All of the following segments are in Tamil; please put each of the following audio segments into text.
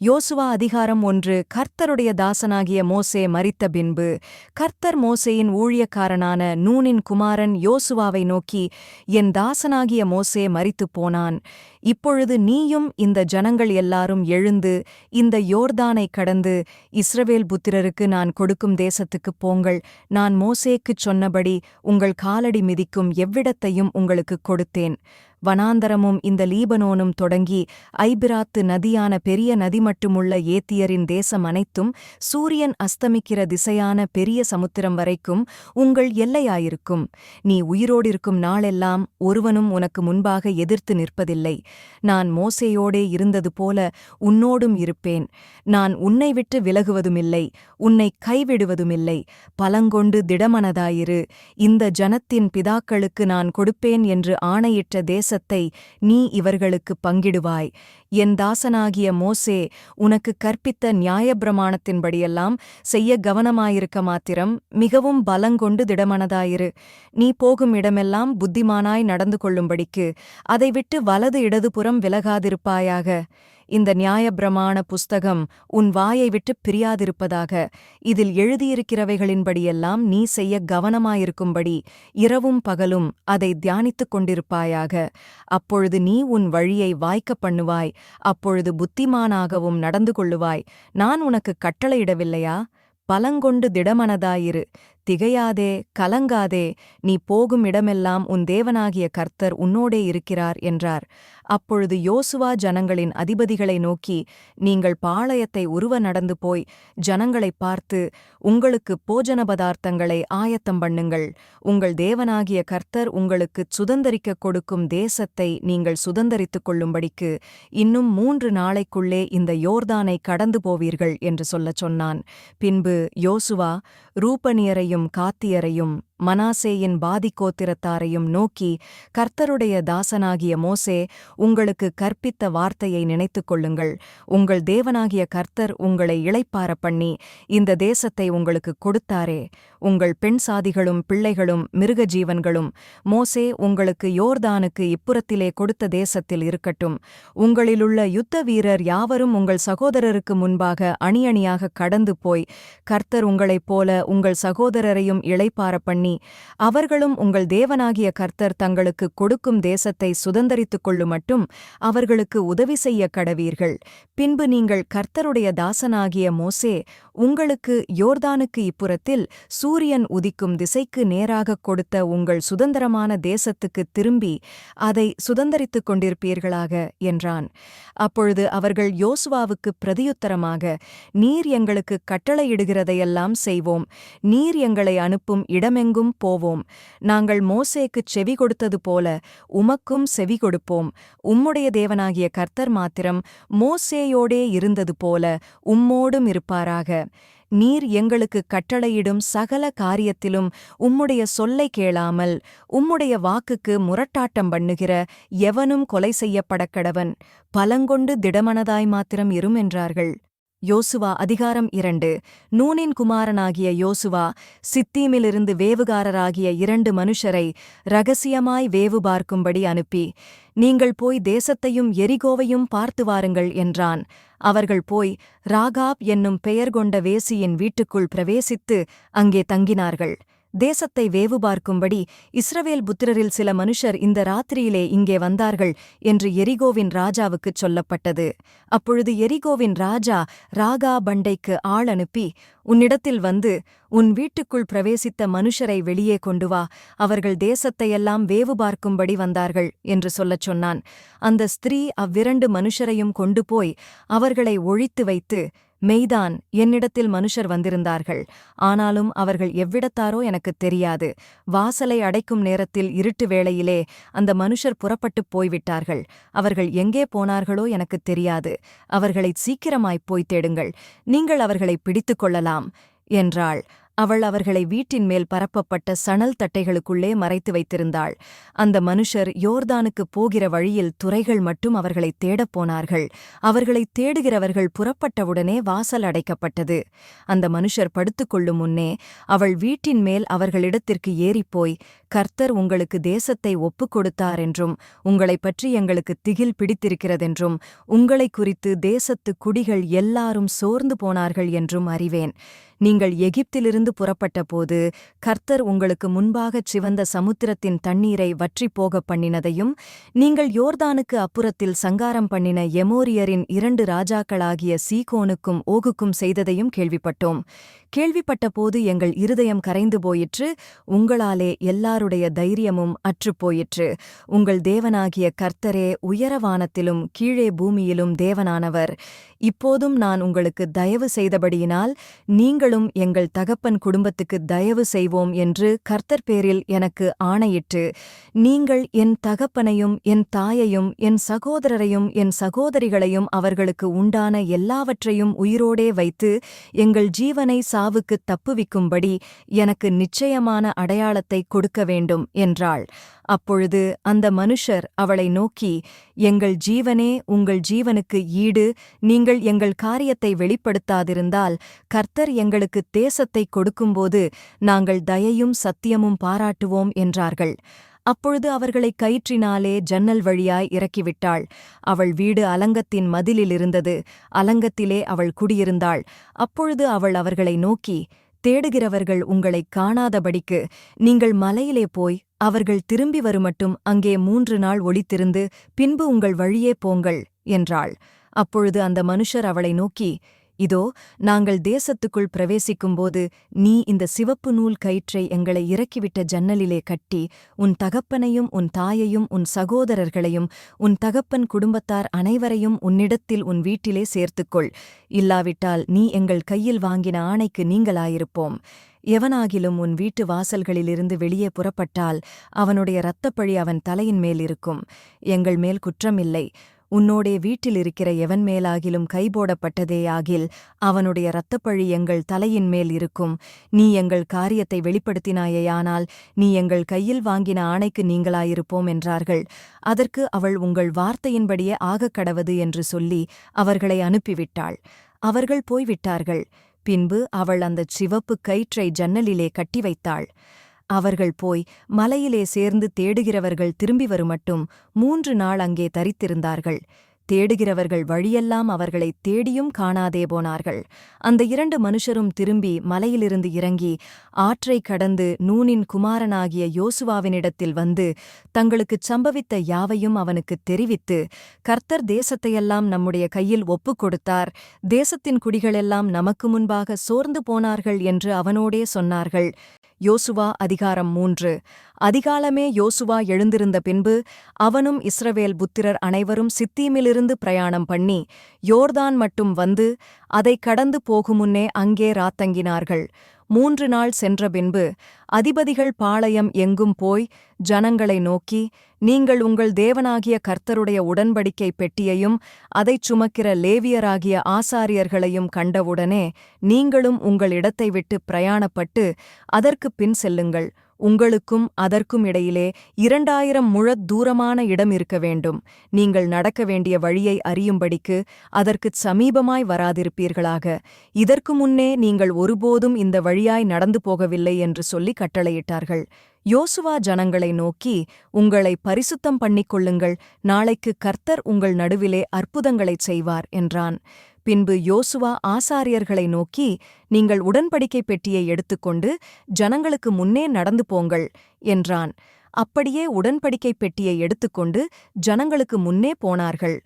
யோசுவா அதிகாரம் 1. கர்த்தருடைய தாசனாகிய மோசே மரித்த பின்பு கர்த்தர் மோசேயின் ஊழியக்காரனான நூனின் குமாரன் யோசுவாவை நோக்கி, என் தாசனாகிய மோசே மரித்துப் போனான். இப்பொழுது நீயும் இந்த ஜனங்கள் எல்லாரும் எழுந்து இந்த யோர்தானைக் கடந்து இஸ்ரவேல் புத்திரருக்கு நான் கொடுக்கும் தேசத்துக்குப் போங்கள். நான் மோசேக்குச் சொன்னபடி உங்கள் காலடி மிதிக்கும் எவ்விடத்தையும் உங்களுக்குக் கொடுத்தேன். வனாந்தரமும் இந்த லீபனோனும் தொடங்கி ஐபிராத்து நதியான பெரிய நதி மட்டுமுள்ள ஏத்தியரின் தேசம் அனைத்தும் சூரியன் அஸ்தமிக்கிற திசையான பெரிய சமுத்திரம் வரைக்கும் உங்கள் எல்லையாயிருக்கும். நீ உயிரோடிருக்கும் நாளெல்லாம் ஒருவனும் உனக்கு முன்பாக எதிர்த்து நிற்பதில்லை. நான் மோசேயோடே இருந்தது போல உன்னோடும் இருப்பேன். நான் உன்னை விட்டு விலகுவதுமில்லை, உன்னைக் கைவிடுவதுமில்லை. பலங்கொண்டு திடமனதாயிரு. இந்த ஜனத்தின் பிதாக்களுக்கு நான் கொடுப்பேன் என்று ஆணையிட்ட தேசத்தை நீ இவர்களுக்குப் பங்கிடுவாய். என் தாசனாகிய மோசே உனக்கு கற்பித்த நியாயப்பிரமாணத்தின்படியெல்லாம் செய்ய கவனமாயிருக்க மாத்திரம் மிகவும் பலங்கொண்டு திடமனதாயிரு. நீ போகும் இடமெல்லாம் புத்திமானாய் நடந்து கொள்ளும்படிக்கு அதை விட்டு வலது இடதுபுறம் விலகாதிருப்பாயாக. இந்த நியாயப்பிரமாண புஸ்தகம் உன் வாயை விட்டுப் பிரியாதிருப்பதாக. இதில் எழுதியிருக்கிறவைகளின்படியெல்லாம் நீ செய்ய கவனமாயிருக்கும்படி இரவும் பகலும் அதை தியானித்துக் கொண்டிருப்பாயாக. அப்பொழுது நீ உன் வழியை வாய்க்கப் பண்ணுவாய். அப்பொழுது புத்திமானாகவும் நடந்து கொள்ளுவாய். நான் உனக்குக் கட்டளையிடவில்லையா? பலங்கொண்டு திடமனதாயிரு. திகையாதே, கலங்காதே. நீ போகும் இடமெல்லாம் உன் தேவனாகிய கர்த்தர் உன்னோடே இருக்கிறார் என்றார். அப்பொழுது யோசுவா ஜனங்களின் அதிபதிகளை நோக்கி, நீங்கள் பாளையத்தை உருவ நடந்து போய் ஜனங்களைப் பார்த்து, உங்களுக்கு போஜன பதார்த்தங்களை ஆயத்தம் பண்ணுங்கள். உங்கள் தேவனாகிய கர்த்தர் உங்களுக்குச் சுதந்தரிக்கக் கொடுக்கும் தேசத்தை நீங்கள் சுதந்தரித்துக் கொள்ளும்படிக்கு இன்னும் 3 நாளைக்குள்ளே இந்த யோர்தானை கடந்து போவீர்கள் என்று சொல்லச் சொன்னான். பின்பு யோசுவா ரூபனியரையும் காத்தியரையும் மனாசேயின் பாதிக்கோத்திரத்தாரையும் நோக்கி, கர்த்தருடைய தாசனாகிய மோசே உங்களுக்கு கற்பித்த வார்த்தையை நினைத்துக் கொள்ளுங்கள். உங்கள் தேவனாகிய கர்த்தர் உங்களை இளைப்பாரப் பண்ணி இந்த தேசத்தை உங்களுக்குக் கொடுத்தாரே. உங்கள் பெண் சாதிகளும் பிள்ளைகளும் மிருக ஜீவன்களும் மோசே உங்களுக்கு யோர்தானுக்கு இப்புறத்திலே கொடுத்த தேசத்தில் இருக்கட்டும். உங்களிலுள்ள யுத்த வீரர் யாவரும் உங்கள் சகோதரருக்கு முன்பாக அணியணியாக கடந்து போய் கர்த்தர் உங்களைப் போல உங்கள் சகோதரரையும் இளைப்பாரப் பண்ணி அவர்களும் உங்கள் தேவனாகிய கர்த்தர் தங்களுக்கு கொடுக்கும் தேசத்தை சுதந்தரித்துக் கொள்ளுமட்டும் அவர்களுக்கு உதவி செய்ய கடவீர்கள். பின்பு நீங்கள் கர்த்தருடைய தாசனாகிய மோசே உங்களுக்கு யோர்தானுக்கு இப்புறத்தில் சூரியன் உதிக்கும் திசைக்கு நேராகக் கொடுத்த உங்கள் சுதந்திரமான தேசத்துக்குத் திரும்பி அதை சுதந்தரித்துக் கொண்டிருப்பீர்களாக என்றான். அப்பொழுது அவர்கள் யோசுவாவுக்குப் பிரதியுத்தரமாக, நீர் எங்களுக்குக் கட்டளையிடுகிறதையெல்லாம் செய்வோம். நீர் எங்களை அனுப்பும் இடமெங்கும் போவோம். நாங்கள் மோசேக்குச் செவி கொடுத்தது போல உமக்கும் செவி கொடுப்போம். உம்முடைய தேவனாகிய கர்த்தர் மாத்திரம் மோசேயோடே இருந்தது போல உம்மோடும் இருப்பாராக. நீர் எங்களுக்குக் கட்டளையிடும் சகல காரியத்திலும் உம்முடைய சொல்லை கேளாமல் உம்முடைய வாக்குக்கு முரட்டாட்டம் பண்ணுகிற எவனும் கொலை செய்யப்படக்கடவன். பலங்கொண்டு திடமனதாய் மாத்திரம் இரும் என்றார்கள். யோசுவா அதிகாரம் 2. நூனின் குமாரனாகிய யோசுவா சித்தீமிலிருந்து வேவுகாரராகிய 2 மனுஷரை இரகசியமாய் வேவு பார்க்கும்படி அனுப்பி, நீங்கள் போய் தேசத்தையும் எரிகோவையும் பார்த்து வாருங்கள் என்றான். அவர்கள் போய் ராகாப் என்னும் பெயர் கொண்ட வேசியின் வீட்டுக்குள் பிரவேசித்து அங்கே தங்கினார்கள். தேசத்தை வேவு பார்க்கும்படி இஸ்ரவேல் புத்திரரில் சில மனுஷர் இந்த ராத்திரியிலே இங்கே வந்தார்கள் என்று எரிகோவின் ராஜாவுக்குச் சொல்லப்பட்டது. அப்பொழுது எரிகோவின் ராஜா ராகாப் அண்டைக்கு ஆள் அனுப்பி, உன்னிடத்தில் வந்து உன் வீட்டுக்குள் பிரவேசித்த மனுஷரை வெளியே கொண்டு வா. அவர்கள் தேசத்தையெல்லாம் வேவு பார்க்கும்படி வந்தார்கள் என்று சொல்லச் சொன்னான். அந்த ஸ்திரீ அவ்விரண்டு மனுஷரையும் கொண்டு போய் அவர்களை ஒழித்து வைத்து, மெய்தான், என்னிடத்தில் மனுஷர் வந்திருந்தார்கள். ஆனாலும் அவர்கள் எவ்விடத்தாரோ எனக்குத் தெரியாது. வாசலை அடைக்கும் நேரத்தில் இருட்டு வேளையிலே அந்த மனுஷர் புறப்பட்டுப் போய்விட்டார்கள். அவர்கள் எங்கே போனார்களோ எனக்குத் தெரியாது. அவர்களைச் சீக்கிரமாய்ப் போய்த் தேடுங்கள். நீங்கள் அவர்களைப் பிடித்துக் கொள்ளலாம் என்றாள். அவள் அவர்களை வீட்டின் மேல் பரப்பப்பட்ட சணல் தட்டைகளுக்குள்ளே மறைத்து வைத்திருந்தாள். அந்த மனுஷர் யோர்தானுக்குப் போகிற வழியில் துரைகள் மட்டும் அவர்களைத் தேடப் போனார்கள். அவர்களைத் தேடுகிறவர்கள் புறப்பட்டவுடனே வாசல் அடைக்கப்பட்டது. அந்த மனுஷர் படுத்துக்கொள்ளும் முன்னே அவள் வீட்டின் மேல் அவர்களிடத்திற்கு ஏறிப்போய், கர்த்தர் உங்களுக்கு தேசத்தை ஒப்புக் கொடுத்தார் என்றும் உங்களைப் பற்றி எங்களுக்கு திகில் பிடித்திருக்கிறதென்றும் உங்களைக் குறித்து தேசத்து குடிகள் எல்லாரும் சோர்ந்து போனார்கள் என்றும் அறிவேன். நீங்கள் எகிப்திலிருந்து புறப்பட்டபோது கர்த்தர் உங்களுக்கு முன்பாகச் சிவந்த சமுத்திரத்தின் தண்ணீரை வற்றிப்போகப் பண்ணினதையும் நீங்கள் யோர்தானுக்கு அப்புறத்தில் சங்காரம் பண்ணின எமோரியரின் 2 ராஜாக்களாகிய சீகோனுக்கும் ஓகுக்கும் செய்ததையும் கேள்விப்பட்டோம். கேள்விப்பட்டபோது எங்கள் இருதயம் கரைந்து போயிற்று, உங்களாலே எல்லாருடைய தைரியமும் அற்றுப்போயிற்று. உங்கள் தேவனாகிய கர்த்தரே உயரவானத்திலும் கீழே பூமியிலும் தேவனானவர். இப்போதும் நான் உங்களுக்கு தயவு செய்தபடியினால் நீங்களும் எங்கள் தகப்பன் குடும்பத்துக்கு தயவு செய்வோம் என்று கர்த்தர் பேரில் எனக்கு ஆணையிட்டு, நீங்கள் என் தகப்பனையும் என் தாயையும் என் சகோதரரையும் என் சகோதரிகளையும் அவர்களுக்கு உண்டான எல்லாவற்றையும் உயிரோடே வைத்து எங்கள் ஜீவனை சாவுக்குத் தப்புவிக்கும்படி எனக்கு நிச்சயமான அடையாளத்தை கொடுக்க வேண்டும் என்றாள். அப்பொழுது அந்த மனுஷர் அவளை நோக்கி, எங்கள் ஜீவனே உங்கள் ஜீவனுக்கு ஈடு, நீங்கள் எங்கள் காரியத்தை வெளிப்படுத்தாதிருந்தால் கர்த்தர் எங்களுக்கு தேசத்தை கொடுக்கும்போது நாங்கள் தயையும் சத்தியமும் பாராட்டுவோம் என்றார்கள். அப்பொழுது அவர்களை கயிற்றினாலே ஜன்னல் வழியாய் இறக்கிவிட்டாள். அவள் வீடு அலங்கத்தின் மதிலில் இருந்தது. அலங்கத்திலே அவள் குடியிருந்தாள். அப்பொழுது அவள் அவர்களை நோக்கி, தேடுகிறவர்கள் உங்களைக் காணாதபடிக்கு நீங்கள் மலையிலே போய் அவர்கள் திரும்பி வருமட்டும் அங்கே 3 நாள் ஒளித்திருந்து பின்பு உங்கள் வழியே போங்கள் என்றாள். அப்பொழுது அந்த மனுஷர் அவளை நோக்கி, இதோ நாங்கள் தேசத்துக்குள் பிரவேசிக்கும்போது நீ இந்த சிவப்பு நூல் கயிற்றை எங்களை இறக்கிவிட்ட ஜன்னலிலே கட்டி உன் தகப்பனையும் உன் தாயையும் உன் சகோதரர்களையும் உன் தகப்பன் குடும்பத்தார் அனைவரையும் உன்னிடத்தில் உன் வீட்டிலே சேர்த்துக்கொள். இல்லாவிட்டால் நீ எங்கள் கையில் வாங்கின ஆணைக்கு நீங்களாயிருப்போம். எவனாகிலும் உன் வீட்டு வாசல்களிலிருந்து வெளியே புறப்பட்டால் அவனுடைய இரத்தப்பழி அவன் தலையின் மேல் இருக்கும். எங்கள் மேல் குற்றமில்லை. உன்னோடே வீட்டிலிருக்கிற எவன் மேலாகிலும் கைபோடப்பட்டதேயாகில் அவனுடைய இரத்தப்பழி எங்கள் தலையின் மேல் இருக்கும். நீ எங்கள் காரியத்தை வெளிப்படுத்தினாயேயானால் நீ எங்கள் கையில் வாங்கின ஆணைக்கு நீங்களாயிருப்போம் என்றார்கள். அதற்கு அவள் உங்கள் வார்த்தையின்படியே ஆகக்கடவது என்று சொல்லி அவர்களை அனுப்பிவிட்டாள். அவர்கள் போய்விட்டார்கள். பின்பு அவள் அந்தச் சிவப்பு கயிற்றை ஜன்னலிலே கட்டி வைத்தாள். அவர்கள் போய் மலையிலே சேர்ந்து தேடுகிறவர்கள் திரும்பி வருமட்டும் 3 நாள் அங்கே தரித்திருந்தார்கள். தேடுகிறவர்கள் வழியெல்லாம் அவர்களைத் தேடியும் காணாதே போனார்கள். அந்த 2 மனுஷரும் திரும்பி மலையிலிருந்து இறங்கி ஆற்றைக் கடந்து நூனின் குமாரனாகிய யோசுவாவினிடத்தில் வந்து தங்களுக்குச் சம்பவித்த யாவையும் அவனுக்குத் தெரிவித்து, கர்த்தர் தேசத்தையெல்லாம் நம்முடைய கையில் ஒப்புக் கொடுத்தார், தேசத்தின் குடிகளெல்லாம் நமக்கு முன்பாக சோர்ந்து போனார்கள் என்று அவனோடே சொன்னார்கள். யோசுவா அதிகாரம் 3. அதிகாலமே யோசுவா எழுந்திருந்த பின்பு அவனும் இஸ்ரவேல் புத்திரர் அனைவரும் சித்தீமிலிருந்து பிரயாணம் பண்ணி யோர்தான் மட்டும் வந்து அதைக் கடந்து போகுமுன்னே அங்கே ராத்தங்கினார்கள். 3 நாள் சென்ற பின்பு அதிபதிகள் பாளையம் எங்கும் போய் ஜனங்களை நோக்கி, நீங்கள் உங்கள் தேவனாகிய கர்த்தருடைய உடன்படிக்கை பெட்டியையும் அதைச் சுமக்கிற லேவியராகிய ஆசாரியர்களையும் கண்டவுடனே நீங்களும் உங்கள் இடத்தை விட்டு பிரயாணப்பட்டு அதற்குப் பின் செல்லுங்கள். உங்களுக்கும் அதற்கும் இடையிலே 2000 முழத் தூரமான இடம் இருக்க வேண்டும். நீங்கள் நடக்க வேண்டிய வழியை அறியும்படிக்கு அதற்குச் சமீபமாய் வராதிருப்பீர்களாக. இதற்கு முன்னே நீங்கள் ஒருபோதும் இந்த வழியாய் நடந்து போகவில்லை என்று சொல்லி கட்டளையிட்டார்கள். யோசுவா ஜனங்களை நோக்கி, உங்களை பரிசுத்தம் பண்ணிக்கொள்ளுங்கள், நாளைக்கு கர்த்தர் உங்கள் நடுவிலே அற்புதங்களைச் செய்வார் என்றான். பின்பு யோசுவா ஆசாரியர்களை நோக்கி, நீங்கள் உடன்படிக்கை பெட்டியை எடுத்துக்கொண்டு ஜனங்களுக்கு முன்னே நடந்து போங்கள் என்றான். அப்படியே உடன்படிக்கை பெட்டியை எடுத்துக்கொண்டு ஜனங்களுக்கு முன்னே போனார்கள்.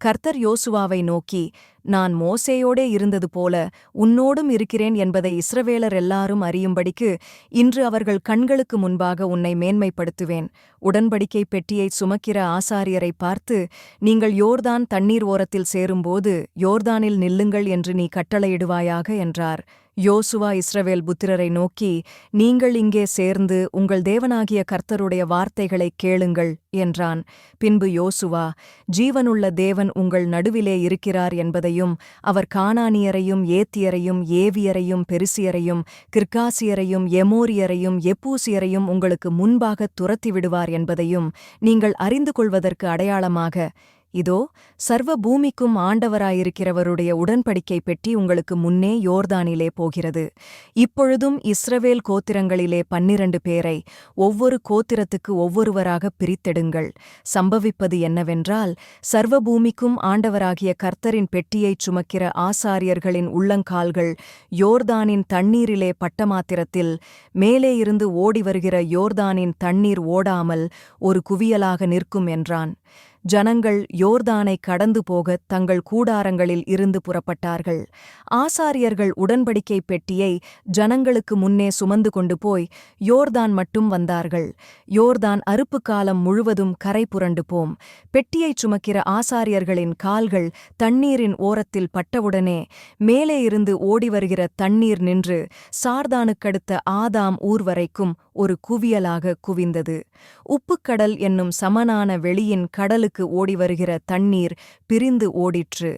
கர்த்தர் யோசுவாவை நோக்கி, நான் மோசேயோடே இருந்தது போல உன்னோடும் இருக்கிறேன் என்பதை இஸ்ரவேலர் எல்லாரும் அறியும்படிக்கு இன்று அவர்கள் கண்களுக்கு முன்பாக உன்னை மேன்மைப்படுத்துவேன். உடன்படிக்கை பெட்டியை சுமக்கிற ஆசாரியரை பார்த்து, நீங்கள் யோர்தான் தண்ணீர் ஓரத்தில் சேரும்போது யோர்தானில் நில்லுங்கள் என்று நீ கட்டளையிடுவாயாக என்றார். யோசுவா இஸ்ரவேல் புத்திரரை நோக்கி, நீங்கள் இங்கே சேர்ந்து உங்கள் தேவனாகிய கர்த்தருடைய வார்த்தைகளைக் கேளுங்கள் என்றான். பின்பு யோசுவா, ஜீவனுள்ள தேவன் உங்கள் நடுவிலே இருக்கிறார் என்பதையும் அவர் கானானியரையும் ஏத்தியரையும் ஏவியரையும் பெரிசியரையும் கிர்காசியரையும் எமோரியரையும் எப்பூசியரையும் உங்களுக்கு முன்பாக துரத்திவிடுவார் என்பதையும் நீங்கள் அறிந்து கொள்வதற்கு அடையாளமாக இதோ சர்வ பூமிக்கும் ஆண்டவராயிருக்கிறவருடைய உடன்படிக்கை பெட்டி உங்களுக்கு முன்னே யோர்தானிலே போகிறது. இப்பொழுதும் இஸ்ரவேல் கோத்திரங்களிலே 12 பேரை ஒவ்வொரு கோத்திரத்துக்கு ஒவ்வொருவராகப் பிரித்தெடுங்கள். சம்பவிப்பது என்னவென்றால், சர்வ பூமிக்கும் ஆண்டவராகிய கர்த்தரின் பெட்டியைச் சுமக்கிற ஆசாரியர்களின் உள்ளங்கால்கள் யோர்தானின் தண்ணீரிலே பட்டமாத்திரத்தில் மேலே இருந்து ஓடி வருகிற யோர்தானின் தண்ணீர் ஓடாமல் ஒரு குவியலாக நிற்கும் என்றான். ஜனங்கள் யோர்தானை கடந்து போகத் தங்கள் கூடாரங்களில் இருந்து புறப்பட்டார்கள். ஆசாரியர்கள் உடன்படிக்கை பெட்டியை ஜனங்களுக்கு முன்னே சுமந்து கொண்டு போய் யோர்தான் மட்டும் வந்தார்கள். யோர்தான் அறுப்பு காலம் முழுவதும் கரை புரண்டு போம். பெட்டியைச் சுமக்கிற ஆசாரியர்களின் கால்கள் தண்ணீரின் ஓரத்தில் பட்டவுடனே மேலே இருந்து ஓடி வருகிற தண்ணீர் நின்று சார்தானுக்கடுத்த ஆதாம் ஊர் வரைக்கும் ஒரு குவியலாக குவிந்தது. உப்புக்கடல் என்னும் சமனான வெளியின் கடலுக்கு ஓடி வருகிற தண்ணீர் பிரிந்து ஓடிற்று.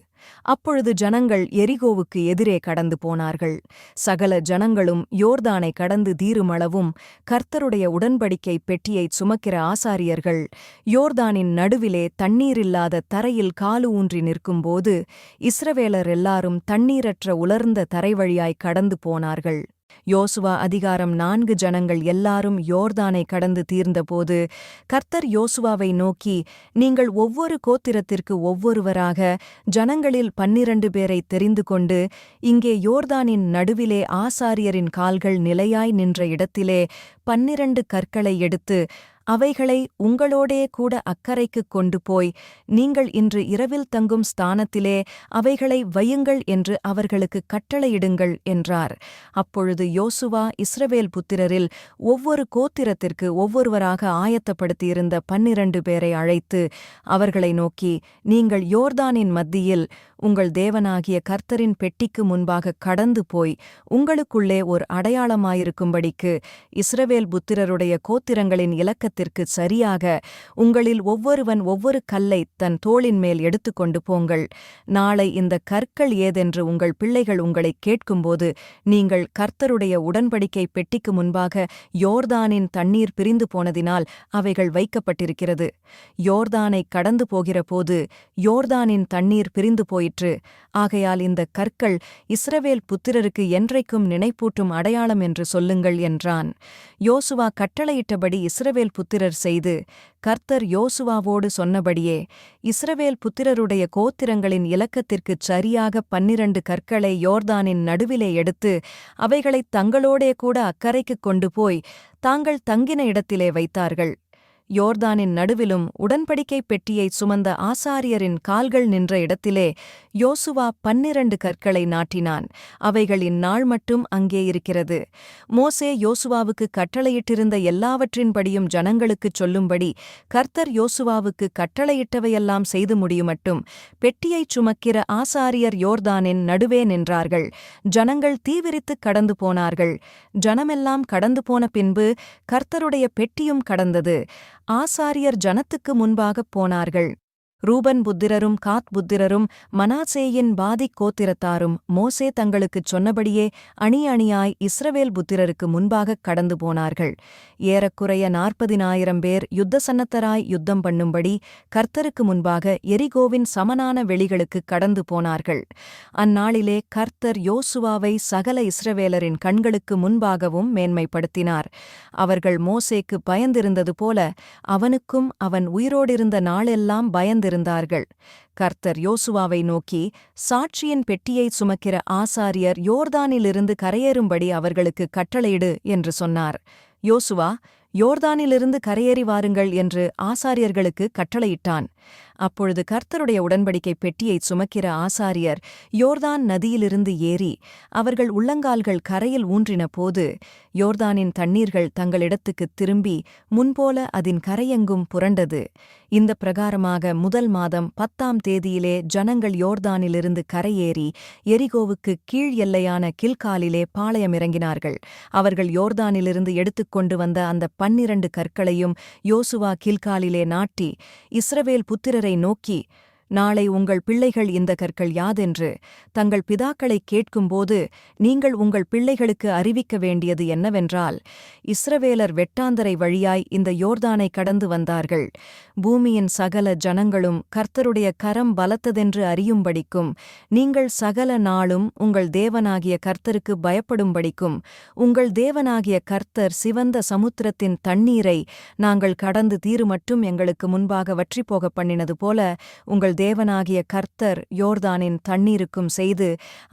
அப்பொழுது ஜனங்கள் எரிகோவுக்கு எதிரே கடந்து போனார்கள். சகல ஜனங்களும் யோர்தானை கடந்து தீருமளவும் கர்த்தருடைய உடன்படிக்கை பெட்டியைச் சுமக்கிற ஆசாரியர்கள் யோர்தானின் நடுவிலே தண்ணீரில்லாத தரையில் காலு ஊன்றி நிற்கும்போது இஸ்ரவேலர் எல்லாரும் தண்ணீரற்ற உலர்ந்த தரை வழியாய் கடந்து போனார்கள். யோசுவா அதிகாரம் 4 ஜனங்கள் எல்லாரும் யோர்தானை கடந்து தீர்ந்தபோது கர்த்தர் யோசுவாவை நோக்கி, நீங்கள் ஒவ்வொரு கோத்திரத்திற்கு ஒவ்வொருவராக ஜனங்களில் 12 பேரை தெரிந்து கொண்டு இங்கே யோர்தானின் நடுவிலே ஆசாரியரின் கால்கள் நிலையாய் நின்ற இடத்திலே 12 கற்களை எடுத்து அவைகளை உங்களோடே கூட அக்கரைக்குக் கொண்டு போய் நீங்கள் இன்று இரவில் தங்கும் ஸ்தானத்திலே அவைகளை வையுங்கள் என்று அவர்களுக்கு கட்டளையிடுங்கள் என்றார். அப்பொழுது யோசுவா இஸ்ரவேல் புத்திரரில் ஒவ்வொரு கோத்திரத்திற்கு ஒவ்வொருவராக ஆயத்தப்படுத்தியிருந்த 12 பேரை அழைத்து அவர்களை நோக்கி, நீங்கள் யோர்தானின் மத்தியில் உங்கள் தேவனாகிய கர்த்தரின் பெட்டிக்கு முன்பாக கடந்து போய் உங்களுக்குள்ளே ஒரு அடையாளமாயிருக்கும்படிக்கு இஸ்ரவேல் புத்திரருடைய கோத்திரங்களின் இலக்கத்திற்கு சரியாக உங்களில் ஒவ்வொருவன் ஒவ்வொரு கல்லை தன் தோளின் மேல் எடுத்துக்கொண்டு போங்கள். நாளை இந்த கற்கள் ஏதென்று உங்கள் பிள்ளைகள் உங்களைக் கேட்கும்போது நீங்கள் கர்த்தருடைய உடன்படிக்கை பெட்டிக்கு முன்பாக யோர்தானின் தண்ணீர் பிரிந்து போனதினால் அவைகள் வைக்கப்பட்டிருக்கிறது. யோர்தானை கடந்து போகிறபோது யோர்தானின் தண்ணீர் பிரிந்து போயிற்று. ஆகையால் இந்த கற்கள் இஸ்ரவேல் புத்திரருக்கு என்றைக்கும் நினைப்பூட்டும் அடையாளம் என்று சொல்லுங்கள் என்றான். யோசுவா கட்டளையிட்டபடி இஸ்ரவேல் புத்திரர் செய்து கர்த்தர் யோசுவாவோடு சொன்னபடியே இஸ்ரவேல் புத்திரருடைய கோத்திரங்களின் இலக்கத்திற்குச் சரியாக 12 கற்களை யோர்தானின் நடுவிலே எடுத்து அவைகளைத் தங்களோடே கூட அக்கரைக்குக் கொண்டு போய் தாங்கள் தங்கின இடத்திலே வைத்தார்கள். யோர்தானின் நடுவிலும் உடன்படிக்கை பெட்டியைச் சுமந்த ஆசாரியரின் கால்கள் நின்ற இடத்திலே யோசுவா 12 கற்களை நாட்டினான். அவைகள் இந்நாள் மட்டும் அங்கே இருக்கிறது. மோசே யோசுவாவுக்கு கட்டளையிட்டிருந்த எல்லாவற்றின்படியும் ஜனங்களுக்குச் சொல்லும்படி கர்த்தர் யோசுவாவுக்கு கட்டளையிட்டவையெல்லாம் செய்து முடியுமட்டும் பெட்டியைச் சுமக்கிற ஆசாரியர் யோர்தானின் நடுவே நின்றார்கள். ஜனங்கள் தீவிரித்துக் கடந்து போனார்கள். ஜனமெல்லாம் கடந்து போன பின்பு கர்த்தருடைய பெட்டியும் கடந்தது. ஆசாரியர் ஜனத்துக்கு முன்பாகப் போனார்கள். ரூபன் புத்திரரும் காத் புத்திரரும் மனாசேயின் பாதிக் கோத்திரத்தாரும் மோசே தங்களுக்குச் சொன்னபடியே அணி அணியாய் இஸ்ரவேல் புத்திரருக்கு முன்பாகக் கடந்து போனார்கள். ஏறக்குறைய 40,000 பேர் யுத்த சன்னத்தராய் யுத்தம் பண்ணும்படி கர்த்தருக்கு முன்பாக எரிகோவின் சமனான வெளிகளுக்குக் கடந்து போனார்கள். அந்நாளிலே கர்த்தர் யோசுவாவை சகல இஸ்ரவேலரின் கண்களுக்கு முன்பாகவும் மேன்மைப்படுத்தினார். அவர்கள் மோசேக்கு பயந்திருந்தது போல அவனுக்கும் அவன் உயிரோடிருந்த நாளெல்லாம் பயந்திருந்தார்கள். கர்த்தர் யோசுவாவை நோக்கி, சாட்சியின் பெட்டியைச் சுமக்கிற ஆசாரியர் யோர்தானிலிருந்து கரையேறும்படி அவர்களுக்கு கட்டளையிடு என்று சொன்னார். யோசுவா, யோர்தானிலிருந்து கரையேறி வாருங்கள் என்று ஆசாரியர்களுக்கு கட்டளையிட்டான். அப்பொழுது கர்த்தருடைய உடன்படிக்கை பெட்டியைச் சுமக்கிற ஆசாரியர் யோர்தான் நதியிலிருந்து ஏறி அவர்கள் உள்ளங்கால்கள் கரையில் ஊன்றின போது யோர்தானின் தண்ணீர்கள் தங்களிடத்துக்குத் திரும்பி முன்போல அதன் கரையெங்கும் புரண்டது. இந்த பிரகாரமாக முதல் மாதம் 10ஆம் தேதியிலே ஜனங்கள் யோர்தானிலிருந்து கரையேறி எரிகோவுக்கு கீழ் எல்லையான கில்காலிலே பாளையமிறங்கினார்கள். அவர்கள் யோர்தானிலிருந்து எடுத்துக்கொண்டு வந்த அந்த 12 கற்களையும் யோசுவா கில்காலிலே நாட்டி இஸ்ரவேல் புத்திரரை நோக்கி, நாளை உங்கள் பிள்ளைகள் இந்த கற்கள் யாதென்று தங்கள் பிதாக்களைக் கேட்கும்போது நீங்கள் உங்கள் பிள்ளைகளுக்கு அறிவிக்க வேண்டியது என்னவென்றால், இஸ்ரவேலர் வெட்டாந்தரை வழியாய் இந்த யோர்தானை கடந்து வந்தார்கள். பூமியின் சகல ஜனங்களும் கர்த்தருடைய கரம் பலத்ததென்று அறியும்படிக்கும், நீங்கள் சகல நாளும் உங்கள் தேவனாகிய கர்த்தருக்கு பயப்படும்படிக்கும், உங்கள் தேவனாகிய கர்த்தர் சிவந்த சமுத்திரத்தின் தண்ணீரை நாங்கள் கடந்து தீருமட்டும் எங்களுக்கு முன்பாக வற்றிப்போகப் பண்ணினது போல, உங்கள் தேவனாகிய கர்த்தர் யோர்தானின் தண்ணீருக்கும் செய்து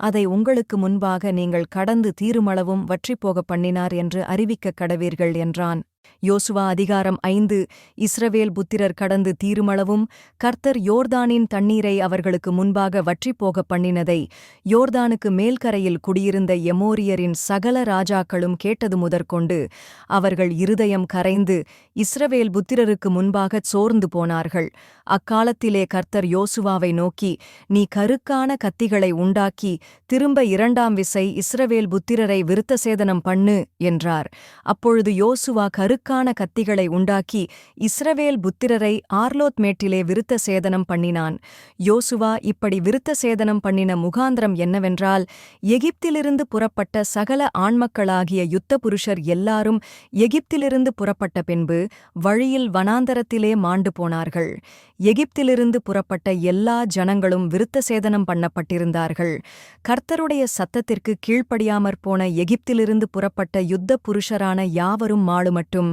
அதை உங்களுக்கு முன்பாக நீங்கள் கடந்து தீருமளவும் வற்றிப்போகப் பண்ணினார் என்று அறிவிக்கக் கடவீர்கள் என்றான். யோசுவா அதிகாரம் 5. இஸ்ரவேல் புத்திரர் கடந்து தீருமளவும் கர்த்தர் யோர்தானின் தண்ணீரை அவர்களுக்கு முன்பாக வற்றிப்போகப் பண்ணினதை யோர்தானுக்கு மேல்கரையில் குடியிருந்த எமோரியரின் சகல ராஜாக்களும் கேட்டது முதற்கொண்டு அவர்கள் இருதயம் கரைந்து இஸ்ரவேல் புத்திரருக்கு முன்பாகச் சோர்ந்து போனார்கள். அக்காலத்திலே கர்த்தர் யோசுவாவை நோக்கி, நீ கருக்கான கத்திகளை உண்டாக்கி திரும்ப 2ஆம் விசை இஸ்ரவேல் புத்திரரை விருத்தசேதனம் பண்ணு என்றார். அப்பொழுது யோசுவா கருக்கான கத்திகளை உண்டாக்கி இஸ்ரவேல் புத்திரரை ஆர்லோத் மேட்டிலே விருத்த சேதனம் பண்ணினான். யோசுவா இப்படி விருத்த சேதனம் பண்ணின முகாந்திரம் என்னவென்றால், எகிப்திலிருந்து புறப்பட்ட சகல ஆண்மக்களாகிய யுத்த புருஷர் எல்லாரும் எகிப்திலிருந்து புறப்பட்ட பின்பு வழியில் வனாந்தரத்திலே மாண்டு போனார்கள். எகிப்திலிருந்து புறப்பட்ட எல்லா ஜனங்களும் விருத்த சேதனம் பண்ணப்பட்டிருந்தார்கள். கர்த்தருடைய சத்தத்திற்கு கீழ்ப்படியாமற்போன எகிப்திலிருந்து புறப்பட்ட யுத்த புருஷரான யாவரும் மாளுமட்டும்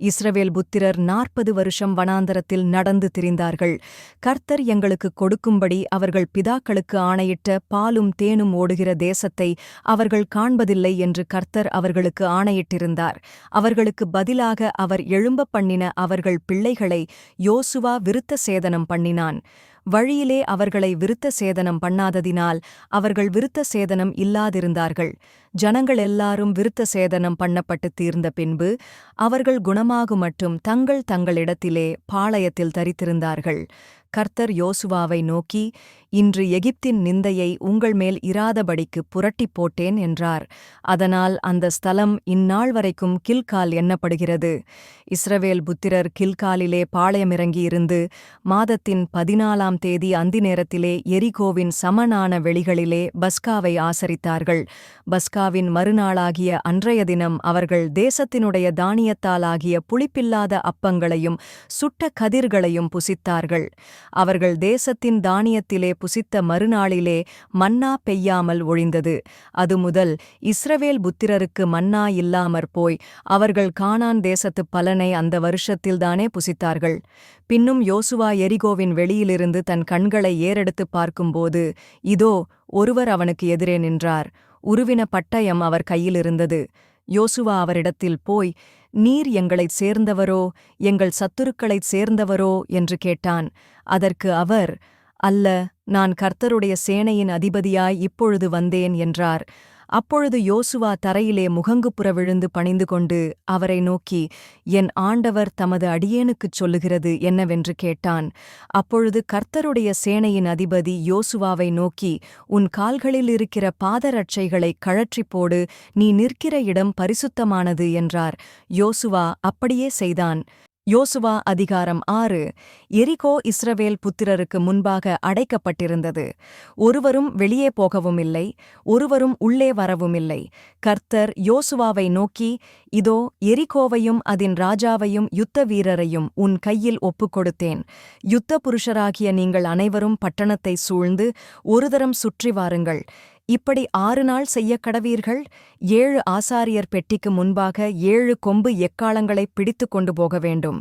இஸ்ரவேல் புத்திரர் 40 வருஷம் வனாந்தரத்தில் நடந்து திரிந்தார்கள். கர்த்தர் எங்களுக்கு கொடுக்கும்படி அவர்கள் பிதாக்களுக்கு ஆணையிட்ட பாலும் தேனும் ஓடுகிற தேசத்தை அவர்கள் காண்பதில்லை என்று கர்த்தர் அவர்களுக்கு ஆணையிட்டிருந்தார். அவர்களுக்கு பதிலாக அவர் எழும்பப் பண்ணின அவர்கள் பிள்ளைகளை யோசுவா விருத்த சேதனம் பண்ணினான். வழியிலே அவர்களை விருத்த சேதனம் பண்ணாததினால் அவர்கள் விருத்த சேதனம் இல்லாதிருந்தார்கள். ஜனங்கள் எல்லாரும் விருத்த சேதனம் பண்ணப்பட்டு தீர்ந்த பின்பு அவர்கள் குணமாகுமட்டும் தங்களிடத்திலே பாளையத்தில் தரித்திருந்தார்கள். கர்த்தர் யோசுவாவை நோக்கி, இன்று எகிப்தின் நிந்தையை உங்கள் மேல் இராதபடிக்கு புரட்டிப் போட்டேன் என்றார். அதனால் அந்த ஸ்தலம் இந்நாள் வரைக்கும் கில்கால் எண்ணப்படுகிறது. இஸ்ரவேல் புத்திரர் கில்காலிலே பாளையமிறங்கியிருந்து மாதத்தின் 14ஆம் தேதி அந்தி நேரத்திலே எரிகோவின் சமனான வெளிகளிலே பஸ்காவை ஆசரித்தார்கள். பஸ்காவின் மறுநாளாகிய அன்றைய தினம் அவர்கள் தேசத்தினுடைய தானியத்தாலாகிய புளிப்பில்லாத அப்பங்களையும் சுட்ட கதிர்களையும் புசித்தார்கள். அவர்கள் தேசத்தின் தானியத்திலே புசித்த மறுநாளிலே மன்னா பெய்யாமல் ஒழிந்தது. அது முதல் இஸ்ரவேல் புத்திரருக்கு மன்னா இல்லாமற் போய் அவர்கள் கானான் தேசத்துப் பலனை அந்த வருஷத்தில்தானே புசித்தார்கள். பின்னும் யோசுவா எரிகோவின் வெளியிலிருந்து தன் கண்களை ஏறெடுத்துப் பார்க்கும்போது, இதோ ஒருவர் அவனுக்கு எதிரே நின்றார். உருவின பட்டயம் அவர் கையிலிருந்தது. யோசுவா அவரிடத்தில் போய், நீர் எங்களைச் சேர்ந்தவரோ எங்கள் சத்துருக்களைச் சேர்ந்தவரோ என்று கேட்டான். அதற்கு அவர், அல்ல, நான் கர்த்தருடைய சேனையின் அதிபதியாய் இப்பொழுது வந்தேன் என்றார். அப்பொழுது யோசுவா தரையிலே முகங்குப்புற விழுந்து பணிந்து கொண்டு அவரை நோக்கி, என் ஆண்டவர் தமது அடியேனுக்குச் சொல்லுகிறது என்னவென்று கேட்டான். அப்பொழுது கர்த்தருடைய சேனையின் அதிபதி யோசுவாவை நோக்கி, உன் கால்களில் இருக்கிற பாதரட்சைகளைக் கழற்றிப் போடு, நீ நிற்கிற இடம் பரிசுத்தமானது என்றார். யோசுவா அப்படியே செய்தான். யோசுவா அதிகாரம் 6. எரிகோ இஸ்ரவேல் புத்திரருக்கு முன்பாக அடைக்கப்பட்டிருந்தது. ஒருவரும் வெளியே போகவுமில்லை, ஒருவரும் உள்ளே வரவுமில்லை. கர்த்தர் யோசுவாவை நோக்கி, இதோ எரிகோவையும் அதின் ராஜாவையும் யுத்த வீரரையும் உன் கையில் ஒப்புக்கொடுத்தேன். யுத்த புருஷராகிய நீங்கள் அனைவரும் பட்டணத்தை சூழ்ந்து ஒரு தரம் சுற்றி வாருங்கள். இப்படி 6 நாள் செய்யக் கடவீர்கள். 7 ஆசாரியர் பெட்டிக்கு முன்பாக 7 கொம்பு எக்காளங்களைப் பிடித்து கொண்டு போக வேண்டும்.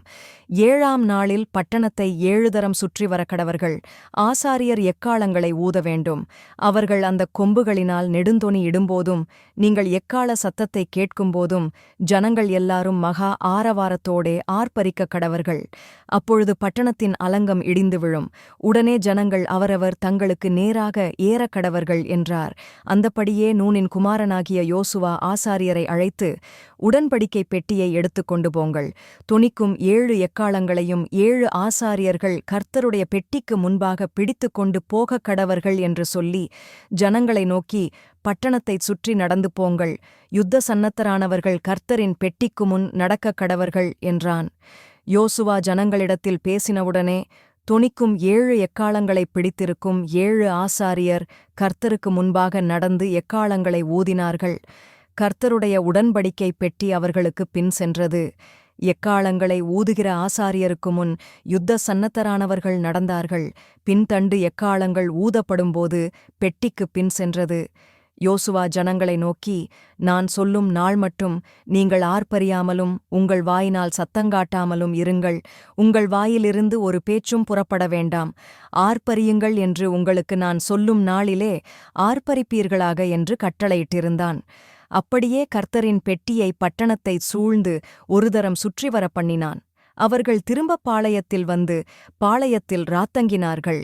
7ஆம் நாளில் பட்டணத்தை 7 தரம் சுற்றி வரக்கடவர்கள். ஆசாரியர் எக்காளங்களை ஊத வேண்டும். அவர்கள் அந்த கொம்புகளினால் நெடுந்தொனி இடும்போதும் நீங்கள் எக்காள சத்தத்தை கேட்கும்போதும் ஜனங்கள் எல்லாரும் மகா ஆரவாரத்தோடே ஆர்ப்பரிக்க கடவர்கள். அப்பொழுது பட்டணத்தின் அலங்கம் இடிந்து விழும். உடனே ஜனங்கள் அவரவர் தங்களுக்கு நேராக ஏறக்கடவர்கள் என்றார். அந்தப்படியே நூனின் குமாரனாகிய யோசுவா ஆசாரியரை அழைத்து, உடன்படிக்கை பெட்டியை எடுத்துக்கொண்டு போங்கள். தொனிக்கும் 7 எக்காளங்களையும் 7 ஆசாரியர்கள் கர்த்தருடைய பெட்டிக்கு முன்பாக பிடித்து கொண்டு போகக் கடவர்கள் என்று சொல்லி ஜனங்களை நோக்கி, பட்டணத்தைச் சுற்றி நடந்து போங்கள். யுத்த சன்னத்தரானவர்கள் கர்த்தரின் பெட்டிக்கு முன் நடக்கக் கடவர்கள் என்றான். யோசுவா ஜனங்களிடத்தில் பேசினவுடனே தொனிக்கும் 7 எக்காளங்களைப் பிடித்திருக்கும் 7 ஆசாரியர் கர்த்தருக்கு முன்பாக நடந்து எக்காளங்களை ஊதினார்கள். கர்த்தருடைய உடன்படிக்கை பெட்டி அவர்களுக்குப் பின் சென்றது. எக்காளங்களை ஊதுகிற ஆசாரியருக்கு முன் யுத்த சன்னத்தரானவர்கள் நடந்தார்கள். பின்தண்டு எக்காளங்கள் ஊதப்படும்போது பெட்டிக்குப் பின் சென்றது. யோசுவா ஜனங்களை நோக்கி, நான் சொல்லும் நாள் மட்டும் நீங்கள் ஆர்ப்பரியாமலும் உங்கள் வாயினால் சத்தங்காட்டாமலும் இருங்கள். உங்கள் வாயிலிருந்து ஒரு பேச்சும் புறப்பட வேண்டாம். ஆர்ப்பரியுங்கள் என்று உங்களுக்கு நான் சொல்லும் நாளிலே ஆர்ப்பரிப்பீர்களாக என்று கட்டளையிட்டிருந்தான். அப்படியே கர்த்தரின் பெட்டியை பட்டணத்தைச் சூழ்ந்து ஒரு தரம் சுற்றி வர பண்ணினான். அவர்கள் திரும்பப் பாளையத்தில் வந்து பாளையத்தில் ராத்தங்கினார்கள்.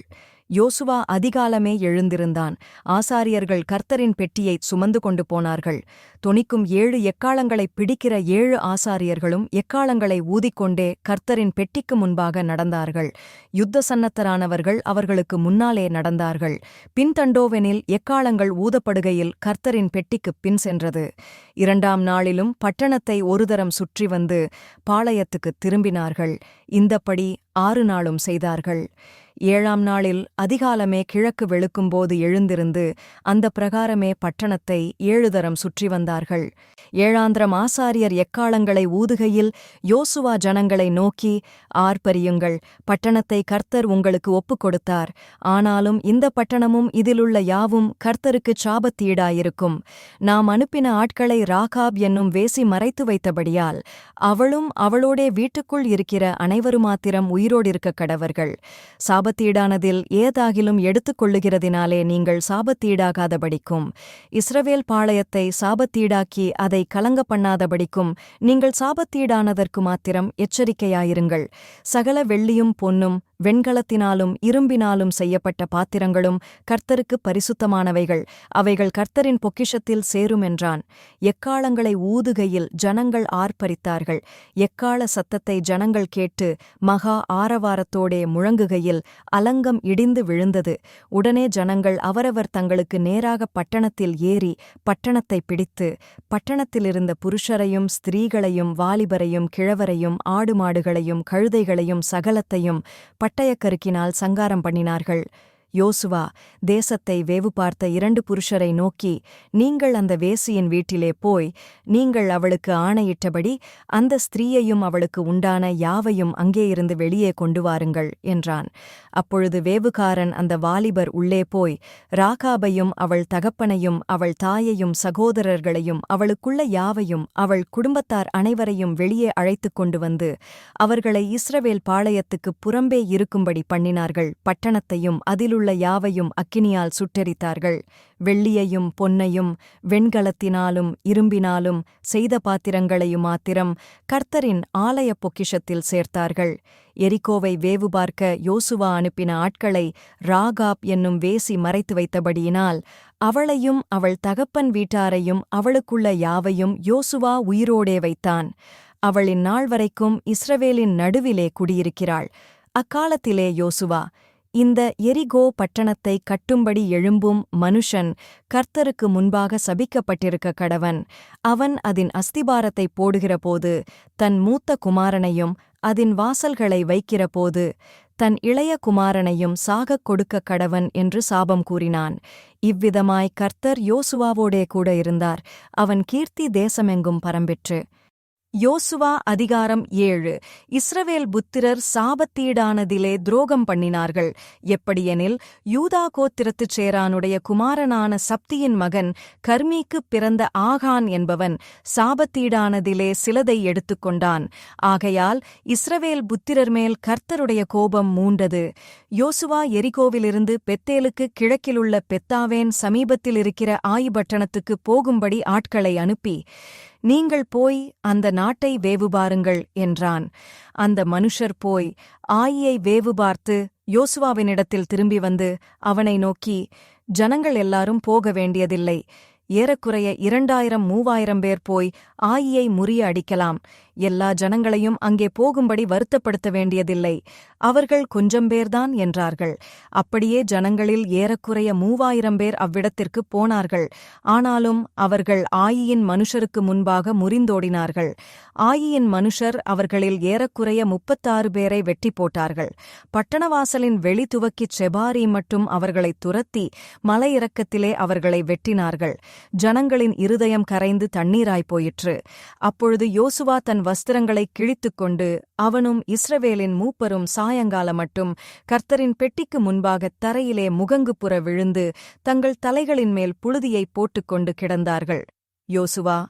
யோசுவா அதிகாலமே எழுந்திருந்தான். ஆசாரியர்கள் கர்த்தரின் பெட்டியைச் சுமந்து கொண்டு போனார்கள். தொனிக்கும் 7 எக்காளங்களைப் பிடிக்கிற 7 ஆசாரியர்களும் எக்காளங்களை ஊதிக்கொண்டே கர்த்தரின் பெட்டிக்கு முன்பாக நடந்தார்கள். யுத்த சன்னத்தரானவர்கள் அவர்களுக்கு முன்னாலே நடந்தார்கள். பின்தண்டோவெனில் எக்காளங்கள் ஊதப்படுகையில் கர்த்தரின் பெட்டிக்குப் பின் சென்றது. 2ஆம் நாளிலும் பட்டணத்தை ஒரு தரம் சுற்றி வந்து பாளையத்துக்குத் திரும்பினார்கள். இந்தப்படி 6 நாளும் செய்தார்கள். 7ஆம் நாளில் அதிகாலமே கிழக்கு வெளுக்கும்போது எழுந்திருந்து அந்த பிரகாரமே பட்டணத்தை 7 தரம் சுற்றி வந்தார்கள். 7ஆந்திரம் ஆசாரியர் எக்காளங்களை ஊதுகையில் யோசுவா ஜனங்களை நோக்கி, ஆர்ப்பரியுங்கள், பட்டணத்தை கர்த்தர் உங்களுக்கு ஒப்புக் கொடுத்தார். ஆனாலும் இந்த பட்டணமும் இதிலுள்ள யாவும் கர்த்தருக்குச் சாபத்தீடாயிருக்கும். நாம் அனுப்பின ஆட்களை ராகாப் என்னும் வேசி மறைத்து வைத்தபடியால் அவளும் அவளோடே வீட்டுக்குள் இருக்கிற அனைவருமாத்திரம் உயிரோடிருக்கக் கடவர்கள். சாபத்தீடானதில் ஏதாகிலும் எடுத்துக் கொள்ளுகிறதினாலே நீங்கள் சாபத்தீடாகாதபடிக்கும் இஸ்ரவேல் பாளையத்தை சாபத்தீடாக்கி அதை கலங்க பண்ணாதபடிக்கும் நீங்கள் சாபத்தீடானதற்கு மாத்திரம் எச்சரிக்கையாயிருங்கள். சகல வெள்ளியும் பொன்னும் வெண்கலத்தினாலும் இரும்பினாலும் செய்யப்பட்ட பாத்திரங்களும் கர்த்தருக்கு பரிசுத்தமானவைகள். அவைகள் கர்த்தரின் பொக்கிஷத்தில் சேரும் என்றான். எக்காளங்களை ஊதுகையில் ஜனங்கள் ஆர்ப்பரித்தார்கள். எக்காள சத்தத்தை ஜனங்கள் கேட்டு மகா ஆரவாரத்தோடே முழங்குகையில் அலங்கம் இடிந்து விழுந்தது. உடனே ஜனங்கள் அவரவர் தங்களுக்கு நேராக பட்டணத்தில் ஏறி பட்டணத்தை பிடித்து பட்டணத்திலிருந்த புருஷரையும் ஸ்திரீகளையும் வாலிபரையும் கிழவரையும் ஆடு மாடுகளையும் கழுதைகளையும் சகலத்தையும் பட்டயக்கருக்கினால் சங்காரம் பண்ணினார்கள். யோசுவா தேசத்தை வேவு பார்த்த 2 புருஷரை நோக்கி, நீங்கள் அந்த வேசியின் வீட்டிலே போய் நீங்கள் அவளுக்கு ஆணையிட்டபடி அந்த ஸ்திரீயையும் அவளுக்கு உண்டான யாவையும் அங்கேயிருந்து வெளியே கொண்டு வாருங்கள் என்றான். அப்பொழுது வேவுகாரன் அந்த வாலிபர் உள்ளே போய் ராகாபையும் அவள் தகப்பனையும் அவள் தாயையும் சகோதரர்களையும் அவளுக்குள்ள யாவையும் அவள் குடும்பத்தார் அனைவரையும் வெளியே அழைத்துக் கொண்டு வந்து அவர்களை இஸ்ரவேல் பாளையத்துக்குப் புறம்பே இருக்கும்படி பண்ணினார்கள். பட்டணத்தையும் அதிலுள்ள யாவையும் அக்கினியால் சுட்டெரித்தார்கள். வெள்ளியையும் பொன்னையும் வெண்கலத்தினாலும் இரும்பினாலும் செய்த பாத்திரங்களையும் மாத்திரம் கர்த்தரின் ஆலய பொக்கிஷத்தில் சேர்த்தார்கள். எரிகோவை வேவு பார்க்க யோசுவா அனுப்பின ஆட்களை ராகாப் என்னும் வேசி மறைத்து வைத்தபடியினால் அவளையும் அவள் தகப்பன் வீட்டாரையும் அவளுக்குள்ள யாவையும் யோசுவா உயிரோடே வைத்தான். அவள் இந்நாள் வரைக்கும் இஸ்ரவேலின் நடுவிலே குடியிருக்கிறாள். அக்காலத்திலே யோசுவா, இந்த எரிகோ பட்டணத்தை கட்டும்படி எழும்பும் மனுஷன் கர்த்தருக்கு முன்பாக சபிக்கப்பட்டிருக்க கடவன். அவன் அதின் அஸ்திபாரத்தை போடுகிறபோது தன் மூத்த குமாரனையும் அதின் வாசல்களை வைக்கிறபோது தன் இளைய குமாரனையும் சாகக் கொடுக்க கடவன் என்று சாபம் கூறினான். இவ்விதமாய் கர்த்தர் யோசுவாவோடே கூட இருந்தார். அவன் கீர்த்தி தேசமெங்கும் பரம்பிற்று. யோசுவா அதிகாரம் 7. இஸ்ரவேல் புத்திரர் சாபத்தீடானதிலே துரோகம் பண்ணினார்கள். எப்படியெனில் யூதா கோத்திரத்துச் சேரானுடைய குமாரனான சப்தியின் மகன் கர்மீக்குப் பிறந்த ஆகான் என்பவன் சாபத்தீடானதிலே சிலதை எடுத்துக்கொண்டான். ஆகையால் இஸ்ரவேல் புத்திரர் மேல் கர்த்தருடைய கோபம் மூண்டது. யோசுவா எரிகோவிலிருந்து பெத்தேலுக்கு கிழக்கிலுள்ள பெத்தாவேன் சமீபத்தில் இருக்கிற ஆயிபட்டணத்துக்குப் போகும்படி ஆட்களை அனுப்பி, நீங்கள் போய் அந்த நாட்டை வேவு பாருங்கள் என்றான். அந்த மனுஷர் போய் ஆயியை வேவு பார்த்து யோசுவாவினிடத்தில் திரும்பி வந்து அவனை நோக்கி, ஜனங்கள் எல்லாரும் போக வேண்டியதில்லை. ஏறக்குறைய 2000-3000 பேர் போய் ஆயியை முறிய அடிக்கலாம். எல்லா ஜனங்களையும் அங்கே போகும்படி வருத்தப்படுத்த வேண்டியதில்லை. அவர்கள் கொஞ்சம் பேர்தான் என்றார்கள். அப்படியே ஜனங்களில் ஏறக்குறைய 3000 பேர் அவ்விடத்திற்குப் போனார்கள். ஆனாலும் அவர்கள் ஆயியின் மனுஷருக்கு முன்பாக முறிந்தோடினார்கள். ஆயியின் மனுஷர் அவர்களில் ஏறக்குறைய 36 பேரை வெட்டி போட்டார்கள். பட்டணவாசலின் வெளி துவக்கிச் செபாரி மட்டும் அவர்களைத் துரத்தி மலையிறக்கத்திலே அவர்களை வெட்டினார்கள். ஜனங்களின் இருதயம் கரைந்து தண்ணீராய்ப் போயிற்று. அப்பொழுது யோசுவா தன் வஸ்திரங்களைக் கிழித்துக்கொண்டு அவனும் இஸ்ரவேலின் மூப்பரும் சாயங்கால மட்டும் கர்த்தரின் பெட்டிக்கு முன்பாகத் தரையிலே முகங்குப்புற விழுந்து தங்கள் தலைகளின் மேல் புழுதியைப் போட்டுக்கொண்டு கிடந்தார்கள். யோசுவா,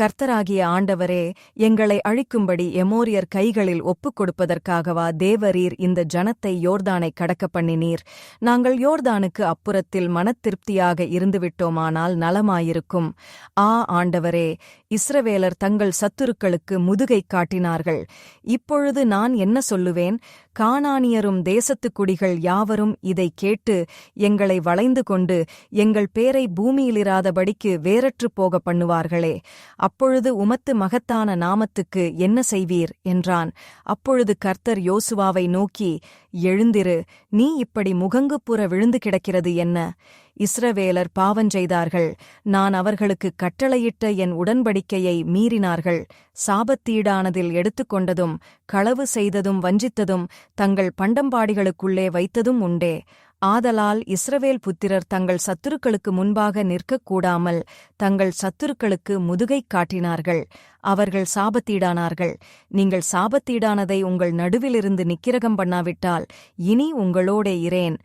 கர்த்தராகிய ஆண்டவரே, எங்களை அழிக்கும்படி எமோரியர் கைகளில் ஒப்புக் கொடுப்பதற்காகவா தேவரீர் இந்த ஜனத்தை யோர்தானை கடக்க பண்ணினீர்? நாங்கள் யோர்தானுக்கு அப்புறத்தில் மனத்திருப்தியாக இருந்துவிட்டோமானால் நலமாயிருக்கும். ஆண்டவரே, இஸ்ரவேலர் தங்கள் சத்துருக்களுக்கு முதுகைக் காட்டினார்கள். இப்பொழுது நான் என்ன சொல்லுவேன்? கானானியரும் தேசத்துக் குடிகள் யாவரும் இதைக் கேட்டு எங்களை வளைந்து கொண்டு எங்கள் பேரை பூமியிலிராதபடிக்கு வேறற்றுப் போக பண்ணுவார்களே. அப்பொழுது உமத்து மகத்தான நாமத்துக்கு என்ன செய்வீர் என்றான். அப்பொழுது கர்த்தர் யோசுவாவை நோக்கி, எழுந்திரு, நீ இப்படி முகங்குப்புற விழுந்து கிடக்கிறது என்ன? இஸ்ரவேலர் பாவஞ்செய்தார்கள். நான் அவர்களுக்குக் கட்டளையிட்ட என் உடன்படிக்கையை மீறினார்கள். சாபத்தீடானதில் எடுத்துக்கொண்டதும் களவு செய்ததும் வஞ்சித்ததும் தங்கள் பண்டம்பாடிகளுக்குள்ளே வைத்ததும் உண்டே. ஆதலால் இஸ்ரவேல் புத்திரர் தங்கள் சத்துருக்களுக்கு முன்பாக நிற்கக்கூடாமல் தங்கள் சத்துருக்களுக்கு முதுகைக் காட்டினார்கள். அவர்கள் சாபத்தீடானார்கள். நீங்கள் சாபத்தீடானதை உங்கள் நடுவிலிருந்து நிக்கிரகம் பண்ணாவிட்டால் இனி உங்களோடே இரேன்.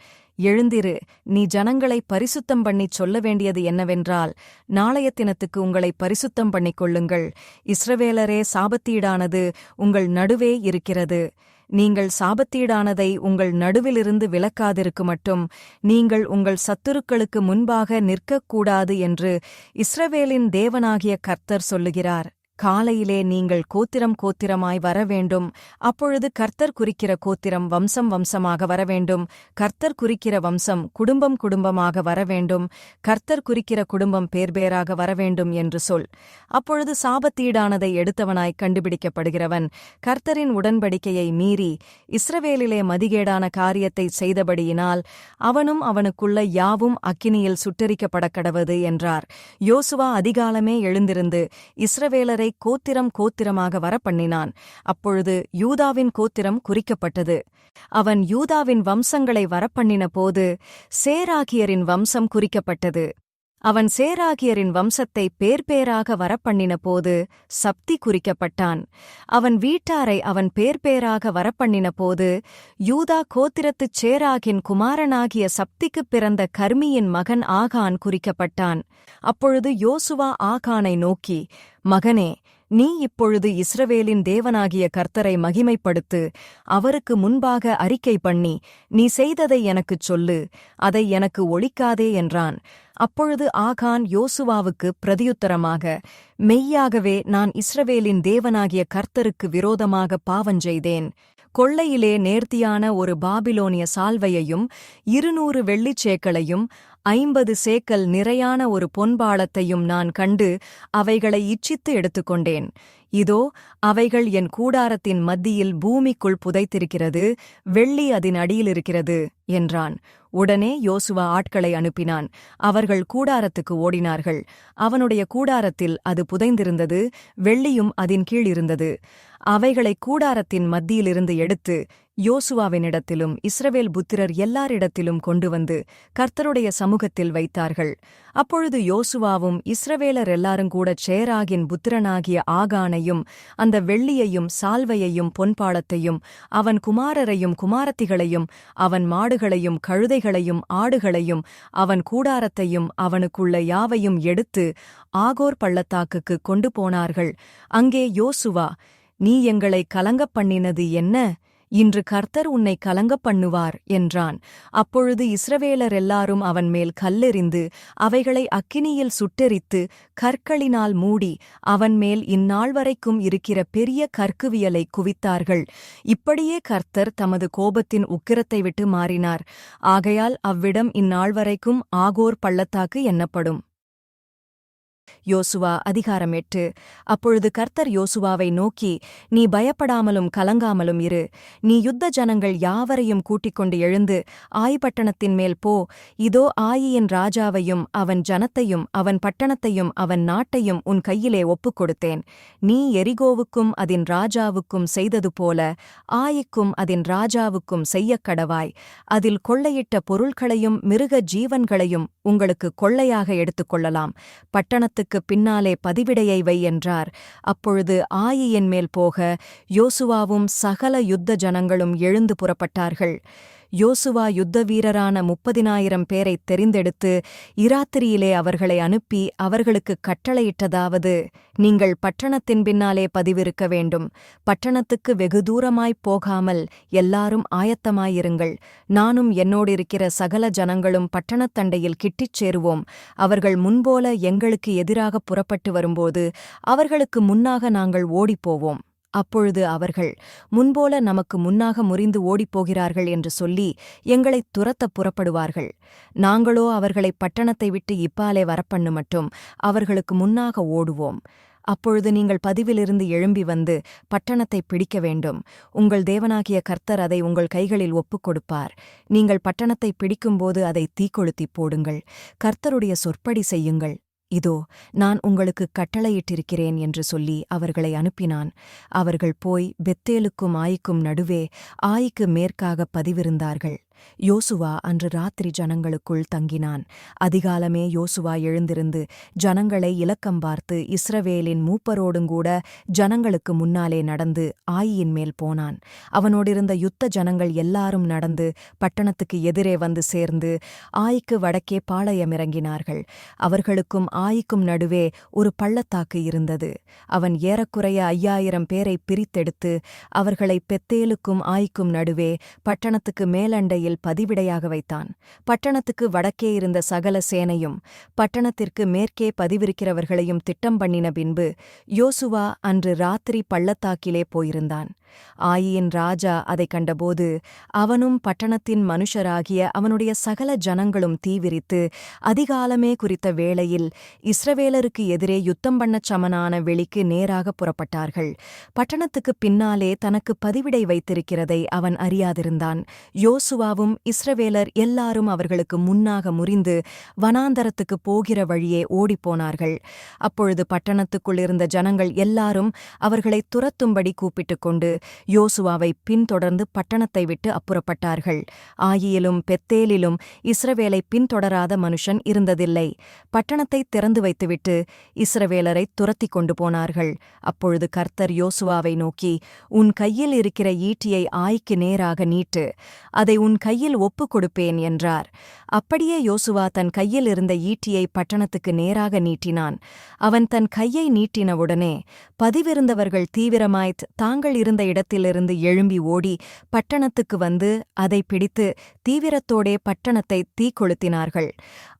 எழுந்திரு, நீ ஜனங்களை பரிசுத்தம் பண்ணிச் சொல்ல வேண்டியது என்னவென்றால், நாளைய தினத்துக்கு உங்களை பரிசுத்தம் பண்ணிக் கொள்ளுங்கள். இஸ்ரவேலரே, சாபத்தீடானது உங்கள் நடுவே இருக்கிறது. நீங்கள் சாபத்தீடானதை உங்கள் நடுவிலிருந்து விலக்காதிருக்குமட்டும் நீங்கள் உங்கள் சத்துருக்களுக்கு முன்பாக நிற்கக்கூடாது என்று இஸ்ரவேலின் தேவனாகிய கர்த்தர் சொல்லுகிறார். காலையிலே நீங்கள் கோத்திரம் கோத்திரமாய் வரவேண்டும். அப்பொழுது கர்த்தர் குறிக்கிற கோத்திரம் வம்சம் வம்சமாக வரவேண்டும். கர்த்தர் குறிக்கிற வம்சம் குடும்பம் குடும்பமாக வரவேண்டும். கர்த்தர் குறிக்கிற குடும்பம் பேர்பேராக வரவேண்டும் என்று சொல். அப்பொழுது சாபத்தீடானதை எடுத்தவனாய் கண்டுபிடிக்கப்படுகிறவன் கர்த்தரின் உடன்படிக்கையை மீறி இஸ்ரவேலிலே மதிகேடான காரியத்தை செய்தபடியினால் அவனும் அவனுக்குள்ள யாவும் அக்கினியில் சுட்டெரிக்கப்படக்கடவது என்றார். யோசுவா அதிகாலமே எழுந்திருந்து இஸ்ரவேலரை கோத்திரம் கோத்திரமாக வரப்பண்ணினான். அப்பொழுது யூதாவின் கோத்திரம் குறிக்கப்பட்டது. அவன் யூதாவின் வம்சங்களை வரப்பண்ணின போது சேராகியரின் வம்சம் குறிக்கப்பட்டது. அவன் சேராகியரின் வம்சத்தை பேர்பேராக வரப்பண்ணின போது சப்தி குறிக்கப்பட்டான். அவன் வீட்டாரை அவன் பேர்பேராக வரப்பண்ணின போது யூதா கோத்திரத்துச் சேராகின் குமாரனாகிய சப்திக்குப் பிறந்த கர்மியின் மகன் ஆகான் குறிக்கப்பட்டான். அப்பொழுது யோசுவா ஆகானை நோக்கி, மகனே, நீ இப்பொழுது இஸ்ரவேலின் தேவனாகிய கர்த்தரை மகிமைப்படுத்து. அவருக்கு முன்பாக அறிக்கை பண்ணி, நீ செய்ததை எனக்குச் சொல்லு, அதை எனக்கு ஒளிக்காதே என்றான். அப்பொழுது ஆகான் யோசுவாவுக்கு பிரதியுத்தரமாக, மெய்யாகவே நான் இஸ்ரவேலின் தேவனாகிய கர்த்தருக்கு விரோதமாக பாவஞ்செய்தேன். கொள்ளையிலே நேர்த்தியான ஒரு பாபிலோனிய சால்வையையும் 200 வெள்ளிச் சேக்கலையும் 50 சேக்கல் நிறையான ஒரு பொன்பாளத்தையும் நான் கண்டு அவைகளை இச்சித்து எடுத்துக்கொண்டேன். இதோ, அவைகள் என் கூடாரத்தின் மத்தியில் பூமிக்குள் புதைத்திருக்கிறது. வெள்ளி அதன் அடியிலிருக்கிறது என்றான். உடனே யோசுவா ஆட்களை அனுப்பினான். அவர்கள் கூடாரத்துக்கு ஓடினார்கள். அவனுடைய கூடாரத்தில் அது புதைந்திருந்தது. வெள்ளியும் அதன் கீழ் இருந்தது. அவைகளை கூடாரத்தின் மத்தியிலிருந்து எடுத்து யோசுவாவினிடத்திலும் இஸ்ரவேல் புத்திரர் எல்லாரிடத்திலும் கொண்டு வந்து கர்த்தருடைய சமூகத்தில் வைத்தார்கள். அப்பொழுது யோசுவாவும் இஸ்ரவேலர் எல்லாருங்கூடச் சேராகின் புத்திரனாகிய ஆகானையும் அந்த வெள்ளியையும் சால்வையையும் பொன்பாளத்தையும் அவன் குமாரரையும் குமாரத்திகளையும் அவன் மாடுகளையும் கழுதைகளையும் ஆடுகளையும் அவன் கூடாரத்தையும் அவனுக்குள்ள யாவையும் எடுத்து ஆகோர் பள்ளத்தாக்குக்கு கொண்டு போனார்கள். அங்கே யோசுவா, நீ எங்களை கலங்கப் பண்ணினது என்ன? இன்று கர்த்தர் உன்னை கலங்கப் பண்ணுவார் என்றான். அப்பொழுது இஸ்ரவேலர் எல்லாரும் அவன் மேல் கல்லெறிந்து அவைகளை அக்கினியில் சுட்டெரித்து கற்களினால் மூடி அவன் மேல் இந்நாள் வரைக்கும் இருக்கிற பெரிய கற்குவியலை குவித்தார்கள். இப்படியே கர்த்தர் தமது கோபத்தின் உக்கிரத்தை விட்டு மாறினார். ஆகையால் அவ்விடம் இந்நாள் வரைக்கும் ஆகோர் பள்ளத்தாக்கு என்னப்படும். யோசுவா அதிகாரம் 8. அப்பொழுது கர்த்தர் யோசுவாவை நோக்கி, நீ பயப்படாமலும் கலங்காமலும் இரு. நீ யுத்த ஜனங்கள் யாவரையும் கூட்டிக்கொண்டு எழுந்து ஆயி பட்டணத்தின் மேல் போ. இதோ ஆயியின் ராஜாவையும் அவன் ஜனத்தையும் அவன் பட்டணத்தையும் அவன் நாட்டையும் உன் கையிலே ஒப்புக் கொடுத்தேன். நீ எரிகோவுக்கும் அதின் ராஜாவுக்கும் செய்தது போல ஆயிக்கும் அதின் ராஜாவுக்கும் செய்யக்கடவாய். அதில் கொள்ளையிட்ட பொருள்களையும் மிருக ஜீவன்களையும் உங்களுக்கு கொள்ளையாக எடுத்துக்கொள்ளலாம். பட்டணத்துக்குப் பின்னாலே பதிவிடையை வை என்றார். அப்பொழுது ஆயியின் மேல் போக யோசுவாவும் சகல யுத்த ஜனங்களும் எழுந்து புறப்பட்டார்கள். யோசுவா யுத்த வீரரான 30,000 பேரைத் தெரிந்தெடுத்து இராத்திரியிலே அவர்களை அனுப்பி அவர்களுக்குக் கட்டளையிட்டதாவது, நீங்கள் பட்டணத்தின் பின்னாலே பதிவிருக்க வேண்டும். பட்டணத்துக்கு வெகு தூரமாய்ப் போகாமல் எல்லாரும் ஆயத்தமாயிருங்கள். நானும் என்னோடிருக்கிற சகல ஜனங்களும் பட்டணத்தண்டையில் கிட்டிச் சேருவோம். அவர்கள் முன்போல எங்களுக்கு எதிராகப் புறப்பட்டு வரும்போது அவர்களுக்கு முன்னாக நாங்கள் ஓடிப்போவோம். அப்பொழுது அவர்கள், முன்போல நமக்கு முன்னாக முறிந்து ஓடிப்போகிறார்கள் என்று சொல்லி எங்களைத் துரத்தப் புறப்படுவார்கள். நாங்களோ அவர்களைப் பட்டணத்தை விட்டு இப்பாலே வரப்பண்ணுமட்டும் அவர்களுக்கு முன்னாக ஓடுவோம். அப்பொழுது நீங்கள் பதிவிலிருந்து எழும்பி வந்து பட்டணத்தைப் பிடிக்க வேண்டும். உங்கள் தேவனாகிய கர்த்தர் அதை உங்கள் கைகளில் ஒப்புக் கொடுப்பார். நீங்கள் பட்டணத்தைப் பிடிக்கும்போது அதைத் தீக்கொளுத்திப் போடுங்கள். கர்த்தருடைய சொற்படி செய்யுங்கள். இதோ நான் உங்களுக்குக் கட்டளையிட்டிருக்கிறேன் என்று சொல்லி அவர்களை அனுப்பினான். அவர்கள் போய் பெத்தேலுக்கும் ஆயிக்கும் நடுவே ஆயிக்கு மேற்காகப் பதிவிருந்தார்கள். யோசுவா அன்று ராத்திரி ஜனங்களுக்குள் தங்கினான். அதிகாலமே யோசுவா எழுந்திருந்து ஜனங்களை இலக்கம் பார்த்து இஸ்ரவேலின் மூப்பரோடுங்கூட ஜனங்களுக்கு முன்னாலே நடந்து ஆயியின் மேல் போனான். அவனோடிருந்த யுத்த ஜனங்கள் எல்லாரும் நடந்து பட்டணத்துக்கு எதிரே வந்து சேர்ந்து ஆயிக்கு வடக்கே பாளையமிறங்கினார்கள். அவர்களுக்கும் ஆயிக்கும் நடுவே ஒரு பள்ளத்தாக்கு இருந்தது. அவன் ஏறக்குறைய 5,000 பேரை பிரித்தெடுத்து அவர்களை பெத்தேலுக்கும் ஆயிக்கும் நடுவே பட்டணத்துக்கு மேலண்டையில் பதிவிடையாக வைத்தான். பட்டணத்துக்கு வடக்கே இருந்த சகல சேனையும் பட்டணத்திற்கு மேற்கே பதிவிருக்கிறவர்களையும் திட்டம் பண்ணின பின்பு யோசுவா அன்று ராத்திரி பள்ளத்தாக்கிலே போயிருந்தான். ஆயியின் ராஜா அதைக் கண்டபோது அவனும் பட்டணத்தின் மனுஷராகிய அவனுடைய சகல ஜனங்களும் தீவிரித்து அதிகாலமே குறித்த வேளையில் இஸ்ரவேலருக்கு எதிரே யுத்தம் பண்ணச் சமனான வெளிக்கு நேராக புறப்பட்டார்கள். பட்டணத்துக்குப் பின்னாலே தனக்கு பதிவிடை வைத்திருக்கிறதை அவன் அறியாதிருந்தான். யோசுவாவும் இஸ்ரவேலர் எல்லாரும் அவர்களுக்கு முன்னாக முறிந்து வனாந்தரத்துக்குப் போகிற வழியே ஓடிப்போனார்கள். அப்பொழுது பட்டணத்துக்குள் இருந்த ஜனங்கள் எல்லாரும் அவர்களை துரத்தும்படி கூப்பிட்டுக் கொண்டு யோசுவாவை பின்தொடர்ந்து பட்டணத்தை விட்டு அப்புறப்பட்டார்கள். ஆயியிலும் பெத்தேலிலும் இஸ்ரவேலை பின்தொடராத மனுஷன் இருந்ததில்லை. பட்டணத்தை திறந்து வைத்துவிட்டு இஸ்ரவேலரைத் துரத்திக் கொண்டு போனார்கள். அப்பொழுது கர்த்தர் யோசுவாவை நோக்கி, உன் கையில் இருக்கிற ஈட்டியை ஆய்க்கு நேராக நீட்டு. அதை உன் கையில் ஒப்புக் கொடுப்பேன் என்றார். அப்படியே யோசுவா தன் கையில் இருந்த ஈட்டியை பட்டணத்துக்கு நேராக நீட்டினான். அவன் தன் கையை நீட்டினவுடனே பதிவிருந்தவர்கள் தீவிரமாய்த் தாங்கள் இருந்த இடத்திலிருந்து எழும்பி ஓடி பட்டணத்துக்கு வந்து அதை பிடித்து தீவிரத்தோடே பட்டணத்தை தீக்கொளுத்தினார்கள்.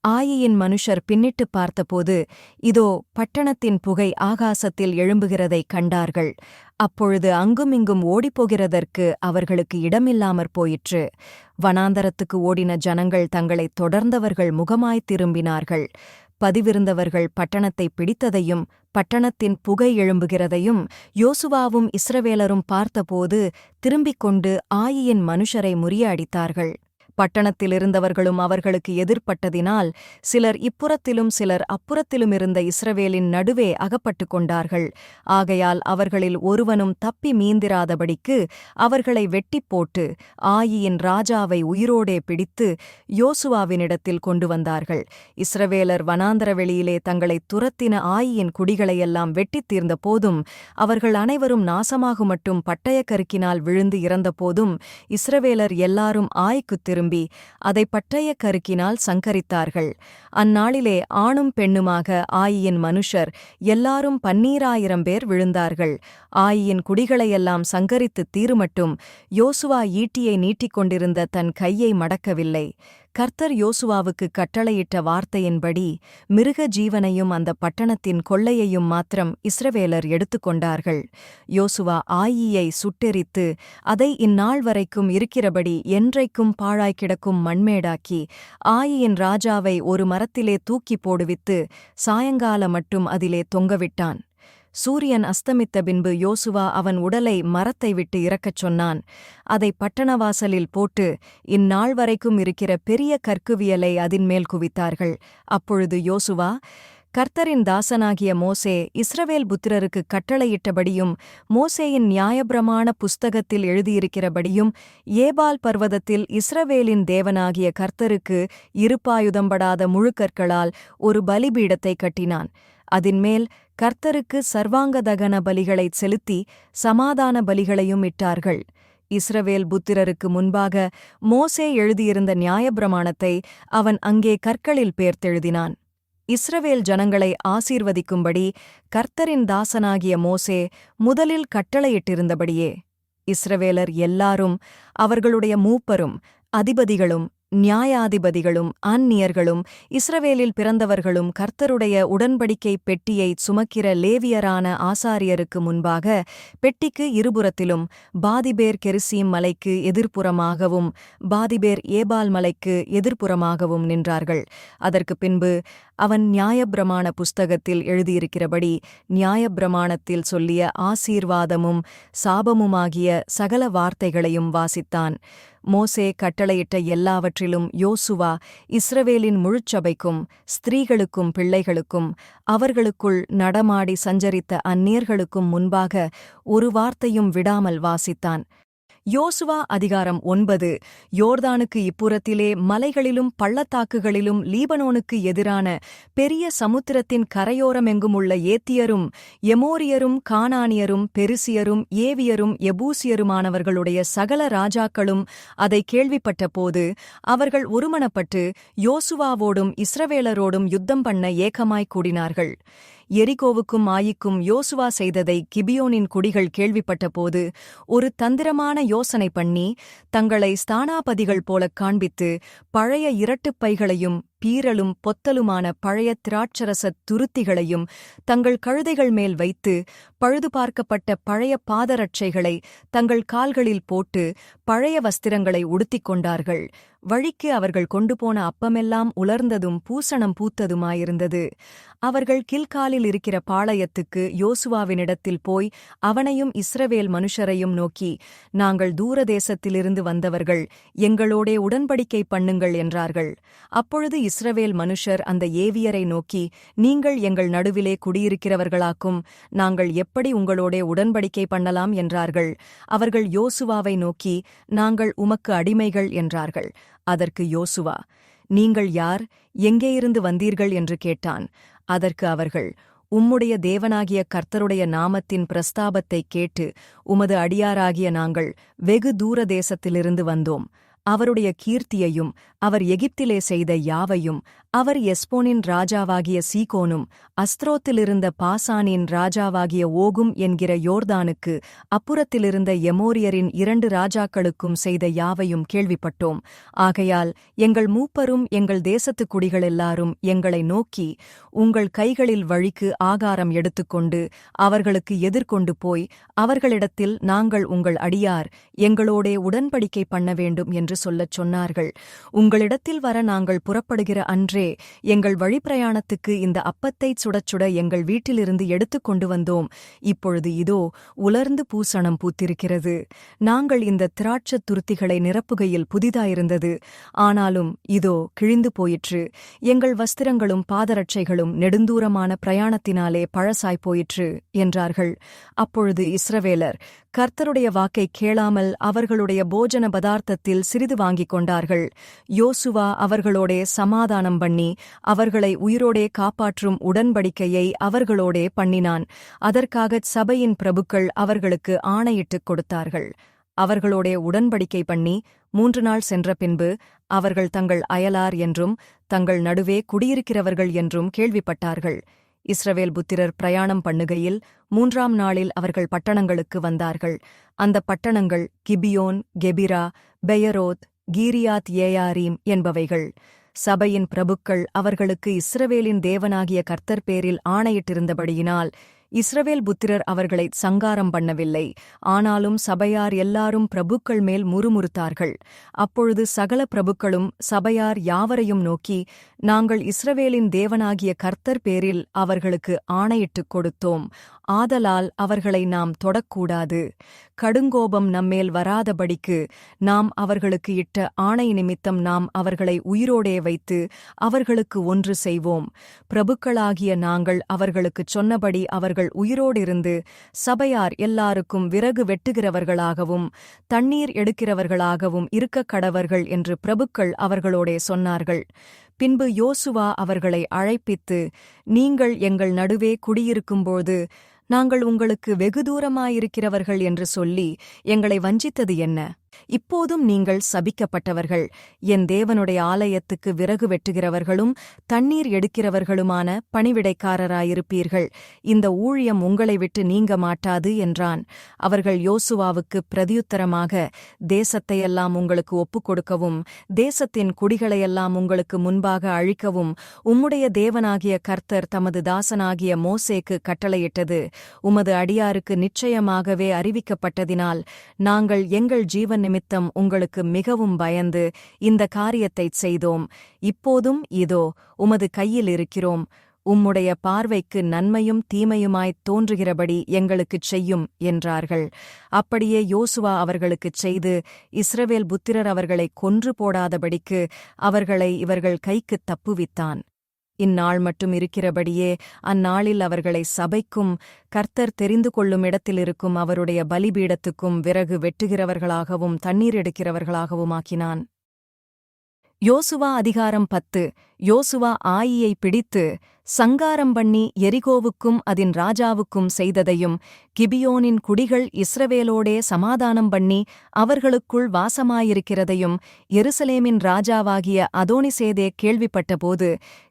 ஆயியின் மனுஷர் பின்னிட்டுப் பார்த்தபோது இதோ பட்டணத்தின் புகை ஆகாசத்தில் எழும்புகிறதைக் கண்டார்கள். அப்பொழுது அங்குமிங்கும் ஓடிப்போகிறதற்கு அவர்களுக்கு இடமில்லாமற் போயிற்று. வனாந்தரத்துக்கு ஓடின ஜனங்கள் தங்களைத் தொடர்ந்தவர்கள் முகமாய்த் திரும்பினார்கள். பதிவிருந்தவர்கள் பட்டணத்தைப் பிடித்ததையும் பட்டணத்தின் புகை எழும்புகிறதையும் யோசுவாவும் இஸ்ரவேலரும் பார்த்தபோது திரும்பிக் கொண்டு ஆயியின் மனுஷரை முறியடித்தார்கள். பட்டணத்திலிருந்தவர்களும் அவர்களுக்கு எதிர்ப்பட்டதினால் சிலர் இப்புறத்திலும் சிலர் அப்புறத்திலுமிருந்த இஸ்ரவேலின் நடுவே அகப்பட்டுக் கொண்டார்கள். ஆகையால் அவர்களில் ஒருவனும் தப்பி மீந்திராதபடிக்கு அவர்களை வெட்டிப் போட்டு ஆயியின் ராஜாவை உயிரோடே பிடித்து யோசுவாவினிடத்தில் கொண்டு வந்தார்கள். இஸ்ரவேலர் வனாந்தர வெளியிலே தங்களைத் துரத்தின ஆயியின் குடிகளையெல்லாம் வெட்டித் தீர்ந்த போதும் அவர்கள் அனைவரும் நாசமாகுமட்டும் பட்டயக்கருக்கினால் விழுந்து இறந்தபோதும் இஸ்ரவேலர் எல்லாரும் ஆய்க்குத் திரும்பி அதை பட்டயக் கருக்கினால் சங்கரித்தார்கள். அந்நாளிலே ஆணும் பெண்ணுமாக ஆயியின் மனுஷர் எல்லாரும் 12,000 பேர் விழுந்தார்கள். ஆயியின் குடிகளையெல்லாம் சங்கரித்துத் தீருமட்டும் யோசுவா ஈட்டியை நீட்டிக் கொண்டிருந்த தன் கையை மடக்கவில்லை. கர்த்தர் யோசுவாவுக்கு கட்டளையிட்ட வார்த்தையின்படி மிருக ஜீவனையும் அந்த பட்டணத்தின் கொள்ளையையும் மாத்திரம் இஸ்ரவேலர் எடுத்துக்கொண்டார்கள். யோசுவா ஆயியை சுட்டெரித்து அதை இந்நாள் வரைக்கும் இருக்கிறபடி என்றைக்கும் பாழாய் கிடக்கும் மண்மேடாக்கி ஆயியின் ராஜாவை ஒரு மரத்திலே தூக்கி போடுவித்து சாயங்கால மட்டும் அதிலே தொங்கவிட்டான். சூரியன் அஸ்தமித்த பின்பு யோசுவா அவன் உடலை மரத்தை விட்டு இறக்கச் சொன்னான். அதை பட்டணவாசலில் போட்டு இந்நாள் வரைக்கும் இருக்கிற பெரிய கற்குவியலை அதின்மேல் குவித்தார்கள். அப்பொழுது யோசுவா, கர்த்தரின் தாசனாகிய மோசே இஸ்ரவேல் புத்திரருக்கு கட்டளையிட்டபடியும் மோசேயின் நியாயப்பிரமாண புஸ்தகத்தில் எழுதியிருக்கிறபடியும் ஏபால் பர்வதத்தில் இஸ்ரவேலின் தேவனாகிய கர்த்தருக்கு இருப்பாயுதம்படாத முழுக்கற்களால் ஒரு பலிபீடத்தை கட்டினான். அதின்மேல் கர்த்தருக்கு சர்வாங்க தகன பலிகளைச் செலுத்தி சமாதான பலிகளையும் இட்டார்கள். இஸ்ரவேல் புத்திரருக்கு முன்பாக மோசே எழுதியிருந்த நியாயப்பிரமாணத்தை அவன் அங்கே கற்களில் பேர்த்தெழுதினான். இஸ்ரவேல் ஜனங்களை ஆசீர்வதிக்கும்படி கர்த்தரின் தாசனாகிய மோசே முதலில் கட்டளையிட்டிருந்தபடியே இஸ்ரவேலர் எல்லாரும் அவர்களுடைய மூப்பரும் அதிபதிகளும் நியாயாதிபதிகளும் அந்நியர்களும் இஸ்ரவேலில் பிறந்தவர்களும் கர்த்தருடைய உடன்படிக்கை பெட்டியைச் சுமக்கிற லேவியரான ஆசாரியருக்கு முன்பாக பெட்டிக்கு இருபுறத்திலும் பாதிபேர் கெரிசீம் மலைக்கு எதிர்ப்புறமாகவும் பாதிபேர் ஏபால் மலைக்கு எதிர்ப்புறமாகவும் நின்றார்கள். அதற்கு பின்பு அவன் நியாயப்பிரமாண புஸ்தகத்தில் எழுதியிருக்கிறபடி நியாயப்பிரமாணத்தில் சொல்லிய ஆசீர்வாதமும் சாபமுமாகிய சகல வார்த்தைகளையும் வாசித்தான். மோசே கட்டளையிட்ட எல்லாவற்றிலும் யோசுவா இஸ்ரவேலின் முழுச்சபைக்கும் ஸ்திரீகளுக்கும் பிள்ளைகளுக்கும் அவர்களுக்குள் நடமாடி சஞ்சரித்த அந்நியர்களுக்கும் முன்பாக ஒரு வார்த்தையும் விடாமல் வாசித்தான். யோசுவா அதிகாரம் 9. யோர்தானுக்கு இப்புறத்திலே மலைகளிலும் பள்ளத்தாக்குகளிலும் லீபனோனுக்கு எதிரான பெரிய சமுத்திரத்தின் கரையோரமெங்குமுள்ள ஏத்தியரும் எமோரியரும் கானானியரும் பெரிசியரும் ஏவியரும் எபூசியருமானவர்களுடைய சகல ராஜாக்களும் அதை கேள்விப்பட்டபோது அவர்கள் ஒருமனப்பட்டு யோசுவாவோடும் இஸ்ரவேலரோடும் யுத்தம் பண்ண ஏகமாய்க் கூடினார்கள். எரிகோவுக்கும் ஆயிக்கும் யோசுவா செய்ததை கிபியோனின் குடிகள் கேள்விப்பட்டபோது ஒரு தந்திரமான யோசனை பண்ணி தங்களை ஸ்தானாபதிகள் போலக் காண்பித்து பழைய இரட்டுப் பைகளையும் பீரலும் பொத்தலுமான பழைய திராட்சரசத் துருத்திகளையும் தங்கள் கழுதைகள் மேல் வைத்து பழுது பார்க்கப்பட்ட பழைய பாதரட்சைகளை தங்கள் கால்களில் போட்டு பழைய வஸ்திரங்களை உடுத்திக் கொண்டார்கள். வழிக்கு அவர்கள் கொண்டு போன அப்பமெல்லாம் உலர்ந்ததும் பூசணம் பூத்ததுமாயிருந்தது. அவர்கள் கில்காலில் இருக்கிற பாளையத்துக்கு யோசுவாவினிடத்தில் போய் அவனையும் இஸ்ரவேல் மனுஷரையும் நோக்கி, நாங்கள் தூரதேசத்திலிருந்து வந்தவர்கள், எங்களோடே உடன்படிக்கை பண்ணுங்கள் என்றார்கள். அப்பொழுது இஸ்ரவேல் மனுஷர் அந்த ஏவியரை நோக்கி, நீங்கள் எங்கள் நடுவிலே குடியிருக்கிறவர்களாக்கும், நாங்கள் எப்படி உங்களோடே உடன்படிக்கை பண்ணலாம் என்றார்கள். அவர்கள் யோசுவாவை நோக்கி, நாங்கள் உமக்கு அடிமைகள் என்றார்கள். அதற்கு யோசுவா, நீங்கள் யார், எங்கேயிருந்து வந்தீர்கள் என்று கேட்டான். அதற்கு அவர்கள், உம்முடைய தேவனாகிய கர்த்தருடைய நாமத்தின் பிரஸ்தாபத்தைக் கேட்டு உமது அடியாராகிய நாங்கள் வெகு தூர தேசத்திலிருந்து வந்தோம். அவருடைய கீர்த்தியையும் அவர் எகிப்திலே செய்த யாவையும் அவர் எஸ்போனின் ராஜாவாகிய சீகோனும் அஸ்திரோத்திலிருந்த பாசானின் ராஜாவாகிய ஓகும் என்கிற யோர்தானுக்கு அப்புறத்திலிருந்த எமோரியரின் 2 ராஜாக்களுக்கும் செய்த யாவையும் கேள்விப்பட்டோம். ஆகையால் எங்கள் மூப்பரும் எங்கள் தேசத்துக் குடிகளெல்லாரும் எங்களை நோக்கி, உங்கள் கைகளில் வழிக்கு ஆகாரம் எடுத்துக்கொண்டு அவர்களுக்கு எதிர்கொண்டு போய் அவர்களிடத்தில், நாங்கள் உங்கள் அடியார், எங்களோடே உடன்படிக்கை பண்ண வேண்டும் என்று சொல்லச் சொன்னார்கள். உங்களிடத்தில் வர நாங்கள் புறப்படுகிற அன்றே எங்கள் வழிப்பிரயாணத்துக்கு இந்த அப்பத்தைச் சுடச் சுட எங்கள் வீட்டிலிருந்து எடுத்துக் கொண்டு வந்தோம். இப்பொழுது இதோ உலர்ந்து பூசணம் பூத்திருக்கிறது. நாங்கள் இந்த திராட்சத் துருத்திகளை நிரப்புகையில் புதிதாயிருந்தது. ஆனாலும் இதோ கிழிந்து போயிற்று. எங்கள் வஸ்திரங்களும் பாதரட்சைகளும் நெடுந்தூரமான பிரயாணத்தினாலே பழசாய்ப் போயிற்று என்றார்கள். அப்பொழுது இஸ்ரவேலர் கர்த்தருடைய வாக்கைக் கேளாமல் அவர்களுடைய போஜன பதார்த்தத்தில் சிறிது வாங்கிக் கொண்டார்கள். யோசுவா அவர்களோடே சமாதானம் பண்ணி அவர்களை உயிரோடே காப்பாற்றும் உடன்படிக்கையை அவர்களோடே பண்ணினான். அதற்காகச் சபையின் பிரபுக்கள் அவர்களுக்கு ஆணையிட்டுக் கொடுத்தார்கள். அவர்களோடே உடன்படிக்கை பண்ணி 3 நாள் சென்ற பின்பு அவர்கள் தங்கள் அயலார் என்றும் தங்கள் நடுவே குடியிருக்கிறவர்கள் என்றும் கேள்விப்பட்டார்கள். இஸ்ரவேல் புத்திரர் பிரயாணம் பண்ணுகையில் 3ஆம் நாளில் அவர்கள் பட்டணங்களுக்கு வந்தார்கள். அந்த பட்டணங்கள் கிபியோன், கெபிரா, பெயரோத், கீரியாத் ஏயாரீம் என்பவைகள். சபையின் பிரபுக்கள் அவர்களுக்கு இஸ்ரவேலின் தேவனாகிய கர்த்தர் பேரில் ஆணையிட்டிருந்தபடியினால் இஸ்ரவேல் புத்திரர் அவர்களைச் சங்காரம் பண்ணவில்லை. ஆனாலும் சபையார் எல்லாரும் பிரபுக்கள் மேல் முறுமுறுத்தார்கள். அப்பொழுது சகல பிரபுக்களும் சபையார் யாவரையும் நோக்கி, நாங்கள் இஸ்ரவேலின் தேவனாகிய கர்த்தர் பேரில் அவர்களுக்கு ஆணையிட்டுக் கொடுத்தோம். ஆதலால் அவர்களை நாம் தொடக்கூடாது. கடுங்கோபம் நம்மேல் வராதபடிக்கு நாம் அவர்களுக்கு இட்ட ஆணை நிமித்தம் நாம் அவர்களை உயிரோடே வைத்து அவர்களுக்கு ஒன்று செய்வோம். பிரபுக்களாகிய நாங்கள் அவர்களுக்குச் சொன்னபடி அவர்கள் உயிரோடிருந்து சபையார் எல்லாருக்கும் விறகு வெட்டுகிறவர்களாகவும் தண்ணீர் எடுக்கிறவர்களாகவும் இருக்கக் கடவர்கள் என்று பிரபுக்கள் அவர்களோடே சொன்னார்கள். பின்பு யோசுவா அவர்களை அழைப்பித்து, நீங்கள் எங்கள் நடுவே குடியிருக்கும்போது நாங்கள் உங்களுக்கு வெகு தூரமாயிருக்கிறவர்கள் என்று சொல்லி எங்களை வஞ்சித்தது என்ன? இப்போதும் நீங்கள் சபிக்கப்பட்டவர்கள். என் தேவனுடைய ஆலயத்துக்கு விறகு வெட்டுகிறவர்களும் தண்ணீர் எடுக்கிறவர்களுமான பணிவிடைக்காரராயிருப்பீர்கள். இந்த ஊழியம் உங்களை விட்டு நீங்க மாட்டாது என்றான். அவர்கள் யோசுவாவுக்கு பிரதியுத்தரமாக, தேசத்தையெல்லாம் உங்களுக்கு ஒப்புக் கொடுக்கவும் தேசத்தின் குடிகளையெல்லாம் உங்களுக்கு முன்பாக அழிக்கவும் உம்முடைய தேவனாகிய கர்த்தர் தமது தாசனாகிய மோசேக்கு கட்டளையிட்டது உமது அடியாருக்கு நிச்சயமாகவே அறிவிக்கப்பட்டதினால் நாங்கள் எங்கள் ஜீவன் நிமித்தம் உங்களுக்கு மிகவும் பயந்து இந்த காரியத்தைச் செய்தோம். இப்போதும் இதோ உமது கையில் இருக்கிறோம். உம்முடைய பார்வைக்கு நன்மையும் தீமையுமாய்த் தோன்றுகிறபடி எங்களுக்குச் செய்யும் என்றார்கள். அப்படியே யோசுவா அவர்களுக்குச் செய்து இஸ்ரவேல் புத்திரர் அவர்களைக் கொன்று போடாதபடிக்கு அவர்களை இவர்கள் கைக்குத் தப்புவித்தான். இந்நாள் மட்டும் இருக்கிறபடியே அந்நாளில் அவர்களை சபைக்கும் கர்த்தர் தெரிந்து கொள்ளும் இடத்திலிருக்கும் அவருடைய பலிபீடத்துக்கும் விறகு வெட்டுகிறவர்களாகவும் தண்ணீர் எடுக்கிறவர்களாகவும் ஆக்கினான். யோசுவா அதிகாரம் 10. யோசுவா ஆயியை பிடித்து சங்காரம் பண்ணி எரிகோவுக்கும் அதின் ராஜாவுக்கும் செய்ததையும் கிபியோனின் குடிகள் இஸ்ரவேலோடே சமாதானம் பண்ணி அவர்களுக்குள் வாசமாயிருக்கிறதையும் எருசலேமின் ராஜாவாகிய அதோனிசேதே கேள்விப்பட்டபோது,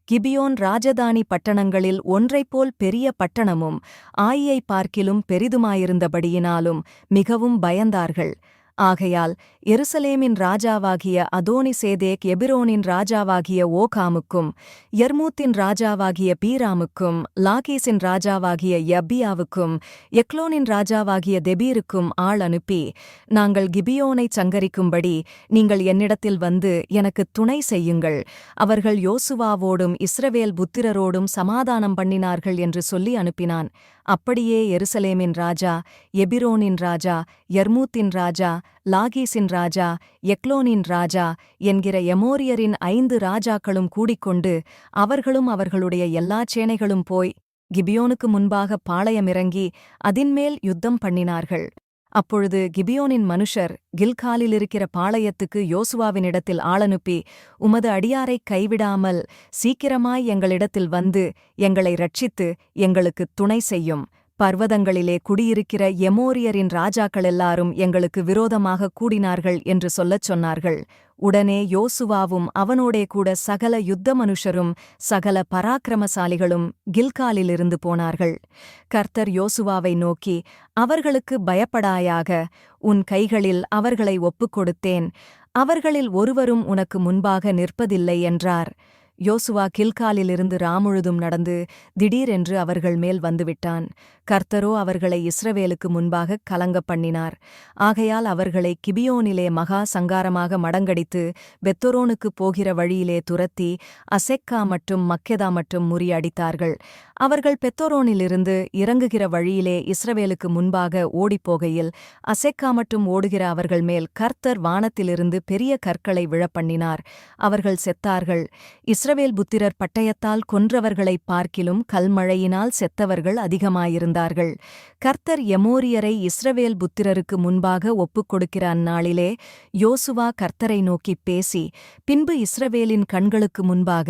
கிபியோன் ராஜதானி பட்டணங்களில் ஒன்றைப்போல் பெரிய பட்டணமும் ஆயியை பார்க்கிலும் பெரிதுமாயிருந்தபடியினாலும் மிகவும் பயந்தார்கள். ஆகையால் எருசலேமின் ராஜாவாகிய அதோனிசேதேக் எபிரோனின் ராஜாவாகிய ஓகாமுக்கும் யர்மூத்தின் ராஜாவாகிய பீராமுக்கும் லாகீசின் ராஜாவாகிய யப்பியாவுக்கும் எக்லோனின் ராஜாவாகிய தெபீருக்கும் ஆள் அனுப்பி, நாங்கள் கிபியோனைச் சங்கரிக்கும்படி நீங்கள் என்னிடத்தில் வந்து எனக்குத் துணை செய்யுங்கள். அவர்கள் யோசுவாவோடும் இஸ்ரவேல் புத்திரரோடும் சமாதானம் பண்ணினார்கள் என்று சொல்லி அனுப்பினான். அப்படியே எருசலேமின் ராஜா, எபிரோனின் ராஜா, யர்மூத்தின் ராஜா, லாகீசின் ராஜா, எக்லோனின் ராஜா என்கிற எமோரியரின் 5 ராஜாக்களும் கூடிக்கொண்டு அவர்களும் அவர்களுடைய எல்லா சேனைகளும் போய் கிபியோனுக்கு முன்பாக பாளையமிறங்கி அதின்மேல் யுத்தம் பண்ணினார்கள். அப்பொழுது கிபியோனின் மனுஷர் கில்காலிலிருக்கிற பாளையத்துக்கு யோசுவாவினிடத்தில் ஆளனுப்பி, உமது அடியாரைக் கைவிடாமல் சீக்கிரமாய் எங்களிடத்தில் வந்து எங்களை ரட்சித்து எங்களுக்குத் துணை செய்யும். பர்வதங்களிலே குடியிருக்கிற எமோரியரின் ராஜாக்களெல்லாரும் எங்களுக்கு விரோதமாக கூடினார்கள் என்று சொல்லச் சொன்னார்கள். உடனே யோசுவாவும் அவனோடே கூட சகல யுத்த மனுஷரும் சகல பராக்கிரமசாலிகளும் கில்காலிலிருந்து போனார்கள். கர்த்தர் யோசுவாவை நோக்கி, அவர்களுக்கு பயப்படாயாக, உன் கைகளில் அவர்களை ஒப்புக் கொடுத்தேன். அவர்களில் ஒருவரும் உனக்கு முன்பாக நிற்பதில்லை என்றார். யோசுவா கில்காலிலிருந்து ராமுழுதும் நடந்து திடீரென்று அவர்கள் மேல் வந்துவிட்டான். கர்த்தரோ அவர்களை இஸ்ரவேலுக்கு முன்பாக கலங்கப் பண்ணினார். ஆகையால் அவர்களை கிபியோனிலே மகா சங்காரமாக மடங்கடித்து பெத்தொரோனுக்குப் போகிற வழியிலே துரத்தி அசெக்கா மற்றும் மக்கெதா மட்டும் முறியடித்தார்கள். அவர்கள் பெத்தொரோனிலிருந்து இறங்குகிற வழியிலே இஸ்ரவேலுக்கு முன்பாக ஓடிப்போகையில் அசெக்கா மட்டும் ஓடுகிற அவர்கள் மேல் கர்த்தர் வானத்திலிருந்து பெரிய கற்களை விழப்பண்ணினார். அவர்கள் செத்தார்கள். இஸ்ரவேல் புத்திரர் பட்டயத்தால் கொன்றவர்களைப் பார்க்கிலும் கல்மழையினால் செத்தவர்கள் அதிகமாயிருந்தார்கள். கர்த்தர் எமோரியரை இஸ்ரவேல் புத்திரருக்கு முன்பாக ஒப்புக் கொடுக்கிற அந்நாளிலே யோசுவா கர்த்தரை நோக்கிப் பேசி, பின்பு இஸ்ரவேலின் கண்களுக்கு முன்பாக,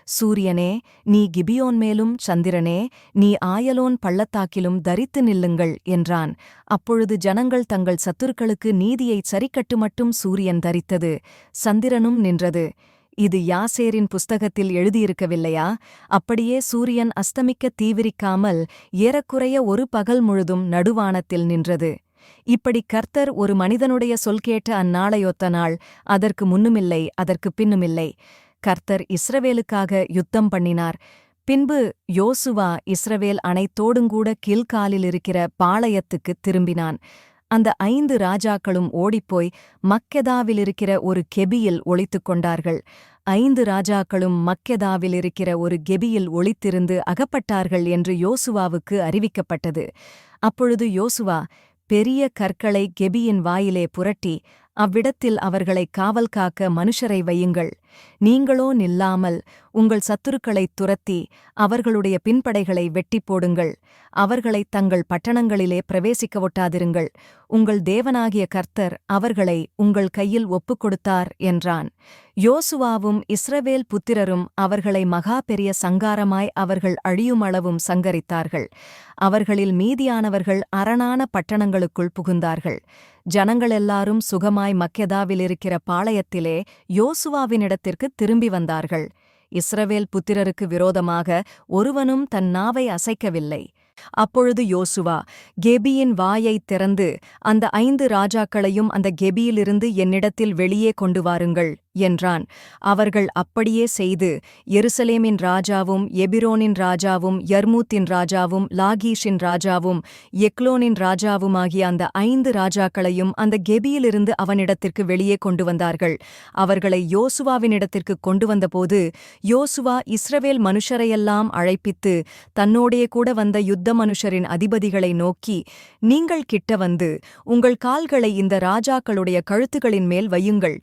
சூரியனே நீ கிபியோன் மேலும் சந்திரனே நீ ஆயலோன் பள்ளத்தாக்கிலும் தரித்து நில்லுங்கள் என்றான். அப்பொழுது ஜனங்கள் தங்கள் சத்துருக்களுக்கு நீதியைச் சரிக்கட்டுமட்டும் சூரியன் தரித்தது, சந்திரனும் நின்றது. இது யாசேரின் புஸ்தகத்தில் எழுதியிருக்கவில்லையா? அப்படியே சூரியன் அஸ்தமிக்க தீவிரிக்காமல் ஏறக்குறைய ஒரு பகல் முழுதும் நடுவானத்தில் நின்றது. இப்படி கர்த்தர் ஒரு மனிதனுடைய சொல் கேட்ட அந்நாளையொத்த நாள், அதற்கு முன்னுமில்லை அதற்குப் பின்னுமில்லை. கர்த்தர் இஸ்ரவேலுக்காக யுத்தம் பண்ணினார். பின்பு யோசுவா இஸ்ரவேல் அனைத்தோடுங்கூட கில்காலில் இருக்கிற பாளையத்துக்குத் திரும்பினான். அந்த 5 ராஜாக்களும் ஓடிப்போய் மக்கெதாவிலிருக்கிற ஒரு கெபியில் ஒளித்துக் கொண்டார்கள். 5 ராஜாக்களும் மக்கெதாவிலிருக்கிற ஒரு கெபியில் ஒளித்திருந்து அகப்பட்டார்கள் என்று யோசுவாவுக்கு அறிவிக்கப்பட்டது. அப்பொழுது யோசுவா பெரிய கற்களை கெபியின் வாயிலே புரட்டி, அவ்விடத்தில் அவர்களை காவல் காக்க மனுஷரை வையுங்கள், நீங்களோ நில்லாமல் உங்கள் சத்துருக்களைத் துரத்தி அவர்களுடைய பின்படைகளை வெட்டிப் போடுங்கள், அவர்களைத் தங்கள் பட்டணங்களிலே பிரவேசிக்கவொட்டாதிருங்கள், உங்கள் தேவனாகிய கர்த்தர் அவர்களை உங்கள் கையில் ஒப்புக் கொடுத்தார் என்றான். யோசுவாவும் இஸ்ரவேல் புத்திரரும் அவர்களை மகா பெரிய சங்காரமாய் அவர்கள் அழியுமளவும் சங்கரித்தார்கள். அவர்களில் மீதியானவர்கள் அரணான பட்டணங்களுக்குள் புகுந்தார்கள். ஜனங்களெல்லாரும் சுகமாய் மக்கெதாவிலிருக்கிற பாளையத்திலே யோசுவாவினிடத்திற்குத் திரும்பி வந்தார்கள். இஸ்ரவேல் புத்திரருக்கு விரோதமாக ஒருவனும் தன் நாவை அசைக்கவில்லை. அப்பொழுது யோசுவா கெபியின் வாயைத் திறந்து, அந்த 5 ராஜாக்களையும் அந்த கெபியிலிருந்து என்னிடத்தில் வெளியே கொண்டு வாருங்கள் என்றான். அவர்கள் அப்படியே செய்து எருசலேமின் ராஜாவும் எபிரோனின் ராஜாவும் யர்மூத்தின் ராஜாவும் லாகீஷின் ராஜாவும் எக்லோனின் ராஜாவுமாகிய அந்த 5 ராஜாக்களையும் அந்த கெபியிலிருந்து அவனிடத்திற்கு வெளியே கொண்டு வந்தார்கள். அவர்களை யோசுவாவினிடத்திற்கு கொண்டு வந்தபோது யோசுவா இஸ்ரவேல் மனுஷரையெல்லாம் அழைப்பித்து தன்னோடே கூட வந்த யுத்த மனுஷரின் அதிபதிகளை நோக்கி, நீங்கள் கிட்ட வந்து உங்கள் கால்களை இந்த ராஜாக்களுடைய கழுத்துகளின் மேல் வையுங்கள்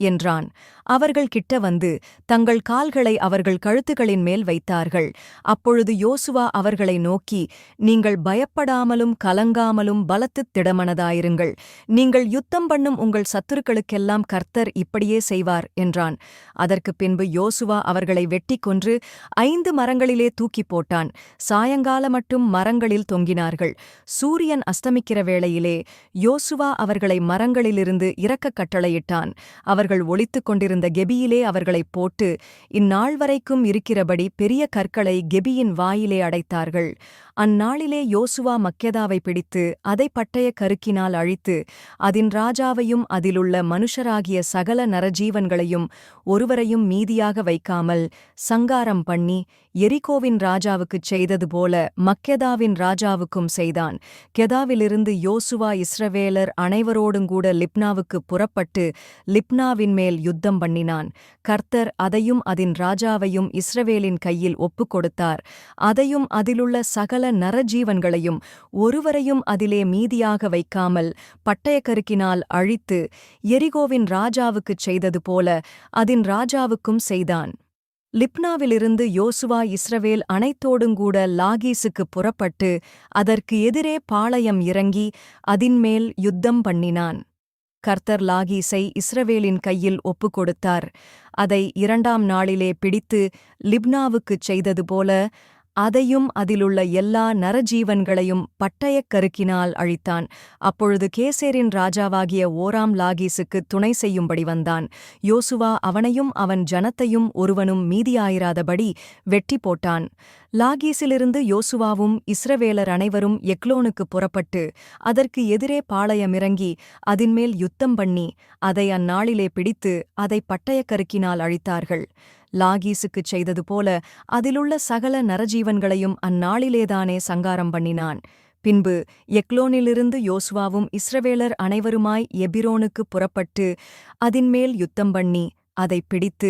என்றான். அவர்கள் கிட்ட வந்து தங்கள் கால்களை அவர்கள் கழுத்துகளின் மேல் வைத்தார்கள். அப்பொழுது யோசுவா அவர்களை நோக்கி, நீங்கள் பயப்படாமலும் கலங்காமலும் பலத்துத் திடமனதாயிருங்கள், நீங்கள் யுத்தம் பண்ணும் உங்கள் சத்துருக்களுக்கெல்லாம் கர்த்தர் இப்படியே செய்வார் என்றான். அதற்குப் பின்பு யோசுவா அவர்களை வெட்டிக் கொன்று 5 மரங்களிலே தூக்கிப் போட்டான். சாயங்கால மட்டும் மரங்களில் தொங்கினார்கள். சூரியன் அஸ்தமிக்கிற வேளையிலே யோசுவா அவர்களை மரங்களிலிருந்து இறக்கக் கட்டளையிட்டான். அவர்கள் ஒளித்துக் கொண்டிருந்த கெபியிலே அவர்களைப் போட்டு இந்நாள் வரைக்கும் இருக்கிறபடி பெரிய கற்களை கெபியின் வாயிலே அடைத்தார்கள். அந்நாளிலே யோசுவா மக்கெதாவை பிடித்து அதை பட்டய கருக்கினால் அழித்து அதின் ராஜாவையும் அதிலுள்ள மனுஷராகிய சகல நரஜீவன்களையும் ஒருவரையும் மீதியாக வைக்காமல் சங்காரம் பண்ணி எரிகோவின் ராஜாவுக்குச் செய்தது போல மக்கெதாவின் ராஜாவுக்கும் செய்தான். கெதாவிலிருந்து யோசுவா இஸ்ரவேலர் அனைவரோடுங்கூட லிப்னாவுக்குப் புறப்பட்டு லிப்னாவின் மேல் யுத்தம் பண்ணினான். கர்த்தர் அதையும் அதின் ராஜாவையும் இஸ்ரவேலின் கையில் ஒப்புக் கொடுத்தார். அதையும் அதிலுள்ள சகல நரஜீவன்களையும் ஒருவரையும் அதிலே மீதியாக வைக்காமல் பட்டயக்கருக்கினால் அழித்து எரிகோவின் ராஜாவுக்குச் செய்தது போல அதின் ராஜாவுக்கும் செய்தான். லிப்னாவிலிருந்து யோசுவா இஸ்ரவேல் அனைத்தோடுங்கூட லாகீசுக்குப் புறப்பட்டு அதற்கு எதிரே பாளையம் இறங்கி அதின்மேல் யுத்தம் பண்ணினான். கர்த்தர் லாகீசை இஸ்ரவேலின் கையில் ஒப்புக் கொடுத்தார். அதை 2ஆம் நாளிலே பிடித்து லிப்னாவுக்குச் செய்தது போல அதையும் அதிலுள்ள எல்லா நரஜீவன்களையும் பட்டயக் கருக்கினால் அழித்தான். அப்பொழுது கேசேரின் ராஜாவாகிய ஓராம் லாகீசுக்கு துணை செய்யும்படி வந்தான். யோசுவா அவனையும் அவன் ஜனத்தையும் ஒருவனும் மீதியாயிராதபடி வெட்டி போட்டான். லாகீசிலிருந்து யோசுவாவும் இஸ்ரவேலர் அனைவரும் எக்லோனுக்குப் புறப்பட்டு அதற்கு எதிரே பாளையமிறங்கி அதின்மேல் யுத்தம் பண்ணி அதை அந்நாளிலே பிடித்து அதை பட்டயக்கருக்கினால் அழித்தார்கள். லாகீசுக்குச் செய்தது போல அதிலுள்ள சகல நரஜீவன்களையும் அந்நாளிலேதானே சங்காரம் பண்ணினான். பின்பு எக்லோனிலிருந்து யோசுவாவும் இஸ்ரவேலர் அனைவருமாய் எபிரோனுக்குப் புறப்பட்டு அதின்மேல் யுத்தம் பண்ணி அதைப் பிடித்து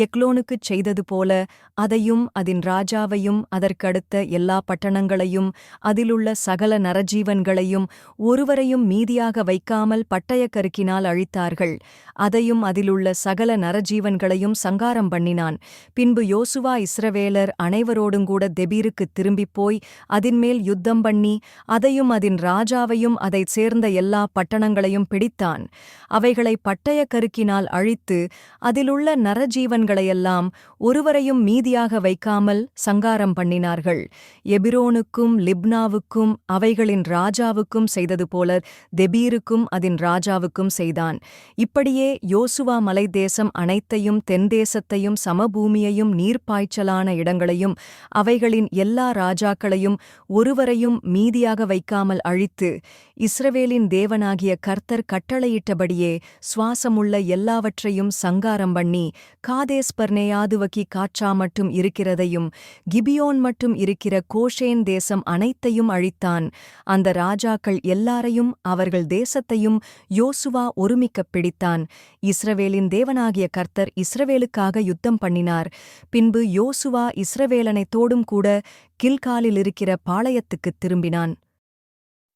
எக்லோனுக்குச் செய்தது போல அதையும் அதின் ராஜாவையும் அதற்கடுத்த எல்லா பட்டணங்களையும் அதிலுள்ள சகல நரஜீவன்களையும் ஒருவரையும் மீதியாக வைக்காமல் பட்டயக்கருக்கினால் அழித்தார்கள். அதையும் அதிலுள்ள சகல நரஜீவன்களையும் சங்காரம் பண்ணினான். பின்பு யோசுவா இஸ்ரவேலர் அனைவரோடுங்கூட தெபீருக்குத் திரும்பிப் போய் அதின்மேல் யுத்தம் பண்ணி அதையும் அதின் ராஜாவையும் அதைச் சேர்ந்த எல்லா பட்டணங்களையும் பிடித்தான். அவைகளை பட்டயக்கருக்கினால் அழித்து அதிலுள்ள நரஜீவன்களையெல்லாம் ஒருவரையும் மீதியாக வைக்காமல் சங்காரம் பண்ணினார்கள். எபிரோனுக்கும் லிப்னாவுக்கும் அவைகளின் ராஜாவுக்கும் செய்தது போல தெபீருக்கும் அதன் ராஜாவுக்கும் செய்தான். இப்படியே யோசுவா மலைத்தேசம் அனைத்தையும் தென்தேசத்தையும் சமபூமியையும் நீர்ப்பாய்ச்சலான இடங்களையும் அவைகளின் எல்லா ராஜாக்களையும் ஒருவரையும் மீதியாக வைக்காமல் அழித்து, இஸ்ரவேலின் தேவனாகிய கர்த்தர் கட்டளையிட்டபடியே சுவாசமுள்ள எல்லாவற்றையும் சங்காரம் பண்ணி, காதேஸ் பர்னேயாதுவக்கி காற்றா மட்டும் இருக்கிறதையும் கிபியோன் மட்டும் இருக்கிற கோஷேன் தேசம் அனைத்தையும் அழித்தான். அந்த ராஜாக்கள் எல்லாரையும் அவர்கள் தேசத்தையும் யோசுவா ஒருமிக்கப் பிடித்தான். இஸ்ரவேலின் தேவனாகிய கர்த்தர் இஸ்ரவேலுக்காக யுத்தம் பண்ணினார். பின்பு யோசுவா இஸ்ரவேலனைத்தோடும் கூட கில்காலில் இருக்கிற பாளையத்துக்குத் திரும்பினான்.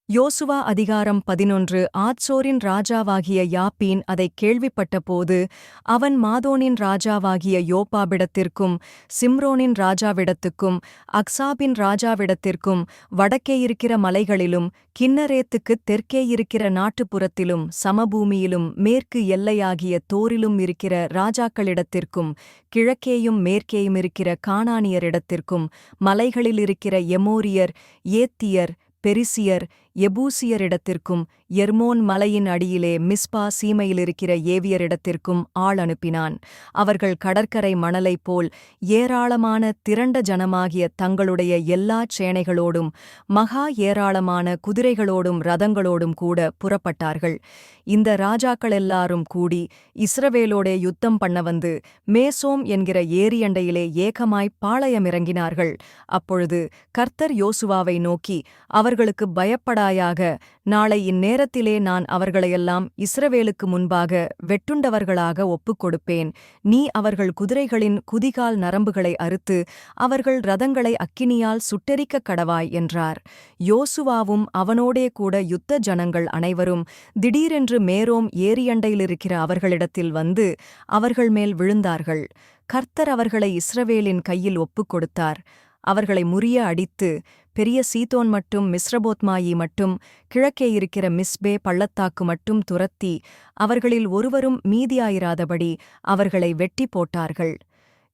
யோசுவா அதிகாரம் 11. ஆத்சோரின் ராஜாவாகிய யாப்பீன் அதைக் கேள்விப்பட்டபோது அவன் மாதோனின் ராஜாவாகிய யோப்பாபிடத்திற்கும் சிம்ரோனின் ராஜாவிடத்துக்கும் அக்சாபின் ராஜாவிடத்திற்கும் வடக்கே இருக்கிற மலைகளிலும் கின்னரேத்துக்குத் தெற்கே இருக்கிற நாட்டுப்புறத்திலும் சமபூமியிலும் மேற்கு எல்லையாகிய தோரிலும் இருக்கிற ராஜாக்களிடத்திற்கும் கிழக்கேயும் மேற்கேயும் இருக்கிற கானானியரிடத்திற்கும் மலைகளில் இருக்கிற எமோரியர், ஏத்தியர், பெரிசியர், எபூசியரிடத்திற்கும் எர்மோன் மலையின் அடியிலே மிஸ்பா சீமையிலிருக்கிற ஏவியரிடத்திற்கும் ஆள் அனுப்பினான். அவர்கள் கடற்கரை மணலைப் போல் ஏராளமான திரண்ட ஜனமாகிய தங்களுடைய எல்லாச் சேனைகளோடும் மகா ஏராளமான குதிரைகளோடும் ரதங்களோடும் கூட புறப்பட்டார்கள். இந்த ராஜாக்களெல்லாரும் கூடி இஸ்ரவேலோடே யுத்தம் பண்ண வந்து மேசோம் என்கிற ஏரியண்டையிலே ஏகமாய்ப் பாளையமிறங்கினார்கள். அப்பொழுது கர்த்தர் யோசுவாவை நோக்கி, அவர்களுக்கு பயப்படாயாக, நாளை இந்நேரத்திலே நான் அவர்களையெல்லாம் இஸ்ரவேலுக்கு முன்பாக வெட்டுண்டவர்களாக ஒப்புக் கொடுப்பேன். நீ அவர்கள் குதிரைகளின் குதிகால் நரம்புகளை அறுத்து அவர்கள் ரதங்களை அக்கினியால் சுட்டெரிக்கக் கடவாய் என்றார். யோசுவாவும் அவனோடே கூட யுத்த ஜனங்கள் அனைவரும் திடீரென்று மேரோம் ஏரியண்டையிலிருக்கிற அவர்களிடத்தில் வந்து அவர்கள் மேல் விழுந்தார்கள். கர்த்தர் அவர்களை இஸ்ரவேலின் கையில் ஒப்புக் கொடுத்தார். அவர்களை முறிய அடித்து பெரிய சீதோன் மட்டும் மிஸ்ரபோத்மாயி மட்டும் கிழக்கே இருக்கிற மிஸ்பே பள்ளத்தாக்கு மட்டும் துரத்தி அவர்களில் ஒருவரும் மீதியாயிராதபடி அவர்களை வெட்டி போட்டார்கள்.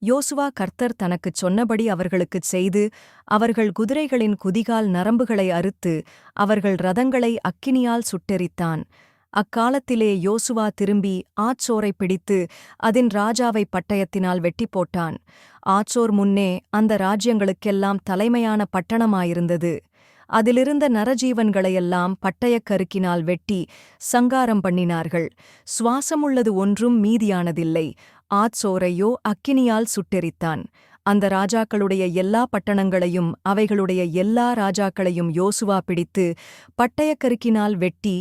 யோசுவா கர்த்தர் தனக்குச் சொன்னபடி அவர்களுக்குச் செய்து அவர்கள் குதிரைகளின் குதிகால் நரம்புகளை அறுத்து அவர்கள் ரதங்களை அக்கினியால் சுட்டெரித்தான். அக்காலத்திலே யோசுவா திரும்பி ஆத்சோரைப் பிடித்து அதின் ராஜாவைப் பட்டயத்தினால் வெட்டி போட்டான். ஆத்சோர் முன்னே அந்த ராஜ்யங்களுக்கெல்லாம் தலைமையான பட்டணமாயிருந்தது. அதிலிருந்த நரஜீவன்களையெல்லாம் பட்டயக்கருக்கினால் வெட்டி சங்காரம் பண்ணினார்கள். சுவாசமுள்ளது ஒன்றும் மீதியானதில்லை. ஆத்சோரையோ அக்கினியால் சுட்டெரித்தான். அந்த ராஜாக்களுடைய எல்லா பட்டணங்களையும் அவைகளுடைய எல்லா ராஜாக்களையும் யோசுவா பிடித்து பட்டயக்கருக்கினால் வெட்டி,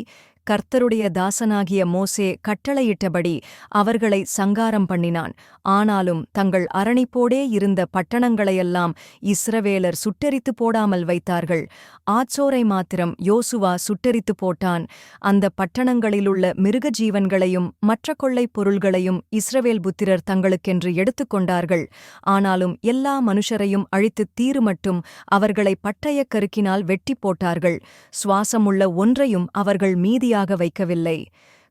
கர்த்தருடைய தாசனாகிய மோசே கட்டளையிட்டபடி அவர்களை சங்காரம் பண்ணினான். ஆனாலும் தங்கள் அரணிப்போடே இருந்த பட்டணங்களையெல்லாம் இஸ்ரவேலர் சுட்டெரித்து போடாமல் வைத்தார்கள். ஆத்சோரை மாத்திரம் யோசுவா சுட்டெரித்து போட்டான். அந்த பட்டணங்களிலுள்ள மிருக ஜீவன்களையும் மற்ற கொள்ளைப் பொருள்களையும் இஸ்ரவேல் புத்திரர் தங்களுக்கென்று எடுத்துக்கொண்டார்கள். ஆனாலும் எல்லா மனுஷரையும் அழித்துத் தீருமட்டும் அவர்களை பட்டயக் கருக்கினால் வெட்டி போட்டார்கள். சுவாசமுள்ள ஒன்றையும் அவர்கள் மீதியாக வைக்கவில்லை.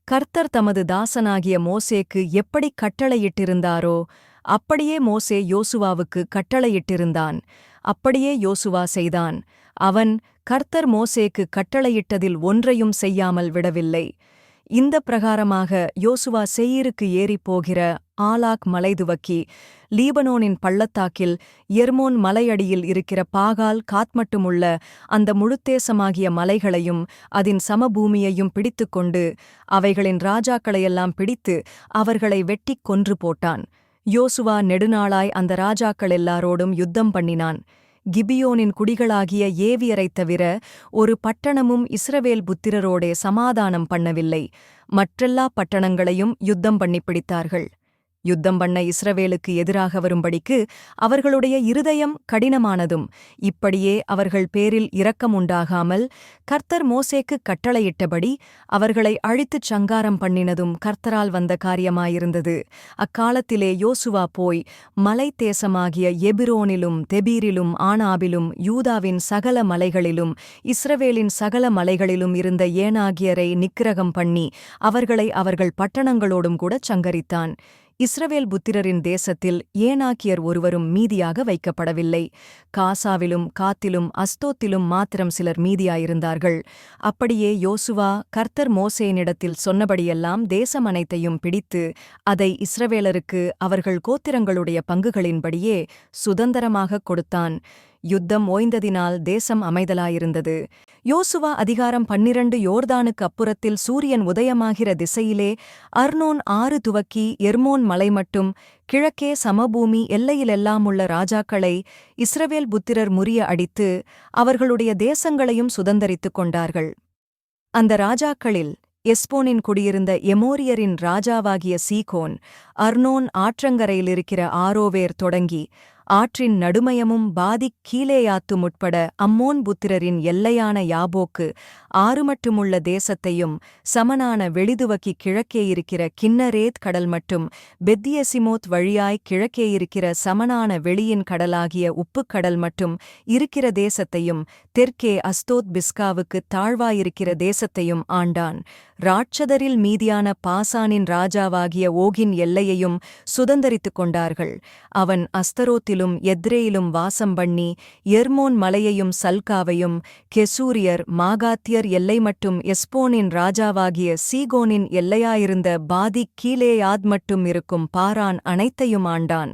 கர்த்தர் தமது தாசனாகிய மோசேக்கு எப்படி கட்டளையிட்டிருந்தாரோ அப்படியே மோசே யோசுவாவுக்கு கட்டளையிட்டிருந்தான். அப்படியே யோசுவா செய்தான். அவன் கர்த்தர் மோசேக்கு கட்டளையிட்டதில் ஒன்றையும் செய்யாமல் விடவில்லை. இந்த பிரகாரமாக யோசுவா சேயீருக்கு ஏறிப் போகிற ஆலாக் மலை துவக்கி லீபனோனின் பள்ளத்தாக்கில் எர்மோன் மலையடியில் இருக்கிற பாகால் காத்மட்டுமுள்ள அந்த முழுத்தேசமாகிய மலைகளையும் அதின் சமபூமியையும் பிடித்துக்கொண்டு அவைகளின் ராஜாக்களையெல்லாம் பிடித்து அவர்களை வெட்டிக் கொன்று போட்டான். யோசுவா நெடுநாளாய் அந்த ராஜாக்கள் எல்லாரோடும் யுத்தம் பண்ணினான். கிபியோனின் குடிகளாகிய ஏவியரைத் தவிர ஒரு பட்டணமும் இஸ்ரவேல் புத்திரரோடே சமாதானம் பண்ணவில்லை. மற்றெல்லா பட்டணங்களையும் யுத்தம் பண்ணிப் பிடித்தார்கள். யுத்தம் பண்ண இஸ்ரவேலுக்கு எதிராக வரும்படிக்கு அவர்களுடைய இருதயம் கடினமானதும், இப்படியே அவர்கள் பேரில் இரக்கம் உண்டாகாமல் கர்த்தர் மோசேக்குக் கட்டளையிட்டபடி அவர்களை அழித்துச் சங்காரம் பண்ணினதும் கர்த்தரால் வந்த காரியமாயிருந்தது. அக்காலத்திலே யோசுவா போய் மலைத் தேசமாகிய எபிரோனிலும் தெபீரிலும் ஆனாபிலும் யூதாவின் சகல மலைகளிலும் இஸ்ரவேலின் சகல மலைகளிலும் இருந்த ஏனாகியரை நிக்கிரகம் பண்ணி அவர்களை அவர்கள் பட்டணங்களோடும் கூடச் சங்கரித்தான். இஸ்ரவேல் புத்திரரின் தேசத்தில் ஏனாக்கியர் ஒருவரும் மீதியாக வைக்கப்படவில்லை. காசாவிலும் காத்திலும் அஸ்தோத்திலும் மாத்திரம் சிலர் மீதியாயிருந்தார்கள். அப்படியே யோசுவா கர்த்தர் மோசேயினிடத்தில் சொன்னபடியெல்லாம் தேசம் அனைத்தையும் பிடித்து அதை இஸ்ரவேலருக்கு அவர்கள் கோத்திரங்களுடைய பங்குகளின்படியே சுதந்தரமாகக் கொடுத்தான். யுத்தம் ஓய்ந்ததினால் தேசம் அமைதலாயிருந்தது. யோசுவா அதிகாரம் 12. யோர்தானுக்கு அப்புறத்தில் சூரியன் உதயமாகிற திசையிலே அர்னோன் ஆறு துவக்கி எர்மோன் மலை மட்டும் கிழக்கே சமபூமி எல்லையிலெல்லாமுள்ள ராஜாக்களை இஸ்ரவேல் புத்திரர் முறிய அடித்து அவர்களுடைய தேசங்களையும் சுதந்தரித்துக் கொண்டார்கள். அந்த ராஜாக்களில் எஸ்போனின் குடியிருந்த எமோரியரின் ராஜாவாகிய சீகோன் அர்னோன் ஆற்றங்கரையிலிருக்கிற ஆரோவேர் தொடங்கி ஆற்றின் நடுமயமும் பாதிக் கீலேயாத்து முற்பட அம்மோன் புத்திரரின் எல்லையான யாபோக்கு ஆறுமட்டுமுள்ள தேசத்தையும் சமனான வெளிதுவக்கி கிழக்கேயிருக்கிற கின்னரேத் கடல் மட்டும் பெத்தியசிமோத் வழியாய் கிழக்கேயிருக்கிற சமனான வெளியின் கடலாகிய உப்புக்கடல் மட்டும் இருக்கிற தேசத்தையும் தெற்கே அஸ்தோத் பிஸ்காவுக்குத் தாழ்வாயிருக்கிற தேசத்தையும் ஆண்டான். ராட்சதரில் மீதியான பாசானின் ராஜாவாகிய ஓகின் எல்லையையும் சுதந்தரித்துக் கொண்டார்கள். அவன் அஸ்தரோத்திலும் எத்ரேயிலும் வாசம் பண்ணி எர்மோன் மலையையும் சல்காவையும் கெசூரியர் மாகாத்தியர் எல்லை மட்டும் எஸ்போனின் ராஜாவாகிய சீகோனின் எல்லையாயிருந்த பாதிக் கீலேயாத் மட்டும் இருக்கும் பாரான் அனைத்தையும் ஆண்டான்.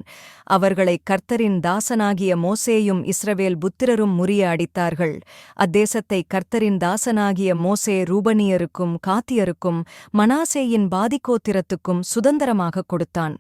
அவர்களை கர்த்தரின் தாசனாகிய மோசேயும் இஸ்ரவேல் புத்திரரும் முறிய அடித்தார்கள். அத்தேசத்தை கர்த்தரின் தாசனாகிய மோசே ரூபனியருக்கும் காத்தியருக்கும் மனாசேயின் பாதிக்கோத்திரத்துக்கும் சுதந்தரமாகக் கொடுத்தான்.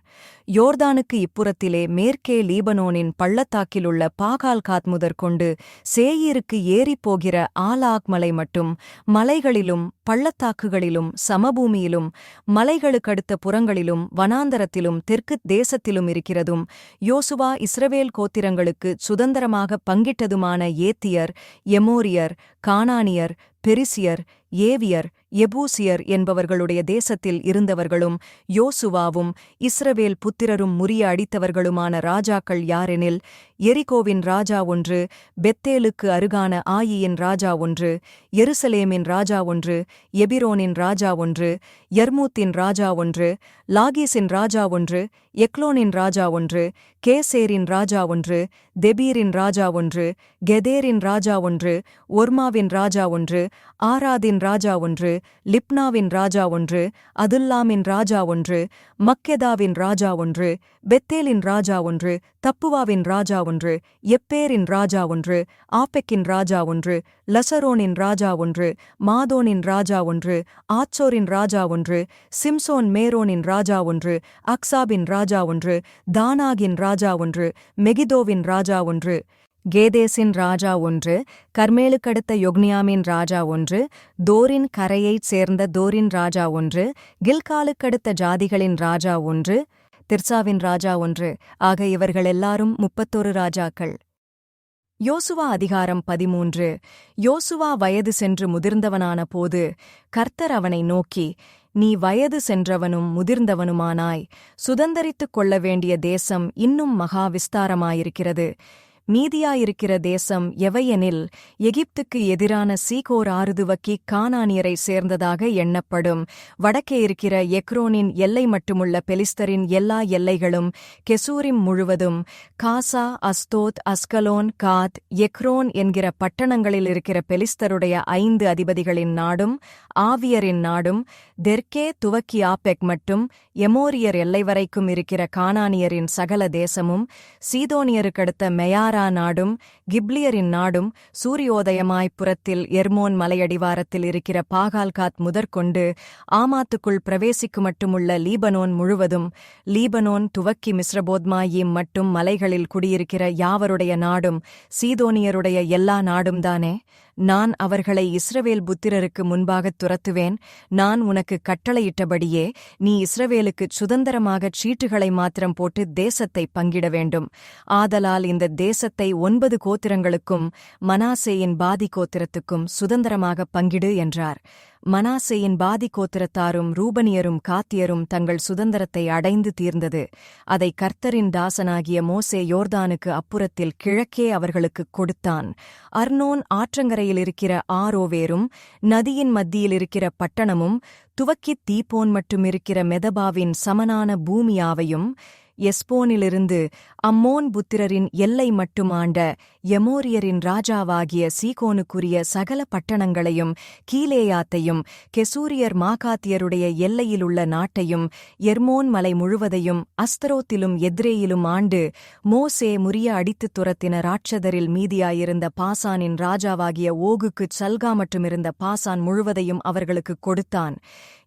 யோர்தானுக்கு இப்புறத்திலே மேற்கே லீபனோனின் பள்ளத்தாக்கிலுள்ள பாகால்காத் முதற்கொண்டு சேயீருக்கு ஏறிப்போகிற ஆலாக் மலை மட்டும் மலைகளிலும் பள்ளத்தாக்குகளிலும் சமபூமியிலும் மலைகளுக்கடுத்த புறங்களிலும் வனாந்தரத்திலும் தெற்குத் தேசத்திலும் இருக்கிறதும் யோசுவா இஸ்ரவேல் கோத்திரங்களுக்கு சுதந்தரமாக பங்கிட்டதுமான ஏத்தியர், எமோரியர், கானானியர், பெரிசியர், ஏவியர், எபூசியர் என்பவர்களுடைய தேசத்தில் இருந்தவர்களும் யோசுவாவும் இஸ்ரவேல் புத்திரரும் முறிய அடித்தவர்களுமான ராஜாக்கள் யாரெனில், எரிகோவின் ராஜா ஒன்று, பெத்தேலுக்கு அருகான ஆயியின் ராஜா ஒன்று, எருசலேமின் ராஜா ஒன்று, எபிரோனின் ராஜா ஒன்று, யர்மூத்தின் ராஜா ஒன்று, லாகீசின் ராஜா ஒன்று, எக்லோனின் ராஜா ஒன்று, கேசேரின் ராஜா ஒன்று, தெபீரின் ராஜா ஒன்று, கெதேரின் ராஜா ஒன்று, ஒர்மாவின் ராஜா ஒன்று, ஆராதின் ராஜா ஒன்று, லிப்னாவின் ராஜா ஒன்று, அதுல்லாமின் ராஜா ஒன்று, மக்கெதாவின் ராஜா ஒன்று, பெத்தேலின் ராஜா ஒன்று, தப்புவாவின் ராஜா ஒன்று, எப்பேரின் ராஜா ஒன்று, ஆப்பெக்கின் ராஜா ஒன்று, லசரோனின் ராஜா ஒன்று, மாதோனின் ராஜா ஒன்று, ஆத்சோரின் ராஜா ஒன்று, சிம்சோன் மேரோனின் ராஜா ஒன்று, அக்சாபின் ராஜா ஒன்று, தானாகின் ராஜா ஒன்று, மெகிதோவின் ராஜா ஒன்று, கேதேசின் ராஜா ஒன்று, கர்மேலுக்கடுத்த யொக்னியாமின் ராஜா ஒன்று, தோரின் கரையைச் சேர்ந்த தோரின் ராஜா ஒன்று, கில்காலுக்கடுத்த ஜாதிகளின் ராஜா ஒன்று, திர்சாவின் ராஜா ஒன்று. ஆக இவர்களெல்லாரும் 31 ராஜாக்கள். யோசுவா அதிகாரம் 13. யோசுவா வயது சென்று முதிர்ந்தவனான போது கர்த்தர் அவனை நோக்கி, நீ வயது சென்றவனும் முதிர்ந்தவனுமானாய், சுதந்தரித்துக் கொள்ள வேண்டிய தேசம் இன்னும் மகா விஸ்தாரமாயிருக்கிறது. மீதியாயிருக்கிற தேசம் எவையெனில், எகிப்துக்கு எதிரான சீகோர் ஆறுதுவக்கி கானானியரை சேர்ந்ததாக எண்ணப்படும். வடக்கே இருக்கிற எக்ரோனின் எல்லை மட்டுமுள்ள பெலிஸ்தரின் எல்லா எல்லைகளும், கெசூரிம் முழுவதும், காசா, அஸ்தோத், அஸ்கலோன், காத், எக்ரோன் என்கிற பட்டணங்களில் இருக்கிற பெலிஸ்தருடைய 5 அதிபதிகளின் நாடும், ஆவியரின் நாடும், தெற்கே துவக்கி ஆப்பெக் மட்டும் எமோரியர் எல்லை வரைக்கும் இருக்கிற கானானியரின் சகல தேசமும், சீதோனியருக்கடுத்த மெயாரா நாடும், கிப்லியரின் நாடும், சூரியோதயமாய் புறத்தில் எர்மோன் மலையடிவாரத்தில் இருக்கிற பாகால்காத் முதற்கொண்டு ஆமாத்துக்குள் பிரவேசிக்கு மட்டுமுள்ள லீபனோன் முழுவதும், லீபனோன் துவக்கி மிஸ்ரபோத்மாயீம் மட்டும் மலைகளில் குடியிருக்கிற யாவருடைய நாடும், சீதோனியருடைய எல்லா நாடும்தானே. நான் அவர்களை இஸ்ரவேல் புத்திரருக்கு முன்பாகத் துரத்துவேன். நான் உனக்கு கட்டளையிட்டபடியே நீ இஸ்ரவேலுக்குச் சுதந்தரமாகச் சீட்டுகளை மாத்திரம் போட்டு தேசத்தை பங்கிட வேண்டும். ஆதலால் இந்த தேசத்தை 9 கோத்திரங்களுக்கும் மனாசேயின் பாதி கோத்திரத்துக்கும் சுதந்தரமாகப் பங்கிடு என்றார். மனாசேயின் பாதி கோத்திரத்தாரும் ரூபனியரும் காத்தியரும் தங்கள் சுதந்திரத்தை அடைந்து தீர்ந்தது. அதை கர்த்தரின் தாசனாகிய மோசே யோர்தானுக்கு அப்புறத்தில் கிழக்கே அவர்களுக்குக் கொடுத்தான். அர்னோன் ஆற்றங்கரையில் இருக்கிற ஆரோவேரும் நதியின் மத்தியில் இருக்கிற பட்டணமும் துவக்கித் தீபோன் மட்டும் இருக்கிற மெதபாவின் சமனான பூமியாவையும் எஸ்போனிலிருந்து அம்மோன் புத்திரரின் எல்லை மட்டும் ஆண்ட எமோரியரின் ராஜாவாகிய சீகோனுக்குரிய சகல பட்டணங்களையும் கீலேயாத்தையும் கெசூரியர் மாகாத்தியருடைய எல்லையிலுள்ள நாட்டையும் எர்மோன் மலை முழுவதையும் அஸ்தரோத்திலும் எத்ரேயிலும் ஆண்டு மோசே முறிய அடித்துத் துரத்தின ராட்சதரில் மீதியாயிருந்த பாசானின் ராஜாவாகிய ஓகுக்குச் சல்கா மட்டுமிருந்த பாசான் முழுவதையும் அவர்களுக்குக் கொடுத்தான்.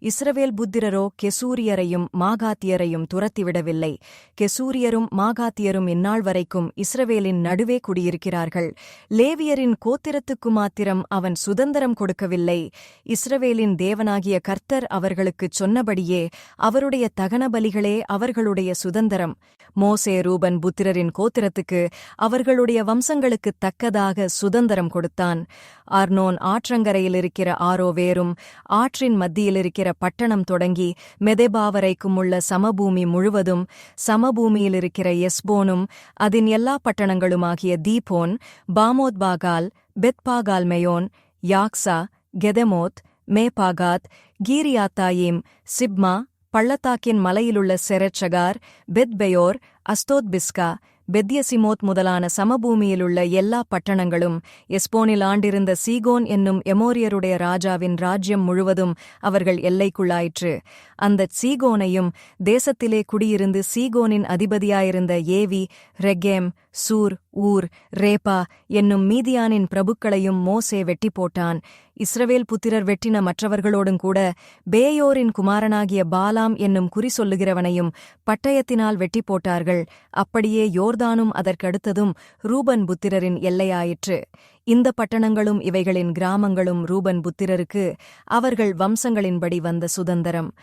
இஸ்ரவேல் புத்திரரோ கெசூரியரையும் மாகாத்தியரையும் துரத்திவிடவில்லை. கெசூரியரும் மாகாத்தியரும் இந்நாள் வரைக்கும் இஸ்ரவேலின் நடுவே குடியிருக்கிறார்கள். லேவியரின் கோத்திரத்துக்கு மாத்திரம் அவன் சுதந்திரம் கொடுக்கவில்லை. இஸ்ரவேலின் தேவனாகிய கர்த்தர் அவர்களுக்குச் சொன்னபடியே அவருடைய தகன பலிகளே அவர்களுடைய சுதந்திரம். மோசே ரூபன் புத்திரரின் கோத்திரத்துக்கு அவர்களுடைய வம்சங்களுக்குத் தக்கதாக சுதந்திரம் கொடுத்தான். அர்னோன் ஆற்றங்கரையில் இருக்கிற ஆரோவேரும் ஆற்றின் மத்தியிலிருக்கிற பட்டணம் தொடங்கி மெதெபா வரைக்கும் உள்ள சமபூமி முழுவதும், சமபூமியிலிருக்கிற எஸ்போனும் அதன் எல்லா பட்டணங்களுமாகிய தீபோன், பாமோத்பாகால், பெத்பாகால் மெயோன், யாக்சா, கெதெமோத், மேபாகாத், கீரியாத்தாயிம், சிப்மா, பள்ளத்தாக்கின் மலையிலுள்ள செரெச்சகார், பெத்பெயோர், அஸ்தோத்பிஸ்கா, பெத்யசிமோத் முதலான சமபூமியிலுள்ள எல்லா பட்டணங்களும், எஸ்போனில் ஆண்டிருந்த சீகோன் என்னும் எமோரியருடைய ராஜாவின் ராஜ்யம் முழுவதும் அவர்கள் எல்லைக்குள்ளாயிற்று. அந்தச் சீகோனையும் தேசத்திலே குடியிருந்து சீகோனின் அதிபதியாயிருந்த ஏவி, ரெகேம், சூர், ஊர், ரேபா என்னும் மீதியானின் பிரபுக்களையும் மோசே வெட்டி போட்டான். இஸ்ரவேல் புத்திரர் வெட்டின மற்றவர்களோடுங்கூட பேயோரின் குமாரனாகிய பாலாம் என்னும் குறி சொல்லுகிறவனையும் பட்டயத்தினால் வெட்டி போட்டார்கள். அப்படியே யோர்தானும் அதற்கடுத்ததும் ரூபன் புத்திரரின் எல்லையாயிற்று. இந்த பட்டணங்களும் இவைகளின் கிராமங்களும் ரூபன் புத்திரருக்கு அவர்கள் வம்சங்களின்படி வந்த சுதந்திரம்.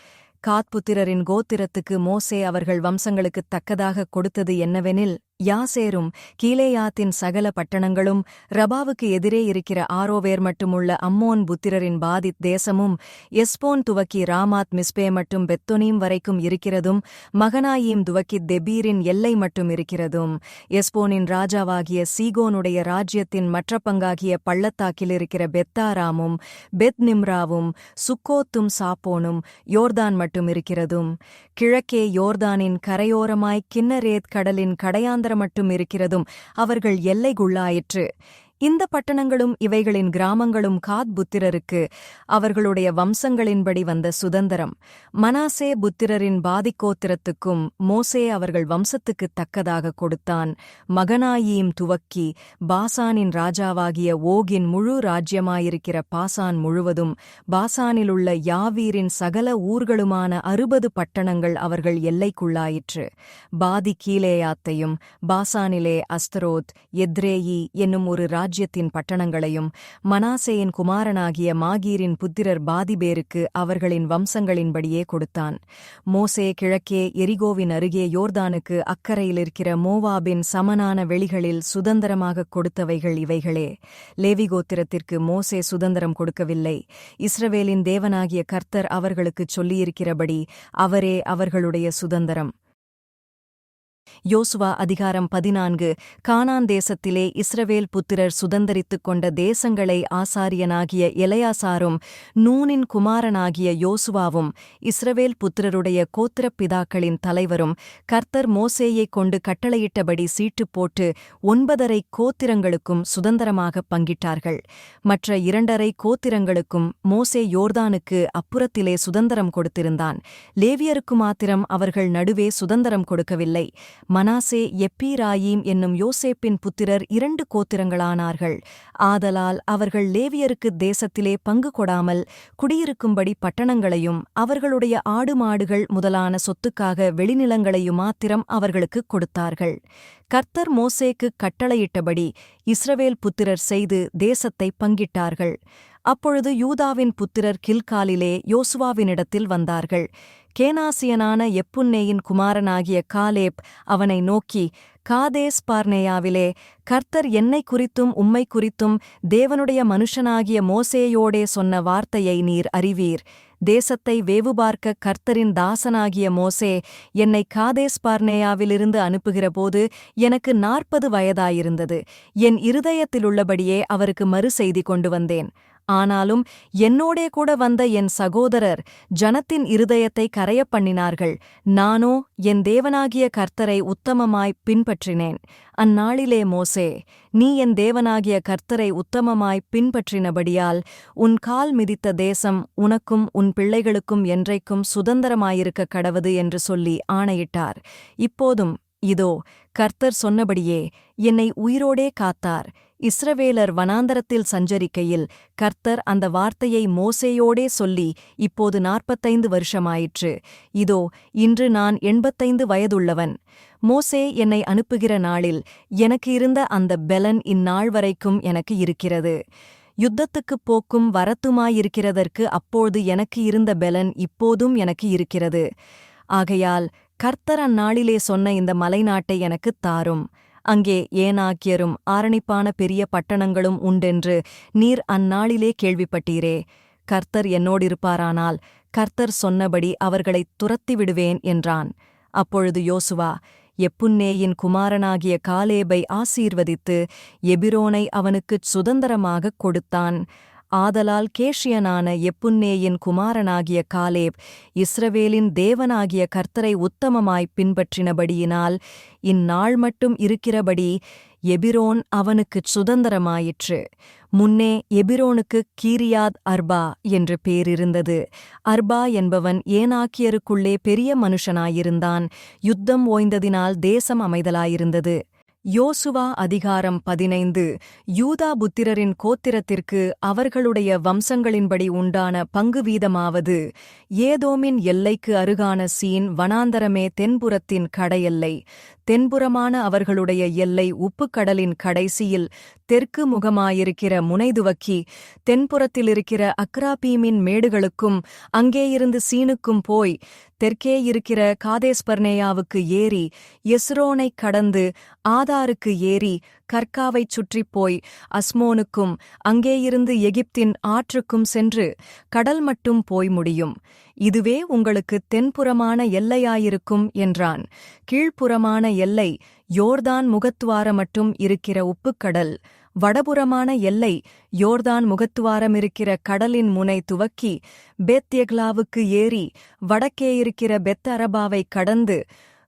காத் புத்திரரின் கோத்திரத்துக்கு மோசே அவர்கள் வம்சங்களுக்குத் தக்கதாகக் கொடுத்தது என்னவெனில், யாசேரும் கீலேயாத்தின் சகல பட்டணங்களும், ரபாவுக்கு எதிரே இருக்கிற ஆரோவேர் மட்டுமுள்ள அம்மோன் புத்திரரின் பாதித் தேசமும், எஸ்போன் துவக்கி ராமாத் மிஸ்பே மட்டும் பெத்தொனீம் வரைக்கும் இருக்கிறதும், மகனாயீம் துவக்கித் தெபீரின் எல்லை மட்டும் இருக்கிறதும், எஸ்போனின் ராஜாவாகிய சீகோனுடைய ராஜ்யத்தின் மற்ற பங்காகிய பள்ளத்தாக்கில் இருக்கிற பெத்தாராமும், பெத் நிம்ராவும், சுக்கோத்தும் சாப்போனும், யோர்தான் மட்டும் இருக்கிறதும், கிழக்கே யோர்தானின் கரையோரமாய் கின்னரேத் கடலின் கடையாந்த மட்டும் இருக்கிறதும் அவர்கள் எல்லைக்குள்ளாயிற்று. இந்த பட்டணங்களும் இவைகளின் கிராமங்களும் காத் புத்திரருக்கு அவர்களுடைய வம்சங்களின்படி வந்த சுதந்திரம். மனாசே புத்திரரின் பாதிக்கோத்திரத்துக்கும் மோசே அவர்கள் வம்சத்துக்குத் தக்கதாக கொடுத்தான். மகனாயீம் துவக்கி பாசானின் ராஜாவாகிய ஓகின் முழு ராஜ்யமாயிருக்கிற பாசான் முழுவதும், பாசானிலுள்ள யாவீரின் சகல ஊர்களுமான 60 பட்டணங்கள் அவர்கள் எல்லைக்குள்ளாயிற்று. பாதி கீலேயாத்தையும் பாசானிலே அஸ்தரோத், எத்ரேயி என்னும் ஒரு ராஜ்யத்தின் பட்டணங்களையும், மனாசேயின் குமாரனாகிய மாகீரின் புத்திரர் பாதிபேருக்கு அவர்களின் வம்சங்களின்படியே கொடுத்தான். மோசே கிழக்கே எரிகோவின் அருகே யோர்தானுக்கு அக்கரையிலிருக்கிற மோவாபின் சமனான வெளிகளில் சுதந்திரமாகக் கொடுத்தவைகள் இவைகளே. லேவி கோத்திரத்திற்கு மோசே சுதந்திரம் கொடுக்கவில்லை. இஸ்ரவேலின் தேவனாகிய கர்த்தர் அவர்களுக்குச் சொல்லியிருக்கிறபடி அவரே அவர்களுடைய சுதந்திரம். யோசுவா அதிகாரம் 14. கானான் தேசத்திலே இஸ்ரவேல் புத்திரர் சுதந்தரித்துக் கொண்ட தேசங்களை ஆசாரியனாகிய எலெயாசாரும் நூனின் குமாரனாகிய யோசுவாவும் இஸ்ரவேல் புத்திரருடைய கோத்திரப் பிதாக்களின் தலைவரும் கர்த்தர் மோசேயைக் கொண்டு கட்டளையிட்டபடி சீட்டு போட்டு 9.5 கோத்திரங்களுக்கும் சுதந்திரமாகப் பங்கிட்டார்கள். மற்ற 2.5 கோத்திரங்களுக்கும் மோசே யோர்தானுக்கு அப்புறத்திலே சுதந்திரம் கொடுத்திருந்தான். லேவியருக்கு மாத்திரம் அவர்கள் நடுவே சுதந்திரம் கொடுக்கவில்லை. மனாசே எப்பீராயீம் என்னும் யோசேப்பின் புத்திரர் 2 கோத்திரங்களானார்கள். ஆதலால் அவர்கள் லேவியருக்கு தேசத்திலே பங்கு கொடாமல் குடியிருக்கும்படி பட்டணங்களையும் அவர்களுடைய ஆடு மாடுகள் முதலான சொத்துக்காக வெளிநிலங்களையும் மாத்திரம் அவர்களுக்குக் கொடுத்தார்கள். கர்த்தர் மோசேக்குக் கட்டளையிட்டபடி இஸ்ரவேல் புத்திரர் செய்து தேசத்தை பங்கிட்டார்கள். அப்பொழுது யூதாவின் புத்திரர் கில்காலிலே யோசுவாவினிடத்தில் வந்தார்கள். கேனாசியனான எப்புன்னேயின் குமாரனாகிய காலேப் அவனை நோக்கி, காதேஸ் பார்னேயாவிலே கர்த்தர் என்னை குறித்தும் உம்மை குறித்தும் தேவனுடைய மனுஷனாகிய மோசேயோடே சொன்ன வார்த்தையை நீர் அறிவீர். தேசத்தை வேவுபார்க்க கர்த்தரின் தாசனாகிய மோசே என்னை காதேஸ் பார்னேயாவிலிருந்து அனுப்புகிறபோது எனக்கு 40 வயதாயிருந்தது. என் இருதயத்திலுள்ளபடியே அவருக்கு மறுசெய்தி கொண்டு வந்தேன். ஆனாலும் என்னோடே கூட வந்த என் சகோதரர் ஜனத்தின் இருதயத்தை கரையப் பண்ணினார்கள். நானோ என் தேவனாகிய கர்த்தரை உத்தமமாய் பின்பற்றினேன். அந்நாளிலே மோசே, நீ என் தேவனாகிய கர்த்தரை உத்தமமாய் பின்பற்றினபடியால் உன் கால் மிதித்த தேசம் உனக்கும் உன் பிள்ளைகளுக்கும் என்றைக்கும் சுதந்திரமாயிருக்க கடவது என்று சொல்லி ஆணையிட்டார். இப்போதும் இதோ கர்த்தர் சொன்னபடியே என்னை உயிரோடே காத்தார். இஸ்ரவேலர் வனாந்தரத்தில் சஞ்சரிக்கையில் கர்த்தர் அந்த வார்த்தையை மோசேயோடே சொல்லி இப்போது 45 வருஷமாயிற்று. இதோ இன்று நான் 85 வயதுள்ளவன். மோசே என்னை அனுப்புகிற நாளில் எனக்கு இருந்த அந்த பெலன் இந்நாள் வரைக்கும் எனக்கு இருக்கிறது. யுத்தத்துக்குப் போக்கும் வரத்துமாயிருக்கிறதற்கு அப்போது எனக்கு இருந்த பெலன் இப்போதும் எனக்கு இருக்கிறது. ஆகையால் கர்த்தர் அந்நாளிலே சொன்ன இந்த மலைநாட்டை எனக்குத் தாரும். அங்கே ஏனாக்கியரும் ஆரணிப்பான பெரிய பட்டணங்களும் உண்டென்று நீர் அந்நாளிலே கேள்விப்பட்டீரே. கர்த்தர் என்னோடிருப்பாரானால் கர்த்தர் சொன்னபடி அவர்களைத் துரத்திவிடுவேன் என்றான். அப்பொழுது யோசுவா எப்புன்னேயின் குமாரனாகிய காலேபை ஆசீர்வதித்து எபிரோனை அவனுக்குச் சுதந்திரமாகக் கொடுத்தான். ஆதலால் கேஷியனான எப்புன்னேயின் குமாரனாகிய காலேப் இஸ்ரவேலின் தேவனாகிய கர்த்தரை உத்தமமாய் பின்பற்றினபடியினால் இந்நாள் மட்டும் இருக்கிறபடி எபிரோன் அவனுக்குச் சுதந்திரமாயிற்று. முன்னே எபிரோனுக்கு கீரியாத் அர்பா என்று பேரிருந்தது. அர்பா என்பவன் ஏனாக்கியருக்குள்ளே பெரிய மனுஷனாயிருந்தான். யுத்தம் ஓய்ந்ததினால் தேசம் அமைதலாயிருந்தது. யோசுவா அதிகாரம் 15. யூதா புத்திரரின் கோத்திரத்திற்கு அவர்களுடைய வம்சங்களின்படி உண்டான பங்கு வீதமாவது, ஏதோமின் எல்லைக்கு அருகான சீன் வனாந்தரமே தென்புறத்தின் கடையெல்லை. தென்புறமான அவர்களுடைய எல்லை உப்புக்கடலின் கடைசியில் தெற்கு முகமாயிருக்கிற முனைதுவக்கி தென்புறத்திலிருக்கிற அக்ராபீமின் மேடுகளுக்கும் அங்கேயிருந்து சீனுக்கும் போய் தெற்கே இருக்கிற காதேஸ்பர்னேயாவுக்கு ஏறி எஸ்ரோனைக் கடந்து ஆதாருக்கு ஏறி கர்க்காவைச் சுற்றிப் போய் அஸ்மோனுக்கும் அங்கேயிருந்து எகிப்தின் ஆற்றுக்கும் சென்று கடல் மட்டும் போய் முடியும். இதுவே உங்களுக்குத் தென்புறமான எல்லையாயிருக்கும் என்றான். கீழ்ப்புறமான எல்லை யோர்தான் முகத்துவாரமட்டும் இருக்கிற உப்புக்கடல். வடபுறமான எல்லை யோர்தான் முகத்துவாரமிருக்கிற கடலின் முனை துவக்கி பெத்யெக்லாவுக்கு ஏறி வடக்கே இருக்கிற பெத் அரபாவைக் கடந்து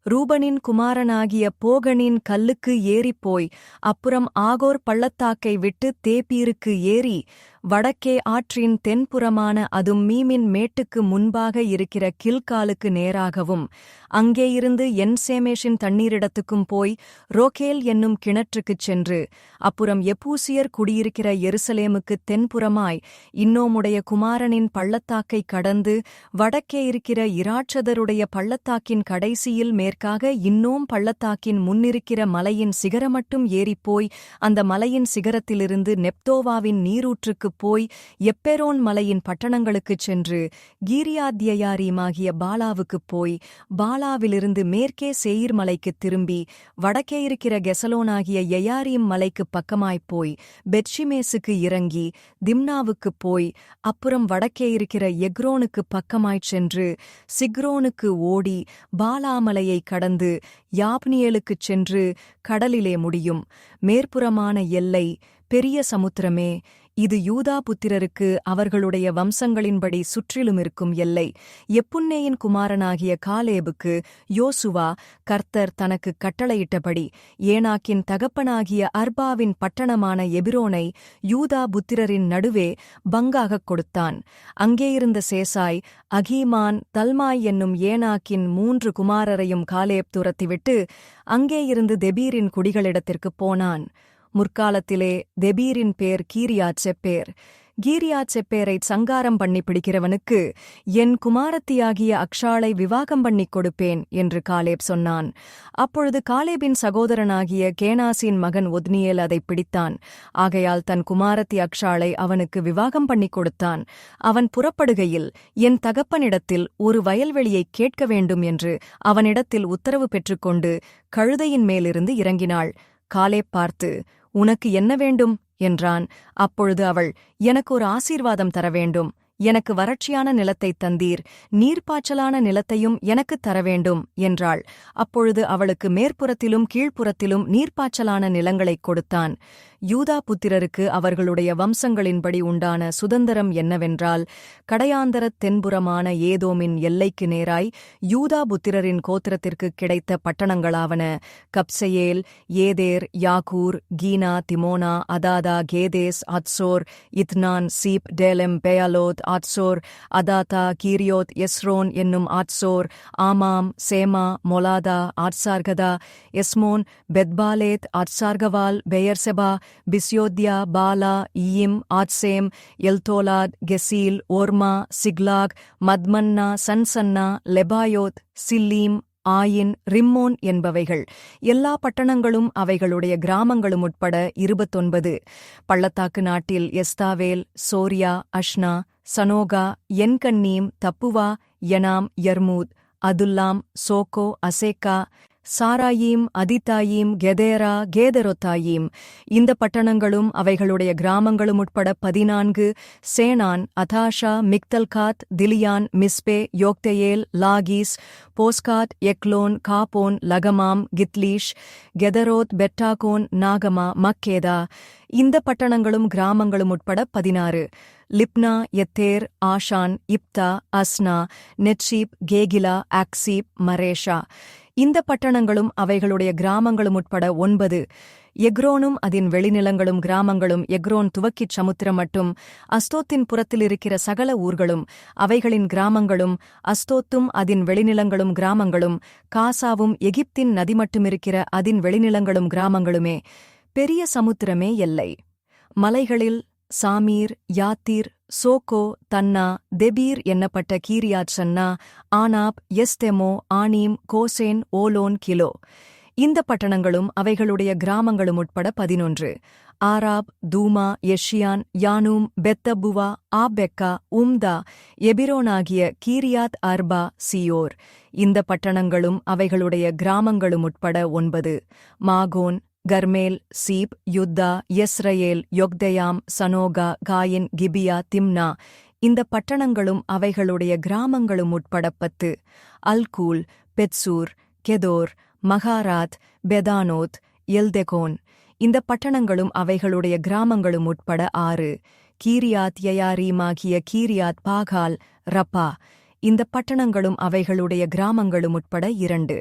ரூபனின் குமாரனாகிய போகனின் கல்லுக்கு ஏறிப்போய் அப்புறம் ஆகோர் பள்ளத்தாக்கை விட்டு தேப்பீருக்கு ஏறி வடக்கே ஆற்றின் தென்புறமான அதும் மீமின் மேட்டுக்கு முன்பாக இருக்கிற கில்காலுக்கு நேராகவும் அங்கேயிருந்து என்சேமேஷின் தண்ணீரிடத்துக்கும் போய் ரோகேல் என்னும் கிணற்றுக்குச் சென்று அப்புறம் எபூசியர் குடியிருக்கிற எருசலேமுக்குத் தென்புறமாய் இன்னோமுடைய குமாரனின் பள்ளத்தாக்கைக் கடந்து வடக்கே இருக்கிற இராட்சதருடைய பள்ளத்தாக்கின் கடைசியில் மேற்காக இன்னோம் பள்ளத்தாக்கின் முன்னிருக்கிற மலையின் சிகரமட்டும் ஏறிப்போய் அந்த மலையின் சிகரத்திலிருந்து நெப்தோவாவின் நீரூற்றுக்குப் போய் எப்பெரோன் மலையின் பட்டணங்களுக்குச் சென்று கீரியாத்யயாரீமாகிய பாலாவுக்குப் போய் பாலாவிலிருந்து மேற்கே சேயீர் மலைக்குத் திரும்பி வடக்கே இருக்கிற கெசலோனாகிய யயாரீம் மலைக்குப் பக்கமாய்ப் போய் பெத்ஷிமேசுக்கு இறங்கி திம்னாவுக்குப் போய் அப்புறம் வடக்கே இருக்கிற எக்ரோனுக்குப் பக்கமாய்ச் சென்று சிக்ரோனுக்கு ஓடி பாலாமலையைக் கடந்து யாப்னியேலுக்குச் சென்று கடலிலே முடியும். மேற்புறமான எல்லை பெரிய சமுத்திரமே. இது யூதா புத்திரருக்கு அவர்களுடைய வம்சங்களின்படி சுற்றிலுமிருக்கும் எல்லை. எப்புன்னேயின் குமாரனாகிய காலேபுக்கு யோசுவா கர்த்தர் தனக்குக் கட்டளையிட்டபடி ஏனாக்கின் தகப்பனாகிய அர்பாவின் பட்டணமான எபிரோனை யூதா புத்திரரின் நடுவே பங்காகக் கொடுத்தான். அங்கேயிருந்த சேசாய் அகீமான் தல்மாய் என்னும் ஏனாக்கின் 3 குமாரரையும் காலேப் துரத்திவிட்டு அங்கேயிருந்து தெபீரின் குடிகளிடத்திற்குப் போனான். முற்காலத்திலே தெபீரின் பேர் கீரியாத் செப்பேர். கீரியாத் செப்பேரைச் சங்காரம் பண்ணி பிடிக்கிறவனுக்கு என் குமாரத்தியாகிய அக்ஷாளை விவாகம் பண்ணிக் கொடுப்பேன் என்று காலேப் சொன்னான். அப்பொழுது காலேபின் சகோதரனாகிய கேனாசின் மகன் ஒத்னியேல் அதைப் பிடித்தான். ஆகையால் தன் குமாரத்தி அக்ஷாளை அவனுக்கு விவாகம் பண்ணிக் கொடுத்தான். அவன் புறப்படுகையில் என் தகப்பனிடத்தில் ஒரு வயல்வெளியைக் கேட்க வேண்டும் என்று அவனிடத்தில் உத்தரவு பெற்றுக்கொண்டு கழுதையின் மேலிருந்து இறங்கினாள். காலேப் பார்த்து, உனக்கு என்ன வேண்டும் என்றான். அப்பொழுது அவள், எனக்கு ஒரு ஆசீர்வாதம் தர வேண்டும். எனக்கு வறட்சியான நிலத்தைத் தந்தீர், நீர்ப்பாய்ச்சலான நிலத்தையும் எனக்குத் தரவேண்டும் என்றாள். அப்பொழுது அவளுக்கு மேற்புறத்திலும் கீழ்ப்புறத்திலும் நீர்ப்பாய்ச்சலான நிலங்களைக் கொடுத்தான். யூதா புத்திரருக்கு அவர்களுடைய வம்சங்களின்படி உண்டான சுதந்திரம் என்னவென்றால், கடையாந்தரத் தென்புறமான ஏதோமின் எல்லைக்கு நேராய் யூதா புத்திரரின் கோத்திரத்திற்குக் கிடைத்த பட்டணங்களாவன: கப்செயேல், ஏதேர், யாகூர், கீனா, திமோனா, அதாதா, கேதேஸ், அத்சோர், இத்னான், சீப், டேலெம், பெயாலோத், ஆத்சோர், அதாத்தா, கீரியோத், எஸ்ரோன் என்னும் ஆத்சோர், ஆமாம், சேமா, மொலாதா, ஆட்சார்கதா, Heshmon, பெத்பாலேத், ஆட்சார்கவால், Beersheba, பிஸ்யோத்யா, Bala, ஈயிம், ஆத்சேம், எல்தோலாத், கெசீல், ஓர்மா, சிக்லாக், மத்மன்னா, சன்சன்னா, Lebaoth, Shilhim, ஆயின், ரிம்மோன் என்பவைகள். எல்லா பட்டணங்களும் அவைகளுடைய கிராமங்களும் உட்பட 29. பள்ளத்தாக்கு நாட்டில் எஸ்தாவேல், சோரியா, அஷ்னா, சனோகா, என்கன்னீம், தப்புவா, யனாம், யர்மூத், அதுல்லாம், சோக்கோ, அசேக்கா, சாராயீம், அதித்தாயீம், கெதேரா, கேதெரொத்தாயீம். இந்த பட்டணங்களும் அவைகளுடைய கிராமங்களும் உட்பட 14. சேனான், அதாஷா, மிக்தல்காத், திலியான், மிஸ்பே, யோக்தெயேல், லாகீஸ், போஸ்காத், எக்லோன், காப்போன், லகமாம், கித்லீஷ், கெதரோத், பெட்டாகோன், நாகமா, மக்கேதா. இந்த பட்டணங்களும் கிராமங்களும் உட்பட 16. லிப்னா, எத்தேர், ஆஷான், இப்தா, அஸ்னா, நெட்ஷீப், கேகிலா, அக்சீப், மரேஷா. இந்த பட்டணங்களும் அவைகளுடைய கிராமங்களும் உட்பட 9. எக்ரோனும் அதன் வெளிநிலங்களும் கிராமங்களும், எக்ரோன் துவக்கிச் சமுத்திரம் மட்டும், அஸ்தோத்தின் புறத்தில் இருக்கிற சகல ஊர்களும் அவைகளின் கிராமங்களும், அஸ்தோத்தும் அதன் வெளிநிலங்களும் கிராமங்களும், காசாவும் எகிப்தின் நதி மட்டுமிருக்கிற அதன் வெளிநிலங்களும் கிராமங்களுமே. பெரிய சமுத்திரமே எல்லை. மலைகளில் சாமீர், யாத்தீர், சோக்கோ, தன்னா, தெபீர் என்னப்பட்ட கீரியாத் சன்னா, ஆனாப், எஸ்தெமோ, ஆனீம், கோசேன், ஓலோன், கிலோ. இந்த பட்டணங்களும் அவைகளுடைய கிராமங்களும் உட்பட 11. ஆராப், தூமா, எஷியான், யானூம், பெத்தபுவா, ஆபெக்கா, உம்தா, எபிரோனாகிய கீரியாத் அர்பா, சியோர். இந்த பட்டணங்களும் அவைகளுடைய கிராமங்களும் உட்பட 9. மாகோன், கர்மேல், சீப், யுத்தா, யஸ்ரயேல், யொக்தெயாம், சனோகா, காயின், கிபியா, திம்னா. இந்த பட்டணங்களும் அவைகளுடைய கிராமங்களும் உட்பட 10. அல்கூல், பெத்சூர், கெதோர், மகாராத், பெதானோத், எல்தெகோன். இந்த பட்டணங்களும் அவைகளுடைய கிராமங்களும் உட்பட 6. கீரியாத் யயாரீமாகிய கீரியாத் பாகால், ரப்பா. இந்த பட்டணங்களும் அவைகளுடைய கிராமங்களும் உட்பட 2.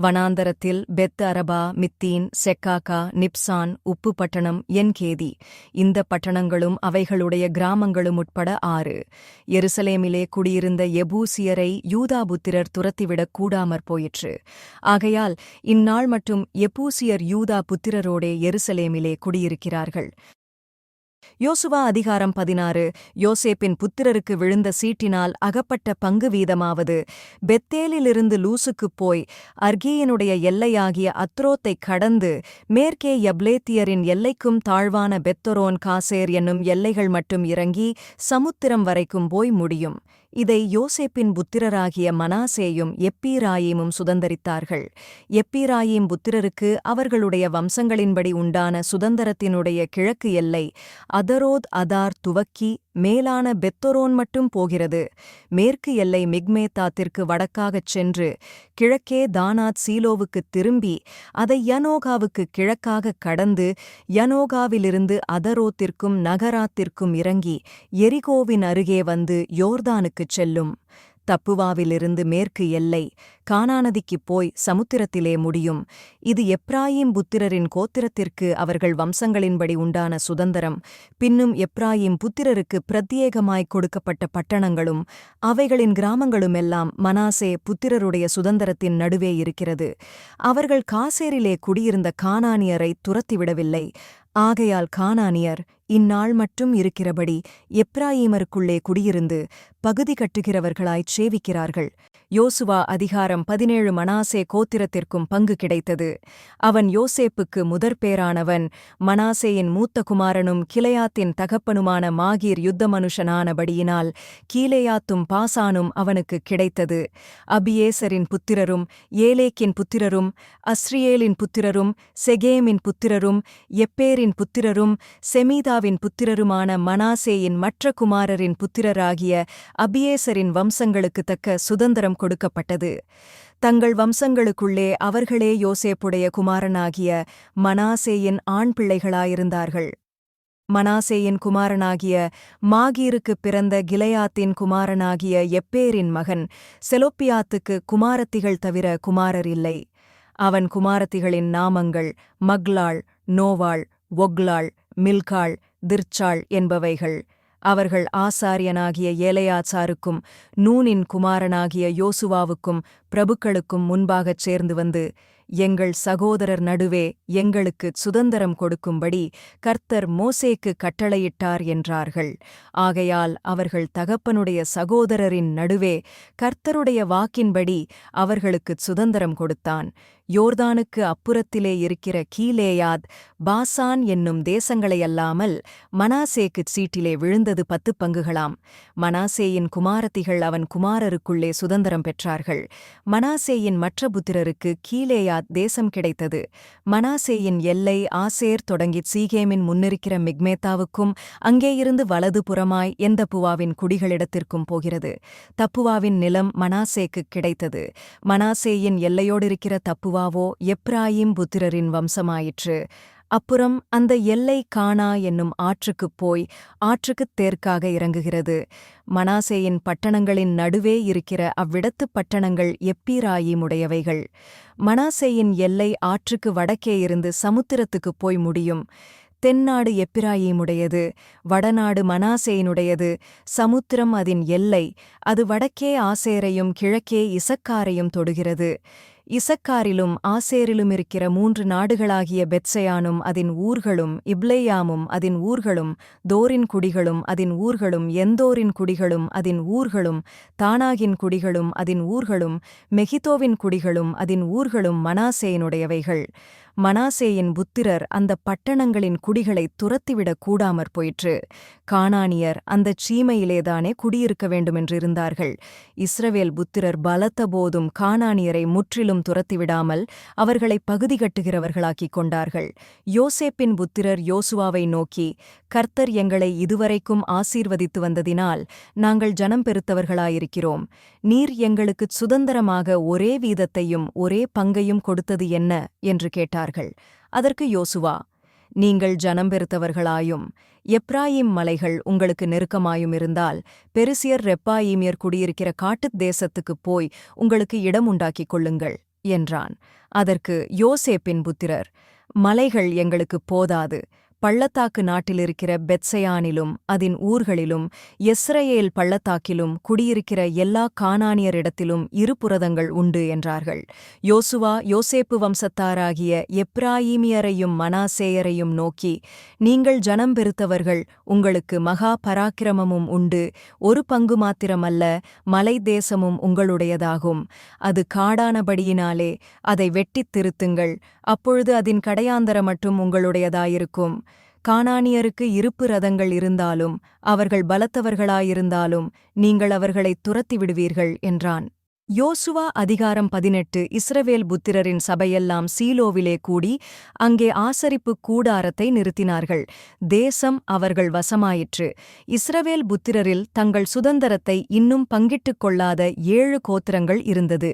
வனாந்தரத்தில் பெத் அரபா, மித்தீன், செக்காக்கா, நிப்சான், உப்பு பட்டணம், என்கேதி. இந்த பட்டணங்களும் அவைகளுடைய கிராமங்களும் உட்பட 6. எருசலேமிலே குடியிருந்த எபூசியரை யூதாபுத்திரர் துரத்திவிடக் கூடாமற் போயிற்று. ஆகையால் இந்நாள் மட்டும் எபூசியர் யூதா புத்திரரோடே எருசலேமிலே குடியிருக்கிறார்கள். யோசுவா அதிகாரம் 16. யோசேப்பின் புத்திரருக்கு விழுந்த சீட்டினால் அகப்பட்ட பங்கு வீதமாவது: பெத்தேலிலிருந்து லூசுக்குப் போய் அர்கீயனுடைய எல்லையாகிய அத்ரோத்தைக் கடந்து மேற்கே யப்லேத்தியரின் எல்லைக்கும் தாழ்வான பெத்தொரோன் காசேர் என்னும் எல்லைகள் மட்டும் இறங்கி சமுத்திரம் வரைக்கும் போய் முடியும். இதை யோசேப்பின் புத்திரராகிய மனாசேயும் எப்பீராயீமும் சுதந்தரித்தார்கள். எப்பீராயீம் புத்திரருக்கு அவர்களுடைய வம்சங்களின்படி உண்டான சுதந்தரத்தினுடைய கிழக்கு எல்லை அதரோத் அதார் துவக்கி மேலான பெத்தொரோன் மட்டும் போகிறது. மேற்கு எல்லை மிக்மேத்தாத்திற்கு வடக்காகச் சென்று கிழக்கே தானாத் சீலோவுக்குத் திரும்பி அதை யனோகாவுக்குக் கிழக்காகக் கடந்து யனோகாவிலிருந்து அதரோத்திற்கும் நகராத்திற்கும் இறங்கி எரிகோவின் அருகே வந்து யோர்தானுக்குச் செல்லும். தப்புவாவிலிருந்து மேற்கு எல்லை கானானதிக்குப் போய் சமுத்திரத்திலே முடியும். இது எப்ராயீம் புத்திரரின் கோத்திரத்திற்கு அவர்கள் வம்சங்களின்படி உண்டான சுதந்தரம். பின்னும் எப்ராயீம் புத்திரருக்கு பிரத்யேகமாய்க் கொடுக்கப்பட்ட பட்டணங்களும் அவைகளின் கிராமங்களுமெல்லாம் மனாசே புத்திரருடைய சுதந்தரத்தின் நடுவே இருக்கிறது. அவர்கள் காசேரிலே குடியிருந்த கானானியரை துரத்திவிடவில்லை. ஆகையால் கானானியர் இந்நாள் மட்டும் இருக்கிறபடி எப்ராயீமருக்குள்ளே குடியிருந்து பகுதி கட்டுகிறவர்களாய்ச் சேவிக்கிறார்கள். யோசுவா அதிகாரம் 17 மனாசே கோத்திரத்திற்கும் பங்கு கிடைத்தது. அவன் யோசேப்புக்கு முதற்பேரானவன். மனாசேயின் மூத்த குமாரனும் கிலெயாத்தின் தகப்பனுமான மாகீர் யுத்த மனுஷனானபடியினால் கீலேயாத்தும் பாசானும் அவனுக்குக் கிடைத்தது. அபியேசரின் புத்திரரும் ஏலேக்கின் புத்திரரும் அஸ்ரியேலின் புத்திரரும் செகேமின் புத்திரரும் எப்பேரின் புத்திரரும் செமீதாவின் புத்திரருமான மனாசேயின் மற்ற குமாரரின் புத்திரராகிய அபியேசரின் வம்சங்களுக்குத் தக்க சுதந்திரம் கொடுக்கப்பட்டது. தங்கள் வம்சங்களுக்குள்ளே அவர்களே யோசேப்புடைய குமாரனாகிய மனாசேயின் ஆண் பிள்ளைகளாயிருந்தார்கள். மனாசேயின் குமாரனாகிய மாகீருக்குப் பிறந்த கிலெயாத்தின் குமாரனாகிய எப்பேரின் மகன் செலொப்பியாத்துக்கு குமாரத்திகள் தவிர குமாரர் இல்லை. அவன் குமாரத்திகளின் நாமங்கள் மக்லாள், நோவாள், ஒக்லாள், மில்காள், திர்ச்சாள் என்பவைகள். அவர்கள் ஆசாரியனாகிய ஏலெயாசாருக்கும் நூனின் குமாரனாகிய யோசுவாவுக்கும் பிரபுக்களுக்கும் முன்பாகச் சேர்ந்து வந்து, எங்கள் சகோதரர் நடுவே எங்களுக்குச் சுதந்திரம் கொடுக்கும்படி கர்த்தர் மோசேக்குக் கட்டளையிட்டார் என்றார்கள். ஆகையால் அவர்கள் தகப்பனுடைய சகோதரரின் நடுவே கர்த்தருடைய வாக்கின்படி அவர்களுக்குச் சுதந்திரம் கொடுத்தான். யோர்தானுக்கு அப்புறத்திலே இருக்கிற கீலேயாத், பாசான் என்னும் தேசங்களையல்லாமல் மனாசேக்குச் சீட்டிலே விழுந்தது 10 பங்குகளாம். மனாசேயின் குமாரத்திகள் அவன் குமாரருக்குள்ளே சுதந்திரம் பெற்றார்கள். மனாசேயின் மற்ற புத்திரருக்கு கீலேயாத் தேசம் கிடைத்தது. மனாசேயின் எல்லை ஆசேர் தொடங்கிச் சீகேமின் முன்னிருக்கிற மிக்மேத்தாவுக்கும் அங்கேயிருந்து வலது புறமாய் எந்தப்புவாவின் குடிகளிடத்திற்கும் போகிறது. தப்புவாவின் நிலம் மனாசேக்குக் கிடைத்தது. மனாசேயின் எல்லையோடிருக்கிற தப்புவாவோ எப்ராயீம் புத்திரரின் வம்சமாயிற்று. அப்புறம் அந்த எல்லை கானா என்னும் ஆற்றுக்குப் போய் ஆற்றுக்குத் தெற்காக இறங்குகிறது. மனாசேயின் பட்டணங்களின் நடுவே இருக்கிற அவ்விடத்துப் பட்டணங்கள் எப்பீராயீமுடையவைகள். மனாசேயின் எல்லை ஆற்றுக்கு வடக்கே இருந்து சமுத்திரத்துக்குப் போய் முடியும். தென்னாடு எப்பிராயீமுடையது, வடநாடு மனாசேயினுடையது. சமுத்திரம் அதின் எல்லை. அது வடக்கே ஆசேரையும் கிழக்கே இசக்காரையும் தொடுகிறது. இசக்காரிலும் ஆசேரிலுமிருக்கிற 3 நாடுகளாகிய பெத்செயானும் அதின் ஊர்களும், இப்லேயாமும் அதின் ஊர்களும், தோரின் குடிகளும் அதின் ஊர்களும், எந்தோரின் குடிகளும் அதின் ஊர்களும், தானாகின் குடிகளும் அதின் ஊர்களும், மெகிதோவின் குடிகளும் அதின் ஊர்களும் மனாசேயினுடையவைகள். மனாசேயின் புத்திரர் அந்தப் பட்டணங்களின் குடிகளைத் துரத்திவிடக் கூடாமற் போயிற்று. கானானியர் அந்தச் சீமையிலேதானே குடியிருக்க வேண்டுமென்றிருந்தார்கள். இஸ்ரவேல் புத்திரர் பலத்தபோதும் கானானியரை முற்றிலும் துரத்திவிடாமல் அவர்களை பகுதி கட்டுகிறவர்களாக்கிக் கொண்டார்கள். யோசேப்பின் புத்திரர் யோசுவாவை நோக்கி, கர்த்தர் எங்களை இதுவரைக்கும் ஆசீர்வதித்து வந்ததினால் நாங்கள் ஜனம் பெருத்தவர்களாயிருக்கிறோம். நீர் எங்களுக்குச் சுதந்திரமாக ஒரே வீதத்தையும் ஒரே பங்கையும் கொடுத்தது என்ன என்று கேட்டார்கள். அதற்கு யோசுவா, நீங்கள் ஜனம் பெருத்தவர்களாயும் எப்ராயீம் மலைகள் உங்களுக்கு நெருக்கமாயும் இருந்தால் பெரிசியர் ரெப்பாயீமியர் குடியிருக்கிற காட்டுத் தேசத்துக்குப் போய் உங்களுக்கு இடம் உண்டாக்கிக் கொள்ளுங்கள் என்றான். அதற்கு யோசேப்பின் புத்திரர், மலைகள் எங்களுக்குப் போதாது. பள்ளத்தாக்கு நாட்டிலிருக்கிற பெத்செயானிலும் அதின் ஊர்களிலும் யெஸ்ரயேல் பள்ளத்தாக்கிலும் குடியிருக்கிற எல்லா கானானியரிடத்திலும் 2 புரதங்கள் உண்டு என்றார்கள். யோசுவா யோசேப்பு வம்சத்தாராகிய எப்ராயீமியரையும் மனாசேயரையும் நோக்கி, நீங்கள் ஜனம் பெருத்தவர்கள், உங்களுக்கு மகா பராக்கிரமமும் உண்டு. 1 பங்கு மாத்திரமல்ல, மலை தேசமும் உங்களுடையதாகும். அது காடானபடியினாலே அதை வெட்டித் திருத்துங்கள். அப்பொழுது அதின் கடையாந்தர மட்டும் உங்களுடையதாயிருக்கும். கானானியருக்கு 2 ரதங்கள் இருந்தாலும் அவர்கள் பலத்தவர்களாயிருந்தாலும் நீங்கள் அவர்களைத் துரத்திவிடுவீர்கள் என்றான். யோசுவா அதிகாரம் 18 இஸ்ரவேல் புத்திரரின் சபையெல்லாம் சீலோவிலே கூடி அங்கே ஆசரிப்புக் கூடாரத்தை நிறுத்தினார்கள். தேசம் அவர்கள் வசமாயிற்று. இஸ்ரவேல் புத்திரரில் தங்கள் சுதந்தரத்தை இன்னும் பங்கிட்டுக் கொள்ளாத 7 கோத்திரங்கள் இருந்தது.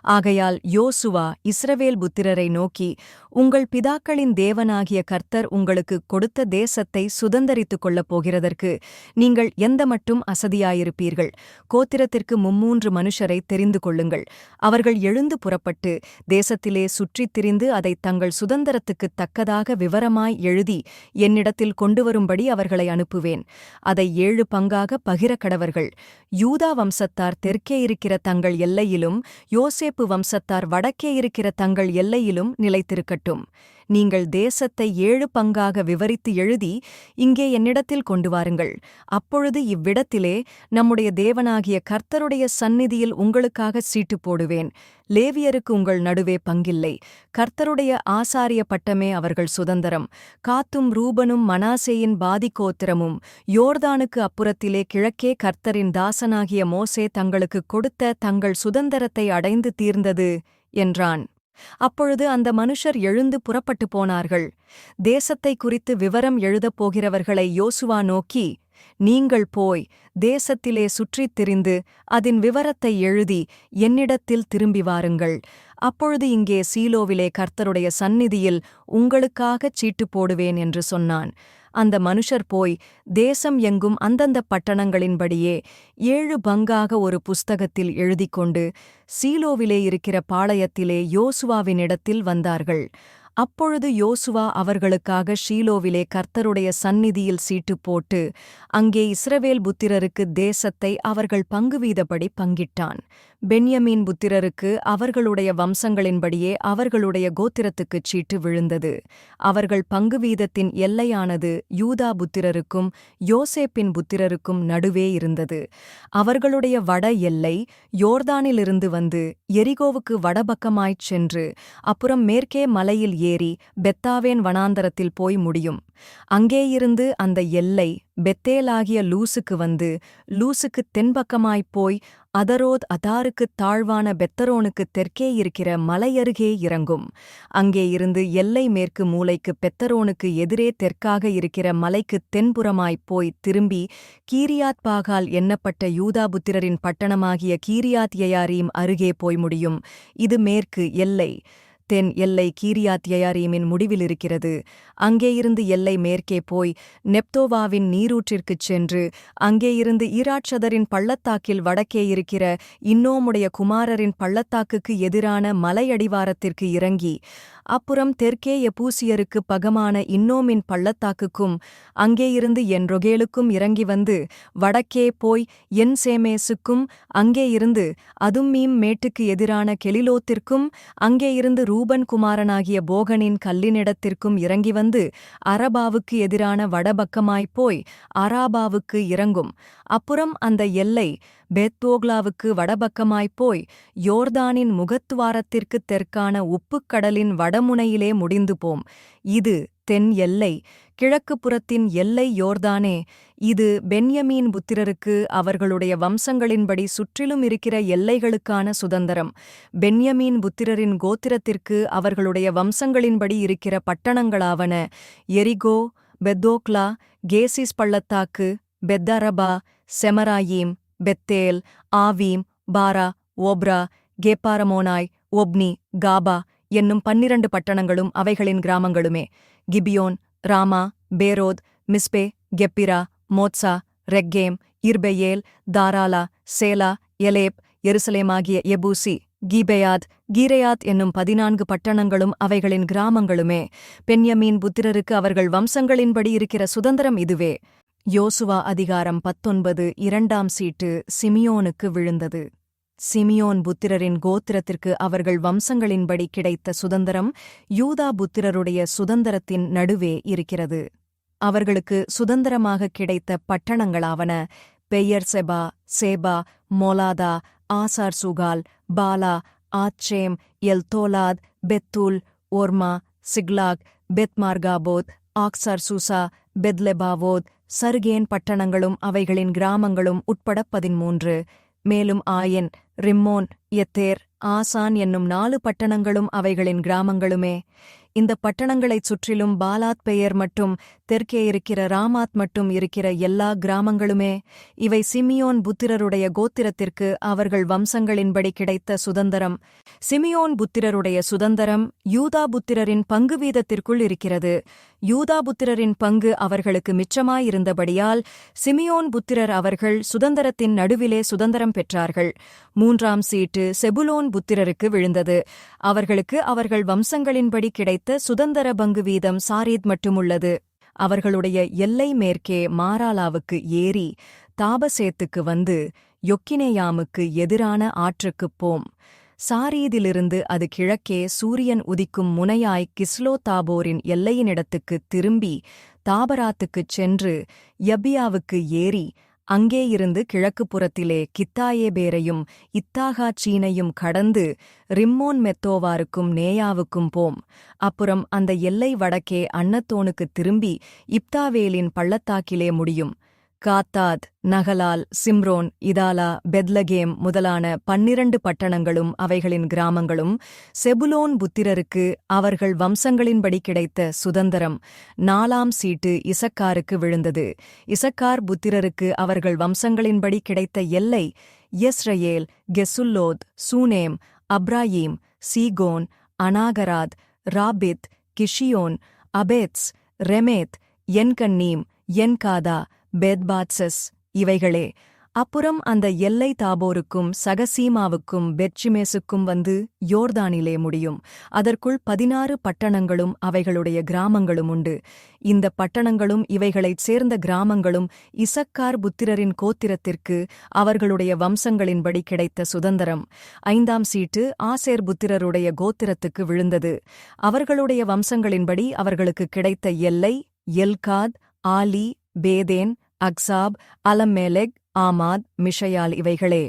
ஆகையால் யோசுவா இஸ்ரவேல் புத்திரரை நோக்கி, உங்கள் பிதாக்களின் தேவனாகிய கர்த்தர் உங்களுக்குக் கொடுத்த தேசத்தை சுதந்தரித்துக் கொள்ளப் போகிறதற்கு நீங்கள் எந்த மட்டும் அசதியாயிருப்பீர்கள். கோத்திரத்திற்கு 300 மனுஷரை தெரிந்து கொள்ளுங்கள். அவர்கள் எழுந்து புறப்பட்டு தேசத்திலே சுற்றித் திரிந்து அதைத் தங்கள் சுதந்தரத்துக்குத் தக்கதாக விவரமாய் எழுதி என்னிடத்தில் கொண்டுவரும்படி அவர்களை அனுப்புவேன். அதை 7 பங்காக பகிரக்கடவர்கள். யூதா வம்சத்தார் தெற்கே இருக்கிற தங்கள் எல்லையிலும் யோசேப்பு வம்சத்தார் வடக்கே இருக்கிற தங்கள் எல்லையிலும் நிலைத்திருக்கட்டும். நீங்கள் தேசத்தை 7 பங்காக விவரித்து எழுதி இங்கே என்னிடத்தில் கொண்டு வாருங்கள். அப்பொழுது இவ்விடத்திலே நம்முடைய தேவனாகிய கர்த்தருடைய சந்நிதியில் உங்களுக்காகச் சீட்டு போடுவேன். லேவியருக்கு உங்கள் நடுவே பங்கில்லை. கர்த்தருடைய ஆசாரிய பட்டமே அவர்கள் சுதந்தரம். காத்தும் ரூபனும் மனாசேயின் பாதிக்கோத்திரமும் யோர்தானுக்கு அப்புறத்திலே கிழக்கே கர்த்தரின் தாசனாகிய மோசே தங்களுக்குக் கொடுத்த தங்கள் சுதந்தரத்தை அடைந்து தீர்ந்தது என்றான். அப்பொழுது அந்த மனுஷர் எழுந்து புறப்பட்டு போனார்கள். தேசத்தை குறித்து விவரம் எழுதப் போகிறவர்களை யோசுவா நோக்கி, நீங்கள் போய் தேசத்திலே சுற்றித் திரிந்து அதன் விவரத்தை எழுதி என்னிடத்தில் திரும்பி வாருங்கள். அப்பொழுது இங்கே சீலோவிலே கர்த்தருடைய சந்நிதியில் உங்களுக்காகச் சீட்டு போடுவேன் என்று சொன்னான். அந்த மனுஷர் போய் தேசம் எங்கும் அந்தந்த பட்டணங்களின்படியே 7 பங்காக ஒரு புஸ்தகத்தில் எழுதிக்கொண்டு சீலோவிலே இருக்கிற பாளையத்திலே யோசுவாவினிடத்தில் வந்தார்கள். அப்பொழுது யோசுவா அவர்களுக்காக ஷீலோவிலே கர்த்தருடைய சந்நிதியில் சீட்டு போட்டு அங்கே இஸ்ரவேல் புத்திரருக்கு தேசத்தை அவர்கள் பங்குவீதப்படி பங்கிட்டான். பென்யமீன் புத்திரருக்கு அவர்களுடைய வம்சங்களின்படியே அவர்களுடைய கோத்திரத்துக்குச் சீட்டு விழுந்தது. அவர்கள் பங்குவீதத்தின் எல்லையானது யூதா புத்திரருக்கும் யோசேப்பின் புத்திரருக்கும் நடுவே இருந்தது. அவர்களுடைய வட எல்லை யோர்தானிலிருந்து வந்து எரிகோவுக்கு வடபக்கமாய்ச் சென்று அப்புறம் மேற்கே மலையில் ஏறி பெத்தாவேன் வனாந்தரத்தில் போய் முடியும். அங்கேயிருந்து அந்த எல்லை பெத்தேலாகிய லூசுக்கு வந்து லூசுக்குத் தென்பக்கமாய்ப் போய் அதரோத் அதாருக்குத் தாழ்வான பெத்தரோனுக்குத் தெற்கே இருக்கிற மலையருகே இறங்கும். அங்கேயிருந்து எல்லை மேற்கு மூலைக்கு பெத்தரோனுக்கு எதிரே தெற்காக இருக்கிற மலைக்குத் தென்புறமாய்ப் போய் திரும்பி கீரியாத் பாகால் எண்ணப்பட்ட யூதாபுத்திரரின் பட்டணமாகிய கீரியாத் யயாரீம் அருகே போய் முடியும். இது மேற்கு எல்லை. தென் எல்லை கீரியாத் யயாரீமின் முடிவிலிருக்கிறது. அங்கேயிருந்து எல்லை மேற்கே போய் நெப்தோவாவின் நீரூற்றிற்குச் சென்று அங்கேயிருந்து ஈராட்சதரின் பள்ளத்தாக்கில் வடக்கே இருக்கிற இன்னோமுடைய குமாரரின் பள்ளத்தாக்குக்கு எதிரான மலையடிவாரத்திற்கு இறங்கி அப்புறம் தெற்கே எபூசியருக்கு பகமான இன்னோமின் பள்ளத்தாக்குக்கும் அங்கேயிருந்து என்ரொகேலுக்கும் இறங்கி வந்து வடக்கே போய் என் சேமேசுக்கும் அங்கேயிருந்து அதும்மீம் மேட்டுக்கு எதிரான கெலிலோத்திற்கும் அங்கேயிருந்து ரூபன் குமாரனாகிய போகனின் கல்லினிடத்திற்கும் இறங்கி வந்து அரபாவுக்கு எதிரான வடபக்கமாய்ப் போய் அராபாவுக்கு இறங்கும். அப்புறம் அந்த எல்லை பெத்தோக்லாவுக்கு வடபக்கமாய்ப் போய் யோர்தானின் முகத்துவாரத்திற்குத் தெற்கான உப்புக்கடலின் வடமுனையிலே முடிந்து போம். இது தென் எல்லை. கிழக்கு புறத்தின் எல்லை யோர்தானே. இது பென்யமீன் புத்திரருக்கு அவர்களுடைய வம்சங்களின்படி சுற்றிலும் இருக்கிற எல்லைகளுக்கான சுதந்தரம். பென்யமீன் புத்திரரின் கோத்திரத்திற்கு அவர்களுடைய வம்சங்களின்படி இருக்கிற பட்டணங்களாவன எரிகோ, பெத்தோக்லா, கேசிஸ் பள்ளத்தாக்கு, பெத்தரபா, செமராயீம், பெத்தேல், ஆவீம், பாரா, ஓப்ரா, கேப்பாரமோனாய், ஒப்னி, காபா என்னும் 12 பட்டணங்களும் அவைகளின் கிராமங்களுமே. கிபியோன், ராமா, பேரோத், மிஸ்பே, கெப்பிரா, மோத்சா, ரெக்கேம், இர்பெயேல், தாராலா, சேலா, எலேப், எருசலேமாகிய எபூசி, கீபெயாத், கீரேயாத் என்னும் 14 பட்டணங்களும் அவைகளின் கிராமங்களுமே. பென்யமீன் புத்திரருக்கு அவர்கள் வம்சங்களின்படி இருக்கிற சுதந்திரம் இதுவே. யோசுவா அதிகாரம் 19 2ஆம் சீட்டு சிமியோனுக்கு விழுந்தது. சிமியோன் புத்திரரின் கோத்திரத்திற்கு அவர்கள் வம்சங்களின்படி கிடைத்த சுதந்திரம் யூதா புத்திரருடைய சுதந்திரத்தின் நடுவே இருக்கிறது. அவர்களுக்கு சுதந்திரமாக கிடைத்த பட்டணங்களாவன பெயர்செபா, சேபா, மோலாதா, ஆசார் சூகால், பாலா, ஆச்சேம், எல்தோலாத், பெத்தூல், ஓர்மா, சிக்லாக், பெத்மார்காபோத், ஆக்சார் சூசா, பெத்லெபாவோத், சர்கேன் பட்டணங்களும் அவைகளின் கிராமங்களும் உட்பட 13. மேலும் ஆயன், ரிம்மோன், எத்தேர், ஆசான் என்னும் 4 பட்டணங்களும் அவைகளின் கிராமங்களுமே. இந்த பட்டணங்களைச் சுற்றிலும் பாலாத் பெயர் மட்டும் தெற்கே இருக்கிற ராமாத் மட்டும் இருக்கிற எல்லா கிராமங்களுமே. இவை சிமியோன் புத்திரருடைய கோத்திரத்திற்கு அவர்கள் வம்சங்களின்படி கிடைத்த சுதந்தரம். சிமியோன் புத்திரருடைய சுதந்தரம் யூதா புத்திரரின் பங்கு வீதத்திற்குள் இருக்கிறது. யூதா புத்திரரின் பங்கு அவர்களுக்கு மிச்சமாயிருந்தபடியால் சிமியோன் புத்திரர் அவர்கள் சுதந்தரத்தின் நடுவிலே சுதந்தரம் பெற்றார்கள். 3ஆம் சீட்டு செபுலோன் புத்திரருக்கு விழுந்தது. அவர்களுக்கு அவர்கள் வம்சங்களின்படி கிடைத்த சுதந்தர பங்கு வீதம் சாரீத் மட்டுமுள்ளது. அவர்களுடைய எல்லை மேற்கே மாராலாவுக்கு ஏறி தாபசேத்துக்கு வந்து யொக்கினேயாமுக்கு எதிரான ஆற்றுக்குப் போம். சாரீதிலிருந்து அது கிழக்கே சூரியன் உதிக்கும் முனையாய் கிஸ்லோத்தாபோரின் எல்லையினிடத்துக்குத் திரும்பி தாபராத்துக்குச் சென்று யப்பியாவுக்கு ஏறி அங்கேயிருந்து கிழக்குப் புறத்திலே கித்தாயேபேரையும் இத்தாகாச்சீனையும் கடந்து ரிம்மோன் மெத்தோவாருக்கும் நேயாவுக்கும் போம். அப்புறம் அந்த எல்லை வடக்கே அன்னத்தோனுக்குத் திரும்பி இப்தாவேலின் பள்ளத்தாக்கிலே முடியும். காத்தாத், நகலால், சிம்ரோன், இதாலா, பெத்லகேம் முதலான 12 பட்டணங்களும் அவைகளின் கிராமங்களும் செபுலோன் புத்திரருக்கு அவர்கள் வம்சங்களின்படி கிடைத்த சுதந்தரம். 4ஆம் சீட்டு இசக்காருக்கு விழுந்தது. இசக்கார் புத்திரருக்கு அவர்கள் வம்சங்களின்படி கிடைத்த எல்லை யெஸ்ரயேல், கெசுல்லோத், சூனேம், அப்ராயீம், சீகோன், அனாகராத், ராபித், கிஷியோன், அபேத்ஸ், ரெமேத், என்கன்னீம், என்காதா, பெத்பாத்சஸ் இவைகளே. அப்புறம் அந்த எல்லை தாபோருக்கும் சகசீமாவுக்கும் பெத்ஷிமேசுக்கும் வந்து யோர்தானிலே முடியும். அதற்குள் 16 பட்டணங்களும் அவைகளுடைய கிராமங்களும் உண்டு. இந்த பட்டணங்களும் இவைகளைச் சேர்ந்த கிராமங்களும் இசக்கார் புத்திரரின் கோத்திரத்திற்கு அவர்களுடைய வம்சங்களின்படி கிடைத்த சுதந்தரம். 5ஆம் சீட்டு ஆசேர் புத்திரருடைய கோத்திரத்துக்கு விழுந்தது. அவர்களுடைய வம்சங்களின்படி அவர்களுக்கு கிடைத்த எல்லை எல்காத், ஆலி, பேதேன், அக்சாப், அலம்மேலெக், ஆமாத், மிஷயால் இவைகளே.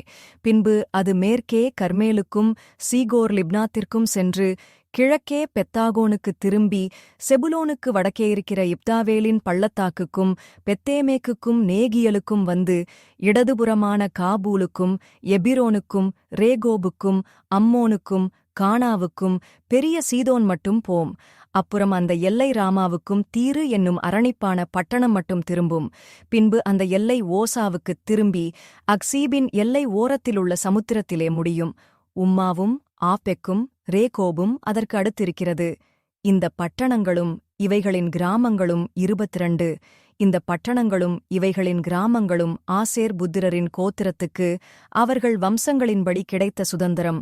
பின்பு அது மேற்கே கர்மேலுக்கும் சீகோர் லிப்னாத்திற்கும் சென்று கிழக்கே பெத்தாகோனுக்குத் திரும்பி செபுலோனுக்கு வடக்கே இருக்கிற இப்தாவேலின் பள்ளத்தாக்குக்கும் பெத்தேமேக்குக்கும் நேகியலுக்கும் வந்து இடதுபுறமான காபூலுக்கும் எபிரோனுக்கும் ரேகோபுக்கும் அம்மோனுக்கும் கானாவுக்கும் பெரிய சீதோன் மட்டும் போம். அப்புறம் அந்த எல்லை ராமாவுக்கும் தீரு என்னும் அரணிப்பான பட்டணம் மட்டும் திரும்பும். பின்பு அந்த எல்லை ஓசாவுக்குத் திரும்பி அக்சீபின் எல்லை ஓரத்திலுள்ள சமுத்திரத்திலே முடியும். உம்மாவும் ஆப்பெக்கும் ரேகோபும் அதற்கு அடுத்திருக்கிறது. இந்த பட்டணங்களும் இவைகளின் கிராமங்களும் 22. இந்த பட்டணங்களும் இவைகளின் கிராமங்களும் ஆசேர் புத்திரரின் கோத்திரத்துக்கு அவர்கள் வம்சங்களின்படி கிடைத்த சுதந்தரம்.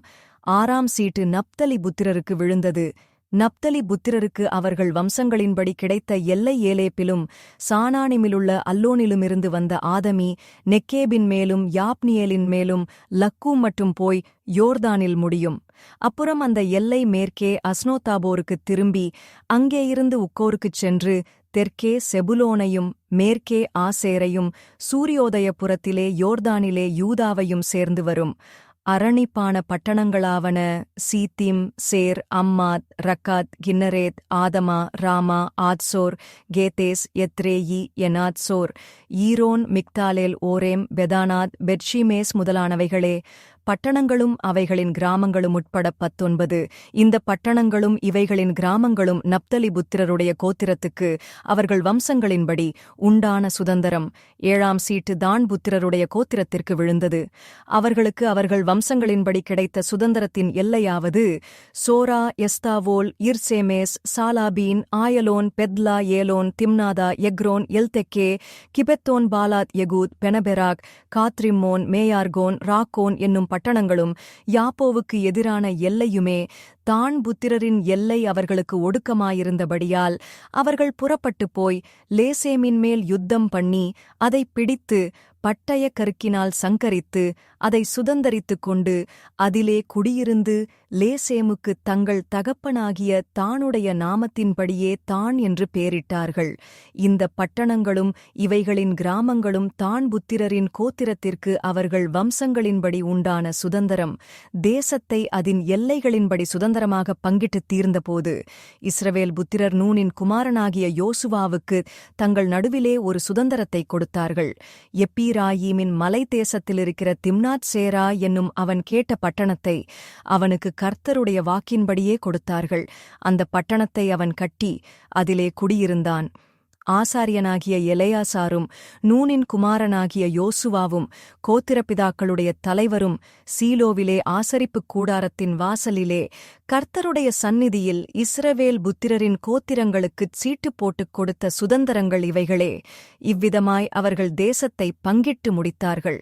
6ஆம் சீட்டு நப்தலி புத்திரருக்கு விழுந்தது. நப்தலி புத்திரருக்கு அவர்கள் வம்சங்களின்படி கிடைத்த எல்லை ஏலேப்பிலும் சானானிமிலுள்ள அல்லோனிலுமிருந்து வந்த ஆதமி நெக்கேபின் மேலும் யாப்னியேலின் மேலும் லக்கூ மட்டும் போய் யோர்தானில் முடியும். அப்புறம் அந்த எல்லை மேற்கே அஸ்னோதாபோருக்குத் திரும்பி அங்கேயிருந்து உக்கோருக்குச் சென்று தெற்கே செபுலோனையும் மேற்கே ஆசேரையும் சூரியோதயபுரத்திலே யோர்தானிலே யூதாவையும் சேர்ந்து வரும். அரணிப்பான பட்டணங்களாவன சீத்திம், சேர், அம்மாத், ரக்காத், கின்னரேத், ஆதமா, ராமா, ஆத்சோர், கேதேஸ், எத்ரேயி, எனாத்சோர், ஈரோன், மிக்தாலேல், ஓரேம், பெதானாத், பெட்ஷிமேஸ் முதலானவைகளே. பட்டணங்களும் அவைகளின் கிராமங்களும் உட்பட 19. இந்த பட்டணங்களும் இவைகளின் கிராமங்களும் நப்தலி புத்திரருடைய கோத்திரத்துக்கு அவர்கள் வம்சங்களின்படி உண்டான சுதந்தரம். 7ஆம் சீட்டு தான் புத்திரருடைய கோத்திரத்திற்கு விழுந்தது. அவர்களுக்கு அவர்கள் வம்சங்களின்படி கிடைத்த சுதந்தரத்தின் எல்லையாவது சோரா, எஸ்தாவோல், இர்சேமேஸ், சாலாபீன், ஆயலோன், பெத்லா, ஏலோன், திம்னாதா, எக்ரோன், Eltekeh, Gibbethon, Baalath, யகூத், பெனபெராக், Gath Rimmon, மேயார்கோன், raccoon என்னும் பட்டணங்களும் யாப்போவுக்கு எதிரான எல்லையுமே. தான் புத்திரரின் எல்லை அவர்களுக்கு ஒடுக்கமாயிருந்தபடியால் அவர்கள் புறப்பட்டுப் போய் லேசேமின் மேல் யுத்தம் பண்ணி அதைப் பிடித்து பட்டய கருக்கினால் சங்கரித்து அதை சுதந்தரித்துக் கொண்டு அதிலே குடியிருந்து லேசேமுக்குத் தங்கள் தகப்பனாகிய தானுடைய நாமத்தின்படியே தான் என்று பேரிட்டார்கள். இந்த பட்டணங்களும் இவைகளின் கிராமங்களும் தான் புத்திரரின் கோத்திரத்திற்கு அவர்கள் வம்சங்களின்படி உண்டான சுதந்தரம். தேசத்தை அதன் எல்லைகளின்படி சுதந்திரமாக பங்கிட்டுத் தீர்ந்தபோது இஸ்ரவேல் புத்திரர் நூனின் குமாரனாகிய யோசுவாவுக்கு தங்கள் நடுவிலே ஒரு சுதந்தரத்தை கொடுத்தார்கள். எப்பீராயீமின் மலை தேசத்திலிருக்கிற திம்னாத் சேரா என்னும் அவன் கேட்ட பட்டணத்தை அவனுக்கு கர்த்தருடைய வாக்கின்படியே கொடுத்தார்கள். அந்த பட்டணத்தை அவன் கட்டி அதிலே குடியிருந்தான். ஆசாரியனாகிய எலெயாசாரும் நூனின் குமாரனாகிய யோசுவாவும் கோத்திரப்பிதாக்களுடைய தலைவரும் சீலோவிலே ஆசரிப்புக் கூடாரத்தின் வாசலிலே கர்த்தருடைய சந்நிதியில் இஸ்ரவேல் புத்திரரின் கோத்திரங்களுக்குச் சீட்டு போட்டுக் கொடுத்த சுதந்தரங்கள் இவைகளே. இவ்விதமாய் அவர்கள் தேசத்தை பங்கிட்டு முடித்தார்கள்.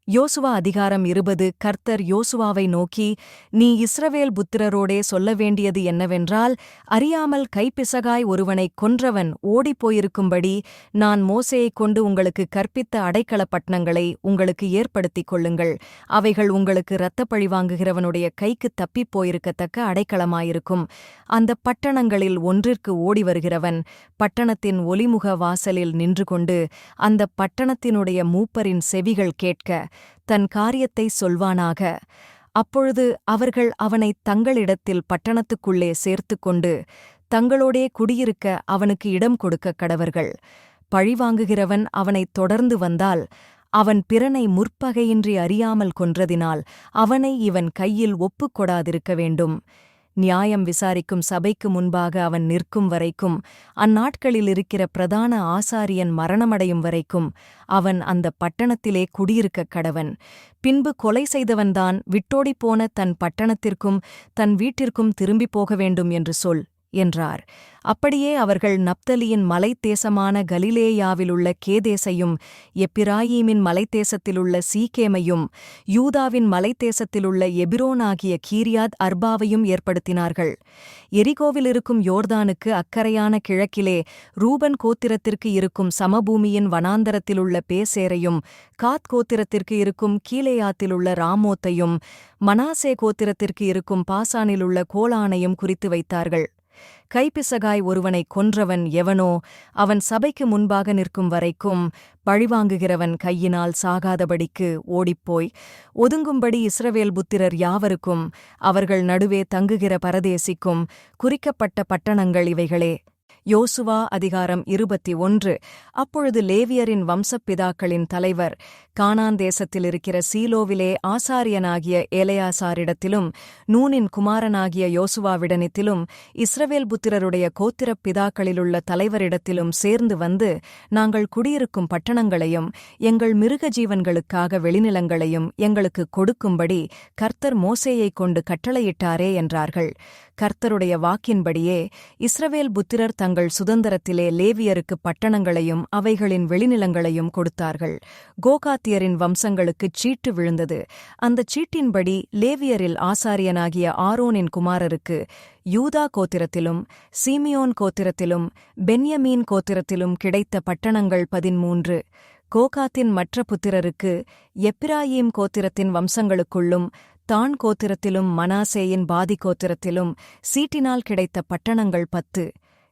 யோசுவா அதிகாரம் 20. கர்த்தர் யோசுவாவை நோக்கி, நீ இஸ்ரவேல் புத்திரரோடே சொல்ல வேண்டியது என்னவென்றால், அறியாமல் கைப்பிசகாய் ஒருவனைக் கொன்றவன் ஓடிப்போயிருக்கும்படி நான் மோசேயைக் கொண்டு உங்களுக்கு கற்பித்த அடைக்கலப் பட்டணங்களை உங்களுக்கு ஏற்படுத்திக் கொள்ளுங்கள். அவைகள் உங்களுக்கு இரத்தப்பழி வாங்குகிறவனுடைய கைக்குத் தப்பிப் போயிருக்கத்தக்க அடைக்கலமாயிருக்கும். அந்தப் பட்டணங்களில் ஒன்றிற்கு ஓடி வருகிறவன் பட்டணத்தின் ஒலிமுக வாசலில் நின்று கொண்டு அந்தப் பட்டணத்தினுடைய மூப்பரின் செவிகள் கேட்க தன் காரியத்தை சொல்வானாக. அப்பொழுது அவர்கள் அவனைத் தங்களிடத்தில் பட்டணத்துக்குள்ளே சேர்த்துக்கொண்டு தங்களோடே குடியிருக்க அவனுக்கு இடம் கொடுக்கக் கடவர்கள். பழிவாங்குகிறவன் அவனைத் தொடர்ந்து வந்தால் அவன் பிறனை முற்பகையின்றி அறியாமல் கொன்றதினால் அவனை இவன் கையில் ஒப்புக் கொடாதிருக்க வேண்டும். நியாயம் விசாரிக்கும் சபைக்கு முன்பாக அவன் நிற்கும் வரைக்கும், அந்நாட்களில் இருக்கிற பிரதான ஆசாரியன் மரணமடையும் வரைக்கும் அவன் அந்தப் பட்டணத்திலே குடியிருக்கக் கடவன். பின்பு கொலை செய்தவன்தான் விட்டோடிப்போன தன் பட்டணத்திற்கும் தன் வீட்டிற்கும் திரும்பிப் போக வேண்டும் என்று சொல் என்றார். அப்படியே அவர்கள் நப்தலியின் மலைத்தேசமான கலிலேயாவிலுள்ள கேதேசையும், எப்பிராயீமின் மலைத்தேசத்திலுள்ள சீகேமையும், யூதாவின் மலைத்தேசத்திலுள்ள எபிரோனாகிய கீரியாத் அர்பாவையும் ஏற்படுத்தினார்கள். எரிகோவிலிருக்கும் யோர்தானுக்கு அக்கரையான கிழக்கிலே ரூபன் கோத்திரத்திற்கு இருக்கும் சமபூமியின் வனாந்தரத்திலுள்ள பேசேரையும், காத் கோத்திரத்திற்கு இருக்கும் கீலேயாத்திலுள்ள ராமோத்தையும், மனாசே கோத்திரத்திற்கு இருக்கும் பாசானிலுள்ள கோலானையும் குறித்து வைத்தார்கள். கைப்பிசகாய் ஒருவனைக் கொன்றவன் எவனோ அவன் சபைக்கு முன்பாக நிற்கும் வரைக்கும் பழிவாங்குகிறவன் கையினால் சாகாதபடிக்கு ஓடிப்போய் ஒதுங்கும்படி இஸ்ரவேல் புத்திரர் யாவருக்கும் அவர்கள் நடுவே தங்குகிற பரதேசிக்கும் குறிக்கப்பட்ட பட்டணங்கள் இவைகளே. யோசுவா அதிகாரம் 21. அப்பொழுது லேவியரின் வம்சப்பிதாக்களின் தலைவர் கானான் தேசத்திலிருக்கிற சீலோவிலே ஆசாரியனாகிய ஏலயாசாரிடத்திலும் நூனின் குமாரனாகிய யோசுவாவிடனித்திலும் இஸ்ரவேல் புத்திரருடைய கோத்திரப் பிதாக்களிலுள்ள தலைவரிடத்திலும் சேர்ந்து வந்து, நாங்கள் குடியிருக்கும் பட்டணங்களையும் எங்கள் மிருக ஜீவன்களுக்காக வெளிநிலங்களையும் எங்களுக்கு கொடுக்கும்படி கர்த்தர் மோசேயைக் கொண்டு கட்டளையிட்டாரே என்றார்கள். கர்த்தருடைய வாக்கின்படியே இஸ்ரவேல் புத்திரர் தங்கள் சுதந்திரத்திலே லேவியருக்கு பட்டணங்களையும் அவைகளின் வெளிநிலங்களையும் கொடுத்தார்கள். கோகாத்தியரின் வம்சங்களுக்குச் சீட்டு விழுந்தது. அந்தச் சீட்டின்படி லேவியரில் ஆசாரியனாகிய ஆரோனின் குமாரருக்கு யூதா கோத்திரத்திலும் சீமியோன் கோத்திரத்திலும் பென்யமீன் கோத்திரத்திலும் கிடைத்த பட்டணங்கள் 13. கோகாத்தின் மற்ற புத்திரருக்கு எப்பிராயீம் கோத்திரத்தின் வம்சங்களுக்குள்ளும் தான் கோத்திரத்திலும் மனாசேயின் பாதி கோத்திரத்திலும் சீட்டினால் கிடைத்த பட்டணங்கள் 10.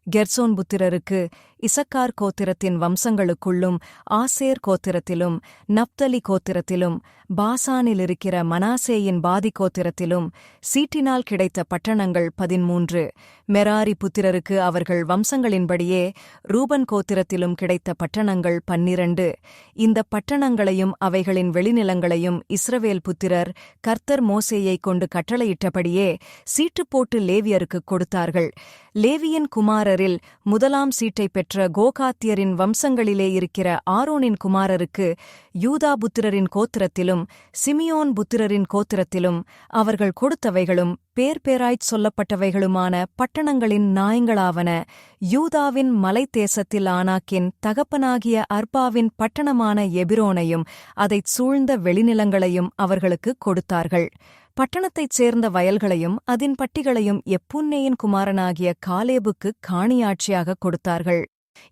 கெர்சோன் புத்திரருக்கு இசக்கார் கோத்திரத்தின் வம்சங்களுக்குள்ளும் ஆசேர் கோத்திரத்திலும் நப்தலி கோத்திரத்திலும் பாசானிலிருக்கிற மனாசேயின் பாதி கோத்திரத்திலும் சீட்டினால் கிடைத்த பட்டணங்கள் 13. மெராரி புத்திரருக்கு அவர்கள் வம்சங்களின்படியே ரூபன் கோத்திரத்திலும் கிடைத்த பட்டணங்கள் 12. இந்த பட்டணங்களையும் அவைகளின் வெளிநிலங்களையும் இஸ்ரவேல் புத்திரர் கர்த்தர் மோசேயைக் கொண்டு கட்டளையிட்டபடியே சீட்டு போட்டு லேவியருக்குக் கொடுத்தார்கள். லேவியின் குமாரரில் முதலாம் சீட்டைப் பெற்ற கோகாத்தியரின் வம்சங்களிலே இருக்கிற ஆரோனின் குமாரருக்கு யூதா புத்திரரின் கோத்திரத்திலும் சிமியோன் புத்திரரின் கோத்திரத்திலும் அவர்கள் கொடுத்தவைகளும் பேர்பேராய்ச் சொல்லப்பட்டவைகளுமான பட்டணங்களின் நாயங்களாவன. யூதாவின் மலைத்தேசத்தில் ஆனாக்கின் தகப்பனாகிய அர்பாவின் பட்டணமான எபிரோனையும் அதைச் சூழ்ந்த வெளிநிலங்களையும் அவர்களுக்குக் கொடுத்தார்கள். பட்டணத்தைச் சேர்ந்த வயல்களையும் அதின் பட்டிகளையும் எப்புன்னேயின் குமாரனாகிய காலேபுக்குக் காணியாட்சியாகக் கொடுத்தார்கள்.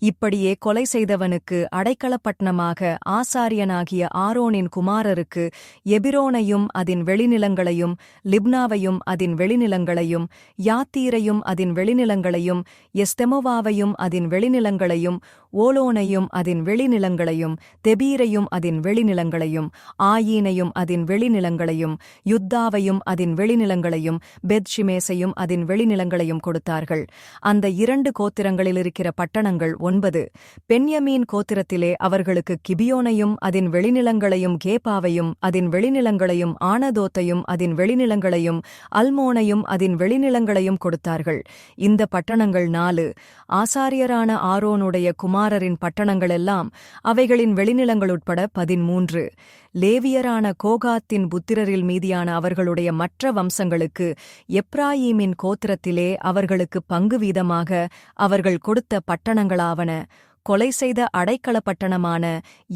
இப்படியே கொலை செய்தவனுக்கு அடைக்கலப்பட்டணமாக ஆசாரியனாகிய ஆரோனின் குமாரருக்கு எபிரோனையும் அதின் வெளிநிலங்களையும், லிப்னாவையும் அதின் வெளிநிலங்களையும், யாத்தீரையும் அதின் வெளிநிலங்களையும், எஸ்தெமோவாவையும் அதின் வெளிநிலங்களையும், ஓலோனையும் அதின் வெளிநிலங்களையும், தெபீரையும் அதின் வெளிநிலங்களையும், ஆயீனையும் அதின் வெளிநிலங்களையும், யுத்தாவையும் அதின் வெளிநிலங்களையும், பெத்ஷிமேசையும் அதின் வெளிநிலங்களையும் கொடுத்தார்கள். அந்த 2 கோத்திரங்களிலிருக்கிற பட்டணங்கள் 9. பென்யமீன் கோத்திரத்திலே அவர்களுக்கு கிபியோனையும் அதின் வெளிநிலங்களையும், கேபாவையும் அதின் வெளிநிலங்களையும், ஆனதோத்தையும் அதின் வெளிநிலங்களையும், அல்மோனையும் அதின் வெளிநிலங்களையும் கொடுத்தார்கள். இந்த பட்டணங்கள் 4. ஆசாரியரான ஆரோனுடைய குமாரரின் பட்டணங்களெல்லாம் அவைகளின் வெளிநிலங்களுட்பட 13. லேவியரான கோகாத்தின் புத்திரரில் மீதியான அவர்களுடைய மற்ற வம்சங்களுக்கு எப்ராயீமின் கோத்திரத்திலே அவர்களுக்கு பங்கு வீதமாக அவர்கள் கொடுத்த பட்டணங்களாவன. கொலை செய்த அடைக்கலப் பட்டணமான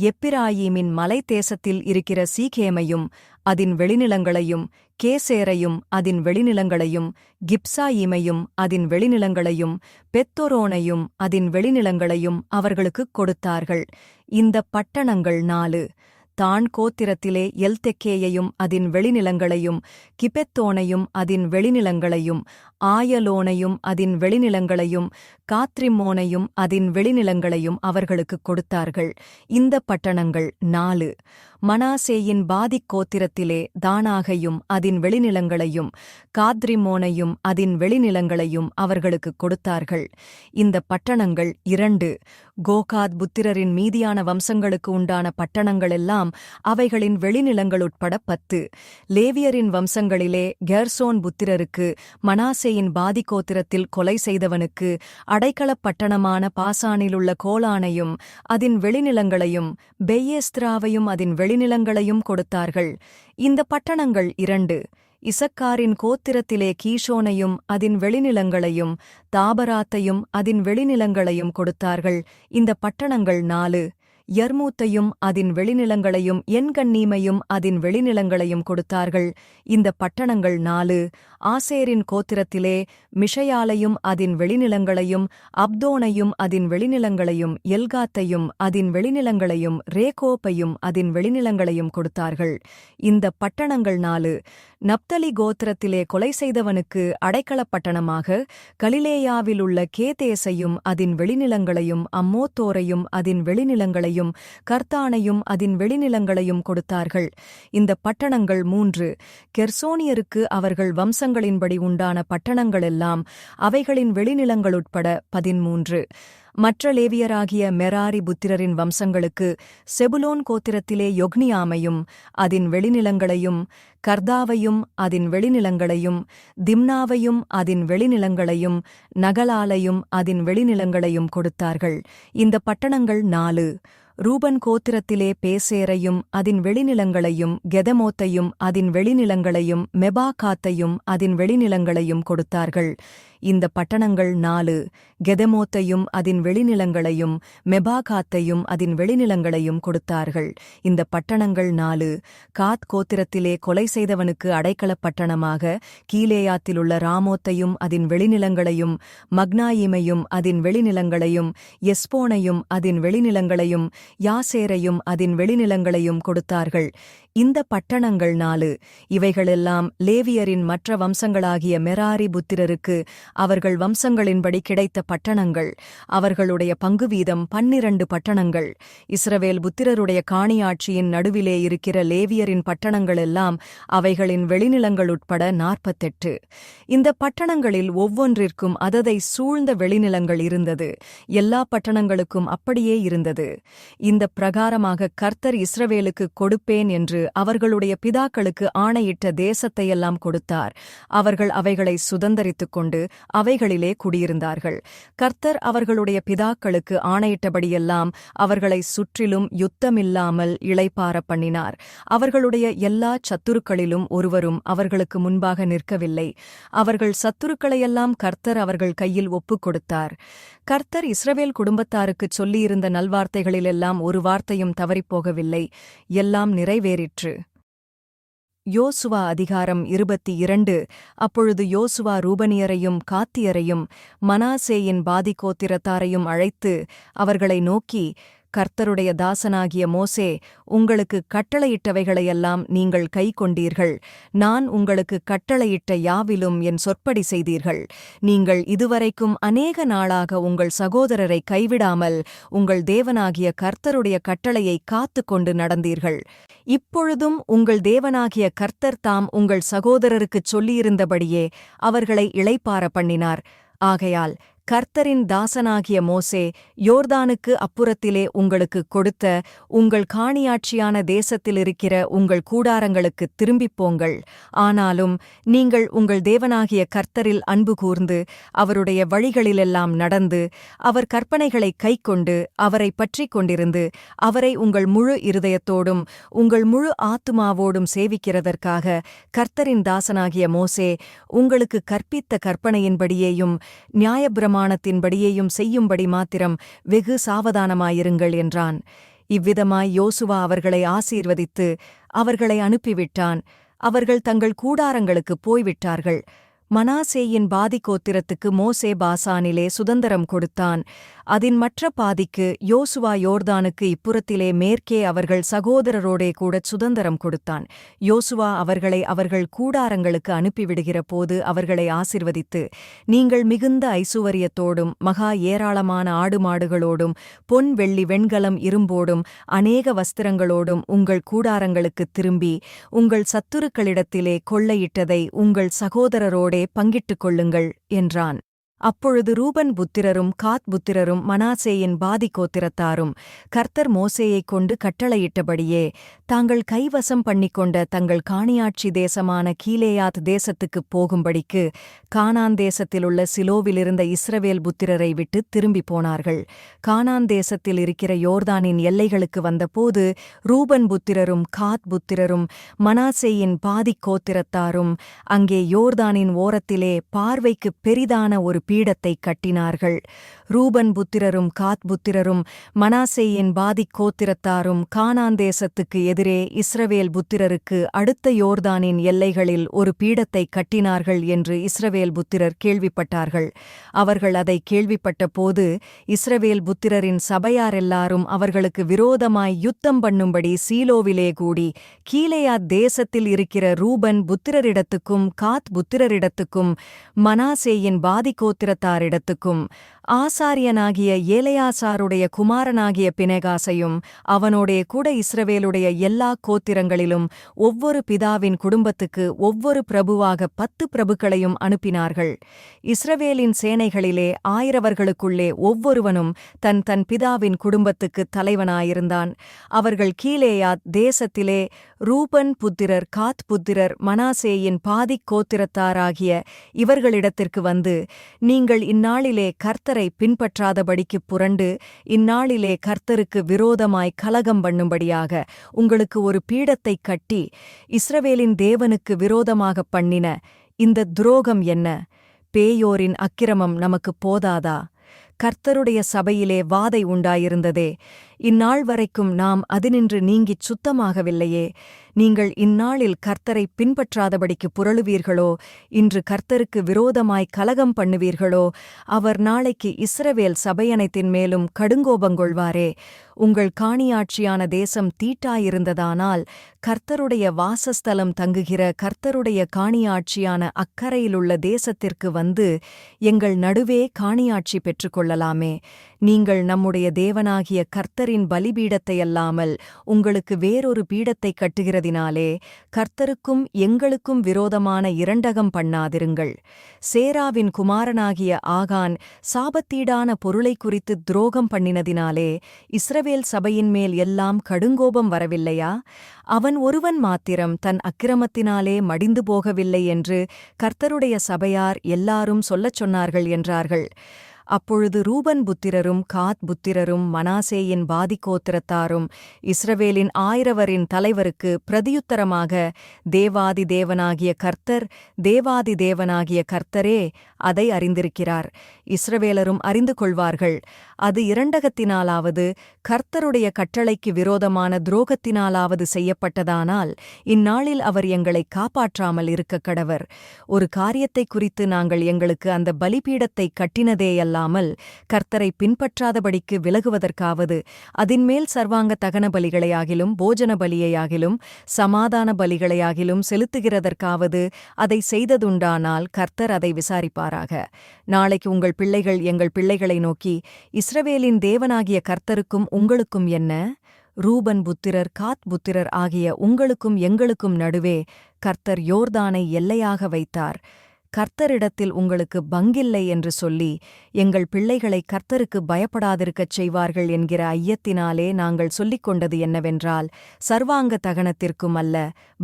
எப்பிராயீமின் மலை தேசத்தில் இருக்கிற சீகேமையும் அதின் வெளிநிலங்களையும், கேசேரையும் அதின் வெளிநிலங்களையும், கிப்சாயீமையும் அதின் வெளிநிலங்களையும், பெத்தொரோனையும் அதின் வெளிநிலங்களையும் அவர்களுக்குக் கொடுத்தார்கள். இந்தப் பட்டணங்கள் 4. தான் கோத்திரத்திலே எல்தெக்கேயையும் அதின் வெளிநிலங்களையும், கிபெத்தோனையும் அதின் வெளிநிலங்களையும், ஆயலோனையும் அதின் வெளிநிலங்களையும், காத்ரிம்மோனையும் அதின் வெளிநிலங்களையும் அவர்களுக்குக் கொடுத்தார்கள். இந்தப் பட்டணங்கள் 4. மனாசேயின் பாதிக் கோத்திரத்திலே தானாகையும் அதின் வெளிநிலங்களையும், காத்ரிம்மோனையும் அதின் வெளிநிலங்களையும் அவர்களுக்குக் கொடுத்தார்கள். இந்தப் பட்டணங்கள் 2. கோகாத் புத்திரரின் மீதியான வம்சங்களுக்கு உண்டான பட்டணங்களெல்லாம் அவைகளின் வெளிநிலங்களுட்பட 10. லேவியரின் வம்சங்களிலே கெர்சோன் புத்திரருக்கு மனாசேயின் பாதிக்கோத்திரத்தில் கொலை செய்தவனுக்கு அடைக்கலப் பட்டணமான பாசானிலுள்ள கோலானையும் அதின் வெளிநிலங்களையும், பெயேஸ்திராவையும் அதின் வெளிநிலங்களையும் கொடுத்தார்கள். இந்த பட்டணங்கள் 2. இசக்காரின் கோத்திரத்திலே கீஷோனையும் அதின் வெளிநிலங்களையும், தாபராத்தையும் அதின் வெளிநிலங்களையும் கொடுத்தார்கள். இந்த பட்டணங்கள் 4. யர்மூத்தையும் அதின் வெளிநிலங்களையும், என்கண்ணீமையும் அதின் வெளிநிலங்களையும் கொடுத்தார்கள். இந்த பட்டணங்கள் 4. ஆசேரின் கோத்திரத்திலே மிஷயாலையும் அதின் வெளிநிலங்களையும், அப்தோனையும் அதின் வெளிநிலங்களையும், எல்காத்தையும் அதின் வெளிநிலங்களையும், ரேகோப்பையும் அதின் வெளிநிலங்களையும் கொடுத்தார்கள். இந்த பட்டணங்கள் 4. நப்தலி கோத்திரத்திலே கொலை செய்தவனுக்கு அடைக்கலப் பட்டணமாக கலிலேயாவிலுள்ள கேதேசையும் அதின் வெளிநிலங்களையும், அம்மோத்தோரையும் அதின் வெளிநிலங்களையும், கர்த்தானையும் அதின் வெளிநிலங்களையும் கொடுத்தார்கள். இந்த பட்டணங்கள் 3. கெர்சோனியருக்கு அவர்கள் வம்சங்களின்படி உண்டான பட்டணங்களெல்லாம் அவைகளின் வெளிநிலங்களுட்பட 13. மற்ற லேவியராகிய மெராரி புத்திரரின் வம்சங்களுக்கு செபுலோன் கோத்திரத்திலே யொக்னியாமையும் அதின் வெளிநிலங்களையும், கர்தாவையும் அதின் வெளிநிலங்களையும், திம்னாவையும் அதின் வெளிநிலங்களையும், நகலாலையும் அதின் வெளிநிலங்களையும் கொடுத்தார்கள். இந்த பட்டணங்கள் 4. ரூபன் கோத்திரத்திலே பேசேரையும் அதின் வெளிநிலங்களையும், கெதமோத்தையும் அதின் வெளிநிலங்களையும், மெபாகாத்தையும் அதின் வெளிநிலங்களையும் கொடுத்தார்கள். இந்த பட்டணங்கள் 4. கெதமோத்தையும் அதின் வெளிநிலங்களையும், மெபாகாத்தையும் அதின் வெளிநிலங்களையும் கொடுத்தார்கள். இந்த பட்டணங்கள் 4. காத் கோத்திரத்திலே கொலை செய்தவனுக்கு அடைக்கலப் பட்டணமாக கீலேயாத்திலுள்ள ராமோத்தையும் அதின் வெளிநிலங்களையும், மக்னாயிமையும் அதின் வெளிநிலங்களையும், எஸ்போனையும் அதின் வெளிநிலங்களையும், யாசேரையும் அதின் வெளிநிலங்களையும் கொடுத்தார்கள். இந்த பட்டணங்கள் 4. இவைகளெல்லாம் லேவியரின் மற்ற வம்சங்களாகிய மெராரி புத்திரருக்கு அவர்கள் வம்சங்களின்படி கிடைத்த பட்டணங்கள். அவர்களுடைய பங்குவீதம் 12 பட்டணங்கள். இஸ்ரவேல் புத்திரருடைய காணியாட்சியின் நடுவிலே இருக்கிற லேவியரின் பட்டணங்களெல்லாம் அவைகளின் வெளிநிலங்களுட்பட 48. இந்த பட்டணங்களில் ஒவ்வொன்றிற்கும் அததை சூழ்ந்த வெளிநிலங்கள் இருந்தது. எல்லா பட்டணங்களுக்கும் அப்படியே இருந்தது. இந்த பிரகாரமாக கர்த்தர் இஸ்ரவேலுக்கு கொடுப்பேன் என்று அவர்களுடைய பிதாக்களுக்கு ஆணையிட்ட தேசத்தையெல்லாம் கொடுத்தார். அவர்கள் அவைகளை சுதந்தரித்துக் கொண்டு அவைகளிலே குடியிருந்தார்கள். கர்த்தர் அவர்களுடைய பிதாக்களுக்கு ஆணையிட்டபடியெல்லாம் அவர்களை சுற்றிலும் யுத்தமில்லாமல் இளைப்பாற பண்ணினார். அவர்களுடைய எல்லா சத்துருக்களிலும் ஒருவரும் அவர்களுக்கு முன்பாக நிற்கவில்லை. அவர்கள் சத்துருக்களையெல்லாம் கர்த்தர் அவர்கள் கையில் ஒப்புக் கொடுத்தார். கர்த்தர் இஸ்ரவேல் குடும்பத்தாருக்குச் சொல்லியிருந்த நல்வார்த்தைகளிலெல்லாம் ஒரு வார்த்தையும் தவறிப்போகவில்லை. எல்லாம் நிறைவேறிற்று. யோசுவா அதிகாரம் 22. அப்பொழுது யோசுவா ரூபனியரையும் காத்தியரையும் மனாசேயின் பாதிக்கோத்திரத்தாரையும் அழைத்து அவர்களை நோக்கி, கர்த்தருடைய தாசனாகிய மோசே உங்களுக்கு கட்டளையிட்டவைகளையெல்லாம் நீங்கள் கைக்கொண்டீர்கள். நான் உங்களுக்கு கட்டளையிட்ட யாவிலும் என் சொற்படி செய்தீர்கள். நீங்கள் இதுவரைக்கும் அநேக நாளாக உங்கள் சகோதரரை கைவிடாமல் உங்கள் தேவனாகிய கர்த்தருடைய கட்டளையை காத்துக்கொண்டு நடந்தீர்கள். இப்பொழுதும் உங்கள் தேவனாகிய கர்த்தர் தாம் உங்கள் சகோதரருக்குச் சொல்லியிருந்தபடியே அவர்களை இளைப்பாற பண்ணினார். ஆகையால் கர்த்தரின் தாசனாகிய மோசே யோர்தானுக்கு அப்புறத்திலே உங்களுக்கு கொடுத்த உங்கள் காணியாட்சியான தேசத்திலிருக்கிற உங்கள் கூடாரங்களுக்குத் திரும்பிப் போங்கள். ஆனாலும் நீங்கள் உங்கள் தேவனாகிய கர்த்தரில் அன்பு கூர்ந்து அவருடைய வழிகளிலெல்லாம் நடந்து அவர் கற்பனைகளைக் கைக்கொண்டு அவரை பற்றிக் கொண்டிருந்து அவரை உங்கள் முழு இருதயத்தோடும் உங்கள் முழு ஆத்துமாவோடும் சேவிக்கிறதற்காக கர்த்தரின் தாசனாகிய மோசே உங்களுக்கு கற்பித்த கற்பனையின்படியேயும் நியாயப்பிரமாண பிரமாணத்தின்படியேயும் செய்யும்படி மாத்திரம் வெகு சாவதானமாயிருங்கள் என்றான். இவ்விதமாய் யோசுவா அவர்களை ஆசீர்வதித்து அவர்களை அனுப்பிவிட்டான். அவர்கள் தங்கள் கூடாரங்களுக்குப் போய்விட்டார்கள். மனாசேயின் பாதி கோத்திரத்துக்கு மோசே பாசானிலே சுதந்தரம் கொடுத்தான். அதின் மற்ற பாதிக்கு யோசுவா யோர்தானுக்கு இப்புறத்திலே மேற்கே அவர்கள் சகோதரரோடே கூடச் சுதந்தரம் கொடுத்தான். யோசுவா அவர்களை அவர்கள் கூடாரங்களுக்கு அனுப்பிவிடுகிற போது அவர்களை ஆசிர்வதித்து, நீங்கள் மிகுந்த ஐசுவரியத்தோடும் மகா ஏராளமான ஆடு மாடுகளோடும் பொன் வெள்ளி வெண்கலம் இரும்போடும் அநேக வஸ்திரங்களோடும் உங்கள் கூடாரங்களுக்குத் திரும்பி உங்கள் சத்துருக்களிடத்திலே கொள்ளையிட்டதை உங்கள் சகோதரரோடே பங்கிட்டுக் கொள்ளுங்கள் என்றான். அப்பொழுது ரூபன் புத்திரரும் காத் புத்திரரும் மனாசேயின் பாதி கோத்திரத்தாரும் கர்த்தர் மோசேயைக் கொண்டு கட்டளையிட்டபடியே தாங்கள் கைவசம் பண்ணிக்கொண்ட தங்கள் காணியாட்சி தேசமான கீலேயாத் தேசத்துக்குப் போகும்படிக்கு கானான் தேசத்திலுள்ள சிலோவிலிருந்த இஸ்ரவேல் புத்திரரை விட்டு திரும்பி போனார்கள். கானான் தேசத்தில் இருக்கிற யோர்தானின் எல்லைகளுக்கு வந்தபோது ரூபன் புத்திரரும் காத் புத்திரரும் மனாசேயின் பாதி கோத்திரத்தாரும் அங்கே யோர்தானின் ஓரத்திலே பார்வைக்குப் பெரிதான ஒரு பீடத்தைக் கட்டினார்கள். ரூபன் புத்திரரும் காத் புத்திரரும் மனாசேயின் பாதி கோத்திரத்தாரும் கானான் தேசத்துக்கு எதிரே இஸ்ரவேல் புத்திரருக்கு அடுத்த யோர்தானின் எல்லைகளில் ஒரு பீடத்தைக் கட்டினார்கள் என்று இஸ்ரவேல் புத்திரர் கேள்விப்பட்டார்கள். அவர்கள் அதை கேள்விப்பட்ட போது இஸ்ரவேல் புத்திரரின் சபையாரெல்லாரும் அவர்களுக்கு விரோதமாய் யுத்தம் பண்ணும்படி சீலோவிலே கூடி கீலேயாத் தேசத்தில் இருக்கிற ரூபன் புத்திரரிடத்துக்கும் காத் புத்திரரிடத்துக்கும் மனாசேயின் பாதி கோத்திரத்தாரிடத்துக்கும் ஆசாரியனாகிய ஏலெயாசாருடைய குமாரனாகிய பினெகாசையும் அவனோடே கூட இஸ்ரவேலுடைய எல்லா கோத்திரங்களிலும் ஒவ்வொரு பிதாவின் குடும்பத்துக்கு ஒவ்வொரு பிரபுவாக 10 பிரபுக்களையும் அனுப்பினார்கள். இஸ்ரவேலின் சேனைகளிலே 1000 ஒவ்வொருவனும் தன் தன் பிதாவின் குடும்பத்துக்குத் தலைவனாயிருந்தான். அவர்கள் கீலேயாத் தேசத்திலே ரூபன் புத்திரர் காத் புத்திரர் மனாசேயின் பாதிக் கோத்திரத்தாராகிய இவர்களிடத்திற்கு வந்து, நீங்கள் இந்நாளிலே கர்த்தரை பின்பற்றாதபடிக்குப் புரண்டு இந்நாளிலே கர்த்தருக்கு விரோதமாய் கலகம் பண்ணும்படியாக உங்களுக்கு ஒரு பீடத்தைக் கட்டி இஸ்ரவேலின் தேவனுக்கு விரோதமாகப் பண்ணின இந்த துரோகம் என்ன? பேயோரின் அக்கிரமம் நமக்குப் போதாதா? கர்த்தருடைய சபையிலே வாதை உண்டாயிருந்ததே, இந்நாள் வரைக்கும் நாம் அதினின்று நீங்கிச் சுத்தமாகவில்லையே. நீங்கள் இந்நாளில் கர்த்தரை பின்பற்றாதபடிக்கு புரளுவீர்களோ, இன்று கர்த்தருக்கு விரோதமாய் கலகம் பண்ணுவீர்களோ, அவர் நாளைக்கு இஸ்ரவேல் சபையனைத்தின் மேலும் கடுங்கோபங்கொள்வாரே. உங்கள் காணியாட்சியான தேசம் தீட்டாயிருந்ததானால் கர்த்தருடைய வாசஸ்தலம் தங்குகிற கர்த்தருடைய காணியாட்சியான அக்கரையிலுள்ள தேசத்திற்கு வந்து எங்கள் நடுவே காணியாட்சி பெற்றுக்கொள்ளலாமே. நீங்கள் நம்முடைய தேவனாகிய கர்த்தரின் பலிபீடத்தையல்லாமல் உங்களுக்கு வேறொரு பீடத்தைக் கட்டுகிறதினாலே கர்த்தருக்கும் எங்களுக்கும் விரோதமான இரண்டகம் பண்ணாதிருங்கள். சேராவின் குமாரனாகிய ஆகான் சாபத்தீடான பொருளை குறித்து துரோகம் பண்ணினதினாலே இஸ்ரவேல் சபையின் மேல் எல்லாம் கடுங்கோபம் வரவில்லையா? அவன் ஒருவன் மாத்திரம் தன் அக்கிரமத்தினாலே மடிந்து போகவில்லை என்று கர்த்தருடைய சபையார் எல்லாரும் சொல்லச் சொன்னார்கள் என்றார்கள். அப்பொழுது ரூபன் புத்திரரும் காத் புத்திரரும் மனாசேயின் பாதி கோத்திரத்தாரும் இஸ்ரவேலின் 1000 தலைவருக்கு பிரதியுத்தரமாக, தேவாதி தேவனாகிய கர்த்தர், தேவாதி தேவனாகிய கர்த்தரே அதை அறிந்திருக்கிறார். இஸ்ரவேலரும் அறிந்து கொள்வார்கள். அது இரண்டகத்தினாலாவது கர்த்தருடைய கட்டளைக்கு விரோதமான துரோகத்தினாலாவது செய்யப்பட்டதானால் இந்நாளில் அவர் எங்களை காப்பாற்றாமல் இருக்கக் கடவர். ஒரு காரியத்தை குறித்து நாங்கள் எங்களுக்கு அந்த பலிபீடத்தை கட்டினதேயல்ல அல்லாமல் கர்த்தரை பின்பற்றாதபடிக்கு விலகுவதற்காவது அதின்மேல் சர்வாங்க தகன பலிகளையாகிலும் போஜன பலியையாகிலும் சமாதான பலிகளையாகிலும் செலுத்துகிறதற்காவது அதை செய்ததுண்டானால் கர்த்தர் அதை விசாரிப்பாராக. நாளைக்கு உங்கள் பிள்ளைகள் எங்கள் பிள்ளைகளை நோக்கி, இஸ்ரவேலின் தேவனாகிய கர்த்தருக்கும் உங்களுக்கும் என்ன? ரூபன் புத்திரர் காத் புத்திரர் ஆகிய உங்களுக்கும் எங்களுக்கும் நடுவே கர்த்தர் யோர்தானை எல்லையாக வைத்தார். கர்த்தரிடத்தில் உங்களுக்கு பங்கில்லை என்று சொல்லி எங்கள் பிள்ளைகளை கர்த்தருக்கு பயப்படாதிருக்கச் செய்வார்கள் என்கிற ஐயத்தினாலே நாங்கள் சொல்லிக் கொண்டது என்னவென்றால், சர்வாங்க தகனத்திற்கும் அல்ல,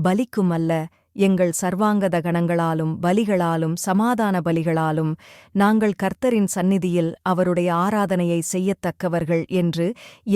பலிக்கும் அல்ல, எங்கள் சர்வாங்க தகனங்களாலும் பலிகளாலும் சமாதான பலிகளாலும் நாங்கள் கர்த்தரின் சந்நிதியில் அவருடைய ஆராதனையை செய்யத்தக்கவர்கள் என்று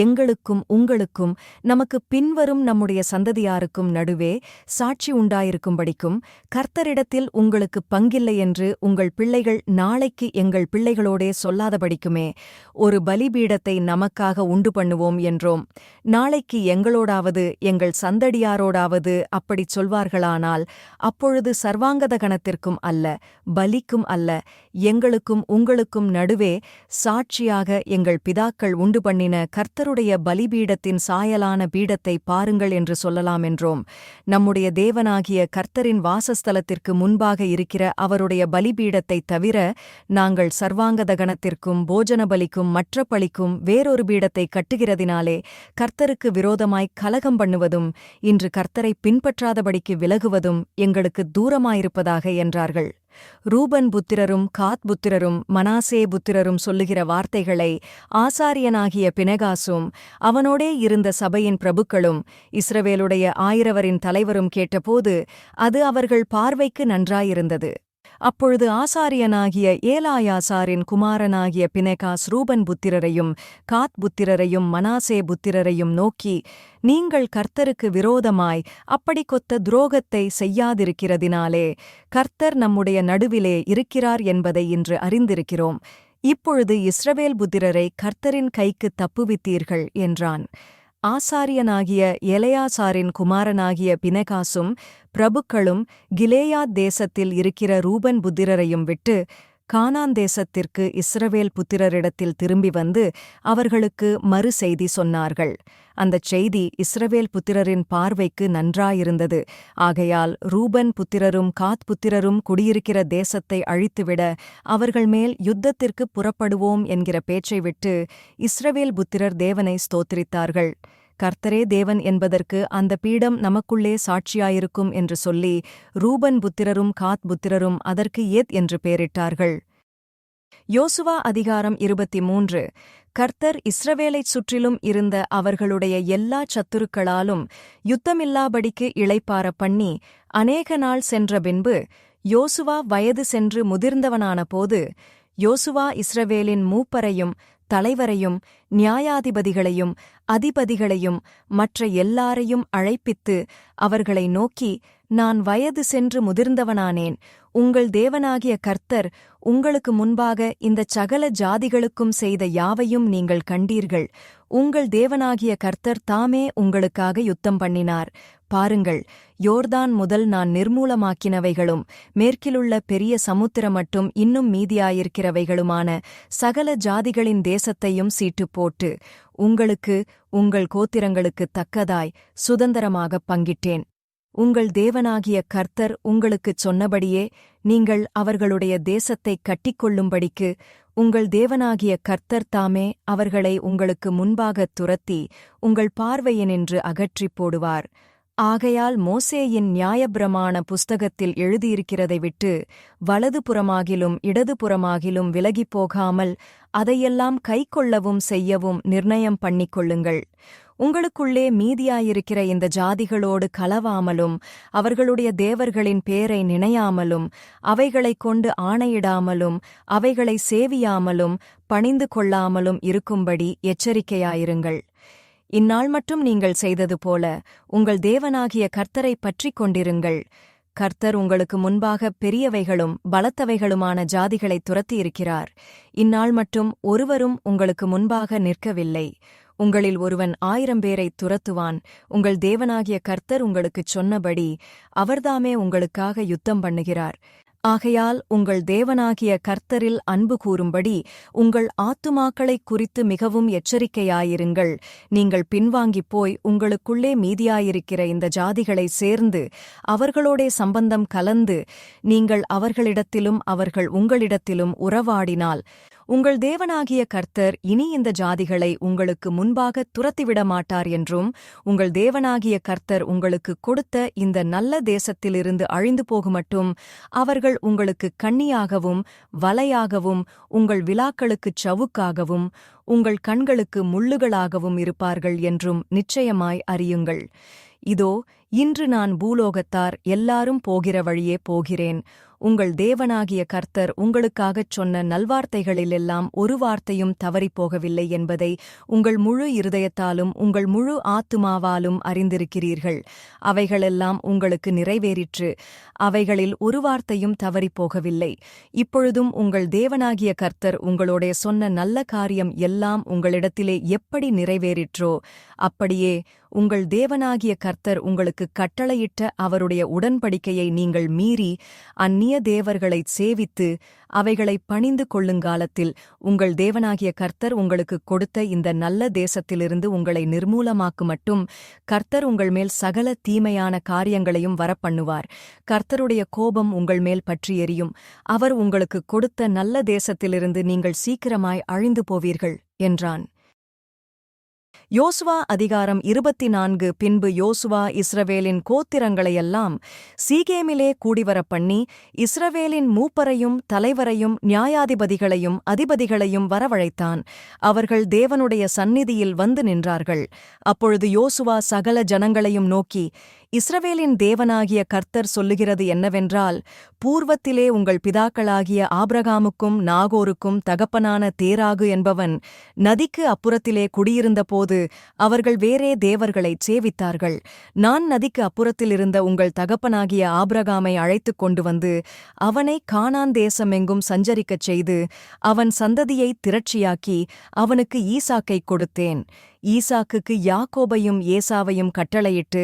எங்களுக்கும் உங்களுக்கும் நமக்கு பின்வரும் நம்முடைய சந்ததியாருக்கும் நடுவே சாட்சி உண்டாயிருக்கும்படிக்கும் கர்த்தரிடத்தில் உங்களுக்கு பங்கில்லை என்று உங்கள் பிள்ளைகள் நாளைக்கு எங்கள் பிள்ளைகளோடே சொல்லாதபடிக்குமே ஒரு பலிபீடத்தை நமக்காக உண்டு பண்ணுவோம் என்றோம். நாளைக்கு எங்களோடாவது எங்கள் சந்தடியாரோடாவது அப்படிச் சொல்வார்களானால் அப்பொழுது சர்வாங்கதகனத்திற்கும் அல்ல பலிக்கும் அல்ல எங்களுக்கும் உங்களுக்கும் நடுவே சாட்சியாக எங்கள் பிதாக்கள் உண்டு பண்ணின கர்த்தருடைய பலிபீடத்தின் சாயலான பீடத்தை பாருங்கள் என்று சொல்லலாம் என்றோம். நம்முடைய தேவனாகிய கர்த்தரின் வாசஸ்தலத்திற்கு முன்பாக இருக்கிற அவருடைய பலிபீடத்தைத் தவிர நாங்கள் சர்வாங்கதகனத்திற்கும் போஜன பலிக்கும் மற்ற பலிக்கும் வேறொரு பீடத்தை கட்டுகிறதினாலே கர்த்தருக்கு விரோதமாய் கலகம் பண்ணுவதும் இன்று கர்த்தரை பின்பற்றாதபடிக்கு விலகுவதும் எங்களுக்கு தூரமாயிருப்பதாக என்றார்கள். ரூபன் புத்திரரும் காத் புத்திரரும் மனாசே புத்திரரும் சொல்லுகிற வார்த்தைகளை ஆசாரியனாகிய பினெகாசும் அவனோடே இருந்த சபையின் பிரபுக்களும் இஸ்ரவேலுடைய 1000 தலைவரும் கேட்டபோது அது அவர்கள் பார்வைக்கு நன்றாயிருந்தது. அப்பொழுது ஆசாரியனாகிய ஏலாயாசாரின் குமாரனாகிய பினெகாஸ் ரூபன் புத்திரரையும் காத் புத்திரரையும் மனாசே புத்திரரையும் நோக்கி, நீங்கள் கர்த்தருக்கு விரோதமாய் அப்படி கொத்த துரோகத்தை செய்யாதிருக்கிறதினாலே கர்த்தர் நம்முடைய நடுவிலே இருக்கிறார் என்பதை இன்று அறிந்திருக்கிறோம். இப்பொழுது இஸ்ரவேல் புத்திரரை கர்த்தரின் கைக்கு தப்புவித்தீர்கள் என்றான். ஆசாரியனாகிய எலெயாசாரின் குமாரனாகிய பினெகாசும் பிரபுக்களும் கிலேயாத் தேசத்தில் இருக்கிற ரூபன் புத்திரரையும் விட்டு கானான் தேசத்திற்கு இஸ்ரவேல் புத்திரரிடத்தில் திரும்பி வந்து அவர்களுக்கு மறு செய்தி சொன்னார்கள். அந்தச் செய்தி இஸ்ரவேல் புத்திரரின் பார்வைக்கு நன்றாயிருந்தது. ஆகையால் ரூபன் புத்திரரும் காத் புத்திரரும் குடியிருக்கிற தேசத்தை அழித்துவிட அவர்கள் மேல் யுத்தத்திற்கு புறப்படுவோம் என்கிற பேச்சை விட்டு இஸ்ரவேல் புத்திரர் தேவனை ஸ்தோத்திரித்தார்கள். கர்த்தரே தேவன் என்பதற்கு அந்த பீடம் நமக்குள்ளே சாட்சியாயிருக்கும் என்று சொல்லி ரூபன் புத்திரரும் காத் புத்திரரும் அதற்கு ஏத் என்று பெயரிட்டார்கள். யோசுவா அதிகாரம் 23. கர்த்தர் இஸ்ரவேலைச் சுற்றிலும் இருந்த அவர்களுடைய எல்லா சத்துருக்களாலும் யுத்தமில்லாபடிக்கு இளைப்பாற பண்ணி அநேக நாள் சென்ற பின்பு யோசுவா வயது சென்று முதிர்ந்தவனான போது யோசுவா இஸ்ரவேலின் மூப்பரையும் தலைவரையும் நியாயாதிபதிகளையும் அதிபதிகளையும் மற்ற எல்லாரையும் அழைப்பித்து அவர்களை நோக்கி, நான் வயது சென்று முதிர்ந்தவனானேன். உங்கள் தேவனாகிய கர்த்தர் உங்களுக்கு முன்பாக இந்தச் சகல ஜாதிகளுக்கும் செய்த யாவையும் நீங்கள் கண்டீர்கள். உங்கள் தேவனாகிய கர்த்தர் தாமே உங்களுக்காக யுத்தம் பண்ணினார். பாருங்கள், யோர்தான் முதல் நான் நிர்மூலமாக்கினவைகளும் மேற்கிலுள்ள பெரிய சமுத்திரம் மட்டும் இன்னும் மீதியாயிருக்கிறவைகளுமான சகல ஜாதிகளின் தேசத்தையும் சீட்டு போட்டு உங்களுக்கு உங்கள் கோத்திரங்களுக்குத் தக்கதாய் சுதந்திரமாகப் பங்கிட்டேன். உங்கள் தேவனாகிய கர்த்தர் உங்களுக்குச் சொன்னபடியே நீங்கள் அவர்களுடைய தேசத்தைக் கட்டிக்கொள்ளும்படிக்கு உங்கள் தேவனாகிய கர்த்தர் தாமே அவர்களை உங்களுக்கு முன்பாகத் துரத்தி உங்கள் பார்வையினின்று அகற்றிப் போடுவார். ஆகையால் மோசேயின் நியாயப்பிரமாண புஸ்தகத்தில் எழுதியிருக்கிறதை விட்டு வலதுபுறமாகிலும் இடதுபுறமாகிலும் விலகிப் போகாமல் அதையெல்லாம் கைக்கொள்ளவும் செய்யவும் நிர்ணயம் பண்ணிக்கொள்ளுங்கள். உங்களுக்குள்ளே மீதியாயிருக்கிற இந்த ஜாதிகளோடு கலவாமலும் அவர்களுடைய தேவர்களின் பேரை நினையாமலும் அவைகளைக் கொண்டு ஆணையிடாமலும் அவைகளை சேவியாமலும் பணிந்து கொள்ளாமலும் இருக்கும்படி எச்சரிக்கையாயிருங்கள். இந்நாள் மட்டும் நீங்கள் செய்தது போல உங்கள் தேவனாகிய கர்த்தரைப் பற்றிக் கொண்டிருங்கள். கர்த்தர் உங்களுக்கு முன்பாக பெரியவைகளும் பலத்தவைகளுமான ஜாதிகளைத் துரத்தியிருக்கிறார். இந்நாள் மட்டும் ஒருவரும் உங்களுக்கு முன்பாக நிற்கவில்லை. உங்களில் ஒருவன் 1000 பேரைத் துரத்துவான். உங்கள் தேவனாகிய கர்த்தர் உங்களுக்குச் சொன்னபடி அவர்தாமே உங்களுக்காக யுத்தம் பண்ணுகிறார். ஆகையால் உங்கள் தேவனாகிய கர்த்தரில் அன்பு கூறும்படி உங்கள் ஆத்துமாக்களைக் குறித்து மிகவும் எச்சரிக்கையாயிருங்கள். நீங்கள் பின்வாங்கிப் போய் உங்களுக்குள்ளே மீதியாயிருக்கிற இந்த ஜாதிகளை சேர்ந்து அவர்களோடே சம்பந்தம் கலந்து நீங்கள் அவர்களிடத்திலும் அவர்கள் உங்களிடத்திலும் உறவாடினால் உங்கள் தேவனாகிய கர்த்தர் இனி இந்த ஜாதிகளை உங்களுக்கு முன்பாக துரத்திவிட மாட்டார் என்றும் உங்கள் தேவனாகிய கர்த்தர் உங்களுக்கு கொடுத்த இந்த நல்ல தேசத்திலிருந்து அழிந்து போகுமட்டும் அவர்கள் உங்களுக்கு கண்ணியாகவும் வலையாகவும் உங்கள் விலாக்களுக்குச் சவுக்காகவும் உங்கள் கண்களுக்கு முள்ளுகளாகவும் இருப்பார்கள் என்றும் நிச்சயமாய் அறியுங்கள். இதோ இன்று நான் பூலோகத்தார் எல்லாரும் போகிற வழியே போகிறேன். உங்கள் தேவனாகிய கர்த்தர் உங்களுக்காகச் சொன்ன நல்வார்த்தைகளிலெல்லாம் ஒரு வார்த்தையும் தவறிப்போகவில்லை என்பதை உங்கள் முழு இருதயத்தாலும் உங்கள் முழு ஆத்துமாவாலும் அறிந்திருக்கிறீர்கள். அவைகளெல்லாம் உங்களுக்கு நிறைவேறிற்று. அவைகளில் ஒரு வார்த்தையும் தவறிப்போகவில்லை. இப்பொழுதும் உங்கள் தேவனாகிய கர்த்தர் உங்களோடே சொன்ன நல்ல காரியம் எல்லாம் உங்களிடத்திலே எப்படி நிறைவேறிற்றோ அப்படியே உங்கள் தேவனாகிய கர்த்தர் உங்களுக்கு கட்டளையிட்ட அவருடைய உடன்படிக்கையை நீங்கள் மீறி அந்நிய தேவர்களைச் சேவித்து அவைகளைப் பணிந்து கொள்ளுங்காலத்தில் உங்கள் தேவனாகிய கர்த்தர் உங்களுக்குக் கொடுத்த இந்த நல்ல தேசத்திலிருந்து உங்களை நிர்மூலமாக்கு மட்டும் கர்த்தர் உங்கள் மேல் சகல தீமையான காரியங்களையும் வரப்பண்ணுவார். கர்த்தருடைய கோபம் உங்கள் மேல் பற்றி எரியும். அவர் உங்களுக்குக் கொடுத்த நல்ல தேசத்திலிருந்து நீங்கள் சீக்கிரமாய் அழிந்து போவீர்கள் என்றான். யோசுவா அதிகாரம் 24. பின்பு யோசுவா இஸ்ரவேலின் கோத்திரங்களையெல்லாம் சீகேமிலே கூடிவரப்பண்ணி இஸ்ரவேலின் மூப்பரையும் தலைவரையும் நியாயாதிபதிகளையும் அதிபதிகளையும் வரவழைத்தான். அவர்கள் தேவனுடைய சந்நிதியில் வந்து நின்றார்கள். அப்பொழுது யோசுவா சகல ஜனங்களையும் நோக்கி, இஸ்ரவேலின் தேவனாகிய கர்த்தர் சொல்லுகிறது என்னவென்றால், பூர்வத்திலே உங்கள் பிதாக்களாகிய ஆபிரகாமுக்கும் நாகோருக்கும் தகப்பனான தேராகு என்பவன் நதிக்கு அப்புறத்திலே குடியிருந்தபோது அவர்கள் வேறே தேவர்களைச் சேவித்தார்கள். நான் நதிக்கு அப்புறத்திலிருந்த உங்கள் தகப்பனாகிய ஆபிரகாமை அழைத்துக் கொண்டு வந்து அவனை கானான் தேசமெங்கும் சஞ்சரிக்கச் செய்து அவன் சந்ததியைத் திரட்சியாக்கி அவனுக்கு ஈசாக்கைக் கொடுத்தேன். ஈசாக்குக்கு யாக்கோபையும் ஏசாவையும் கட்டளையிட்டு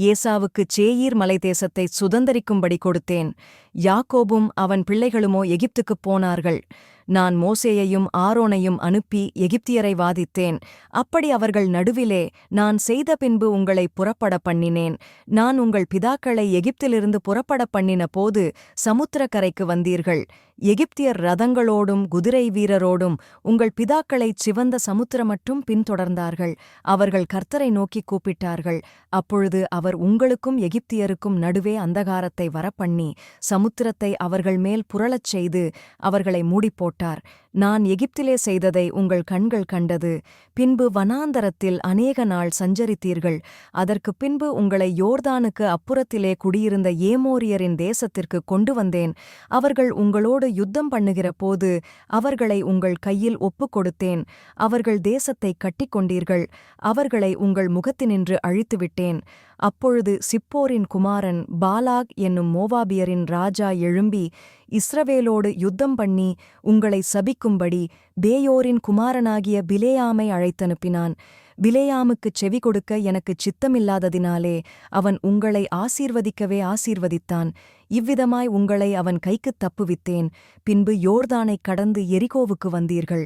ஏசாவுக்குச் சேயீர் மலைதேசத்தைச் சுதந்தரிக்கும்படி கொடுத்தேன். யாக்கோபும் அவன் பிள்ளைகளுமோ எகிப்துக்குப் போனார்கள். நான் மோசேயையும் ஆரோனையும் அனுப்பி எகிப்தியரை வாதித்தேன். அப்படி அவர்கள் நடுவிலே நான் செய்த பின்பு உங்களை புறப்பட பண்ணினேன். நான் உங்கள் பிதாக்களை எகிப்திலிருந்து புறப்பட பண்ணின போது சமுத்திரக்கரைக்கு வந்தீர்கள். எகிப்தியர் ரதங்களோடும் குதிரை வீரரோடும் உங்கள் பிதாக்களைச் சிவந்த சமுத்திரமட்டும் பின்தொடர்ந்தார்கள். அவர்கள் கர்த்தரை நோக்கிக் கூப்பிட்டார்கள். அப்பொழுது அவர் உங்களுக்கும் எகிப்தியருக்கும் நடுவே அந்தகாரத்தை வரப்பண்ணி சமுத்திரத்தை அவர்கள் மேல் புரளச் செய்து அவர்களை மூடிப்போட்டார். நான் எகிப்திலே செய்ததை உங்கள் கண்கள் கண்டது. பின்பு வனாந்தரத்தில் அநேக நாள் சஞ்சரித்தீர்கள். அதற்குப் பின்பு உங்களை யோர்தானுக்கு அப்புறத்திலே குடியிருந்த ஏமோரியரின் தேசத்திற்கு கொண்டு வந்தேன். அவர்கள் உங்களோடு யுத்தம் பண்ணுகிற போது அவர்களை உங்கள் கையில் ஒப்புக் கொடுத்தேன். அவர்கள் தேசத்தைக் கட்டிக்கொண்டீர்கள். அவர்களை உங்கள் முகத்தினின்று அழித்துவிட்டேன். அப்பொழுது சிப்போரின் குமாரன் பாலாக் என்னும் மோவாபியரின் ராஜா எழும்பி இஸ்ரவேலோடு யுத்தம் பண்ணி உங்களை சபிக்கும்படி பேயோரின் குமாரனாகிய பிலேயாமை அழைத்தனுப்பினான். பிலேயாமுக்குச் செவி கொடுக்க எனக்குச் சித்தமில்லாததினாலே அவன் உங்களை ஆசீர்வதிக்கவே ஆசீர்வதித்தான். இவ்விதமாய் உங்களை அவன் கைக்குத் தப்புவித்தேன். பின்பு யோர்தானைக் கடந்து எரிகோவுக்கு வந்தீர்கள்.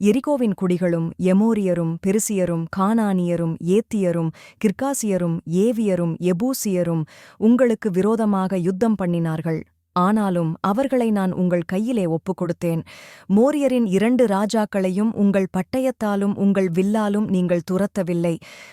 எரிகோவின் குடிகளும் எமோரியரும் பெரிசியரும் கானானியரும் ஏத்தியரும் கிர்காசியரும் ஏவியரும் எபூசியரும் உங்களுக்கு விரோதமாக யுத்தம் பண்ணினார்கள். ஆனாலும் அவர்களை நான் உங்கள் கையிலே ஒப்புக் கொடுத்தேன். மோரியரின் 2 ராஜாக்களையும் உங்கள் பட்டயத்தாலும் உங்கள் வில்லாலும் நீங்கள் துரத்தவில்லை.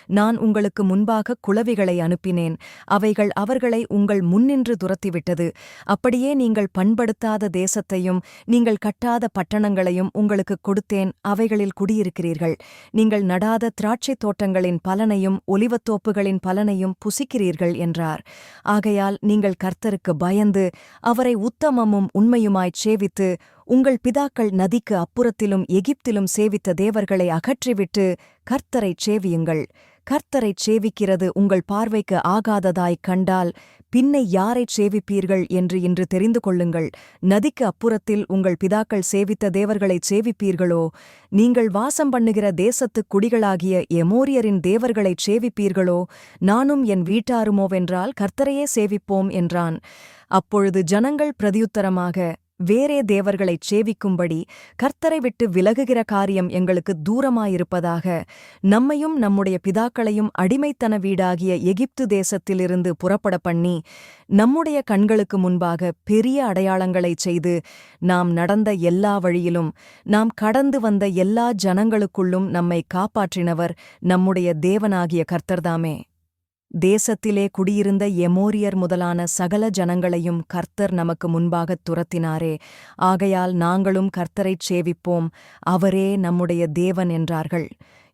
நான் உங்களுக்கு முன்பாக குளவிகளை அனுப்பினேன். அவைகள் அவர்களை உங்கள் முன்னின்று துரத்திவிட்டது. அப்படியே நீங்கள் பண்படுத்தாத தேசத்தையும் நீங்கள் கட்டாத பட்டணங்களையும் உங்களுக்குக் கொடுத்தேன். அவைகளில் குடியிருக்கிறீர்கள். நீங்கள் நடாத திராட்சைத் தோட்டங்களின் பலனையும் ஒலிவத்தோப்புகளின் பலனையும் புசிக்கிறீர்கள் என்றார். ஆகையால் நீங்கள் கர்த்தருக்கு பயந்து அவரை உத்தமமும் உண்மையுமாய்ச் சேவித்து உங்கள் பிதாக்கள் நதிக்கு அப்புறத்திலும் எகிப்திலும் சேவித்த தேவர்களை அகற்றிவிட்டு கர்த்தரைச் சேவியுங்கள். கர்த்தரைச் சேவிக்கிறது உங்கள் பார்வைக்கு ஆகாததாய்க் கண்டால் பின்னை யாரைச் சேவிப்பீர்கள் என்று இன்று தெரிந்து கொள்ளுங்கள். நதிக்கு அப்புறத்தில் உங்கள் பிதாக்கள் சேவித்த தேவர்களைச் சேவிப்பீர்களோ? நீங்கள் வாசம் பண்ணுகிற தேசத்துக் குடிகளாகிய எமோரியரின் தேவர்களைச் சேவிப்பீர்களோ? நானும் என் வீட்டாருமோவென்றால் கர்த்தரையே சேவிப்போம் என்றான். அப்பொழுது ஜனங்கள் பிரதியுத்தரமாக, வேறே தேவர்களைச் சேவிக்கும்படி கர்த்தரை விட்டு விலகுகிற காரியம் எங்களுக்கு தூரமாயிருப்பதாக. நம்மையும் நம்முடைய பிதாக்களையும் அடிமைத்தன வீடாகிய எகிப்து தேசத்திலிருந்து புறப்பட பண்ணி நம்முடைய கண்களுக்கு முன்பாக பெரிய அடையாளங்களைச் செய்து நாம் நடந்த எல்லா வழியிலும் நாம் கடந்து வந்த எல்லா ஜனங்களுக்குள்ளும் நம்மை காப்பாற்றினவர் நம்முடைய தேவனாகிய கர்த்தர்தாமே. தேசத்திலே குடியிருந்த எமோரியர் முதலான சகல ஜனங்களையும் கர்த்தர் நமக்கு முன்பாகத் துரத்தினாரே. ஆகையால் நாங்களும் கர்த்தரைச் சேவிப்போம், அவரே நம்முடைய தேவன் என்றார்கள்.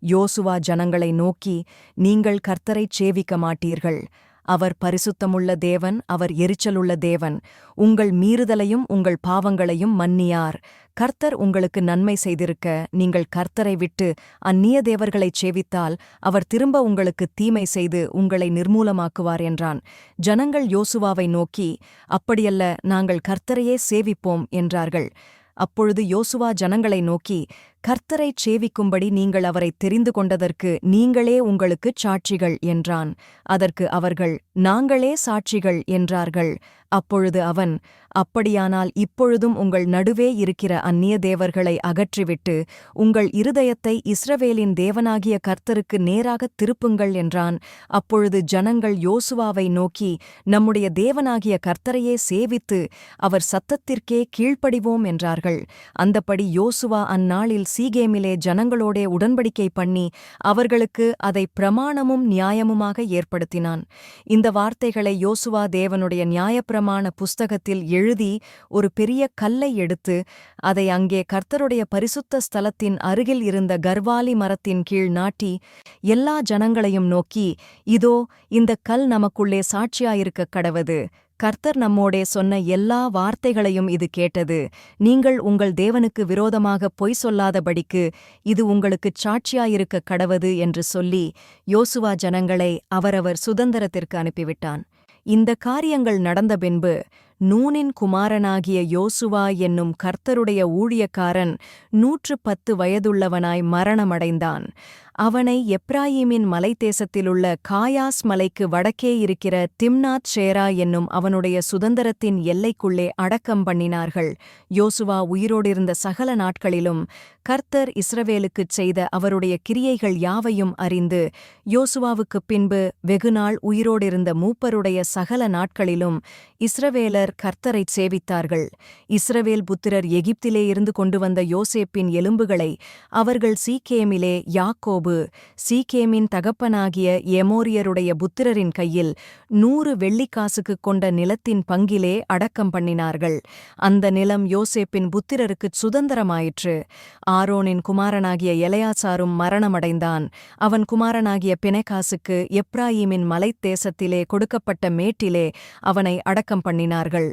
யோசுவா ஜனங்களை நோக்கி, நீங்கள் கர்த்தரைச் சேவிக்க மாட்டீர்கள். அவர் பரிசுத்தமுள்ள தேவன், அவர் எரிச்சலுள்ள தேவன். உங்கள் மீறுதலையும் உங்கள் பாவங்களையும் மன்னியார். கர்த்தர் உங்களுக்கு நன்மை செய்திருக்க நீங்கள் கர்த்தரை விட்டு அந்நிய தேவர்களைச் சேவித்தால் அவர் திரும்ப உங்களுக்கு தீமை செய்து உங்களை நிர்மூலமாக்குவார் என்றான். ஜனங்கள் யோசுவாவை நோக்கி, அப்படியல்ல, நாங்கள் கர்த்தரையே சேவிப்போம் என்றார்கள். அப்பொழுது யோசுவா ஜனங்களை நோக்கி, கர்த்தரைச் சேவிக்கும்படி நீங்கள் அவரைத் தெரிந்து கொண்டதற்கு நீங்களே உங்களுக்குச் சாட்சிகள் என்றான். அதற்கு அவர்கள், நாங்களே சாட்சிகள் என்றார்கள். அப்பொழுது அவன், அப்படியானால் இப்பொழுதும் உங்கள் நடுவே இருக்கிற அந்நிய தேவர்களை அகற்றிவிட்டு உங்கள் இருதயத்தை இஸ்ரவேலின் தேவனாகிய கர்த்தருக்கு நேராகத் திருப்புங்கள் என்றான். அப்பொழுது ஜனங்கள் யோசுவாவை நோக்கி, நம்முடைய தேவனாகிய கர்த்தரையே சேவித்து அவர் சத்தத்திற்கே கீழ்ப்படிவோம் என்றார்கள். அந்தப்படி யோசுவா அந்நாளில் சீகேமிலே ஜனங்களோடே உடன்படிக்கை பண்ணி அவர்களுக்கு அதை பிரமாணமும் நியாயமுமாக ஏற்படுத்தினான். இந்த வார்த்தைகளை யோசுவா தேவனுடைய நியாயப்பிரமாண புஸ்தகத்தில் எழுதி ஒரு பெரிய கல்லை எடுத்து அதை அங்கே கர்த்தருடைய பரிசுத்த ஸ்தலத்தின் அருகில் இருந்த கர்வாலி மரத்தின் கீழ் நாட்டி எல்லா ஜனங்களையும் நோக்கி, இதோ இந்தக் கல் நமக்குள்ளே சாட்சியாயிருக்கக் கடவது. கர்த்தர் நம்மோடே சொன்ன எல்லா வார்த்தைகளையும் இது கேட்டது. நீங்கள் உங்கள் தேவனுக்கு விரோதமாகப் பொய் சொல்லாதபடிக்கு இது உங்களுக்குச் சாட்சியாயிருக்கக் கடவது என்று சொல்லி யோசுவா ஜனங்களை அவரவர் சுதந்திரத்திற்கு அனுப்பிவிட்டான். இந்த காரியங்கள் நடந்த பின்பு நூனின் குமாரனாகிய யோசுவா என்னும் கர்த்தருடைய ஊழியக்காரன் 110 வயதுள்ளவனாய் மரணமடைந்தான். அவனை எப்ராயீமின் மலைத்தேசத்திலுள்ள காயாஸ் மலைக்கு வடக்கே இருக்கிற திம்னாத் ஷேரா என்னும் அவனுடைய சுதந்திரத்தின் எல்லைக்குள்ளே அடக்கம் பண்ணினார்கள். யோசுவா உயிரோடிருந்த சகல நாட்களிலும் கர்த்தர் இஸ்ரவேலுக்குச் செய்த அவருடைய கிரியைகள் யாவையும் அறிந்து, யோசுவாவுக்குப் பின்பு வெகுநாள் உயிரோடிருந்த மூப்பருடைய சகல நாட்களிலும் இஸ்ரவேலர் கர்த்தரைச் சேவித்தார்கள். இஸ்ரவேல் புத்திரர் எகிப்திலே இருந்து கொண்டு வந்த யோசேப்பின் எலும்புகளை அவர்கள் சீக்கேமிலே யாக்கோபு சீக்கேமின் தகப்பனாகிய எமோரியருடைய புத்திரரின் கையில் 100 வெள்ளிக்காசுக்குக் கொண்ட நிலத்தின் பங்கிலே அடக்கம் பண்ணினார்கள். அந்த நிலம் யோசேப்பின் புத்திரருக்குச் சுதந்திரமாயிற்று. ஆரோனின் குமாரனாகிய எலெயாசாரும் மரணமடைந்தான். அவன் குமாரனாகிய பினெகாசுக்கு எப்ராயீமின் மலைத்தேசத்திலே கொடுக்கப்பட்ட மேட்டிலே அவனை அடக்கம் பண்ணினார்கள்.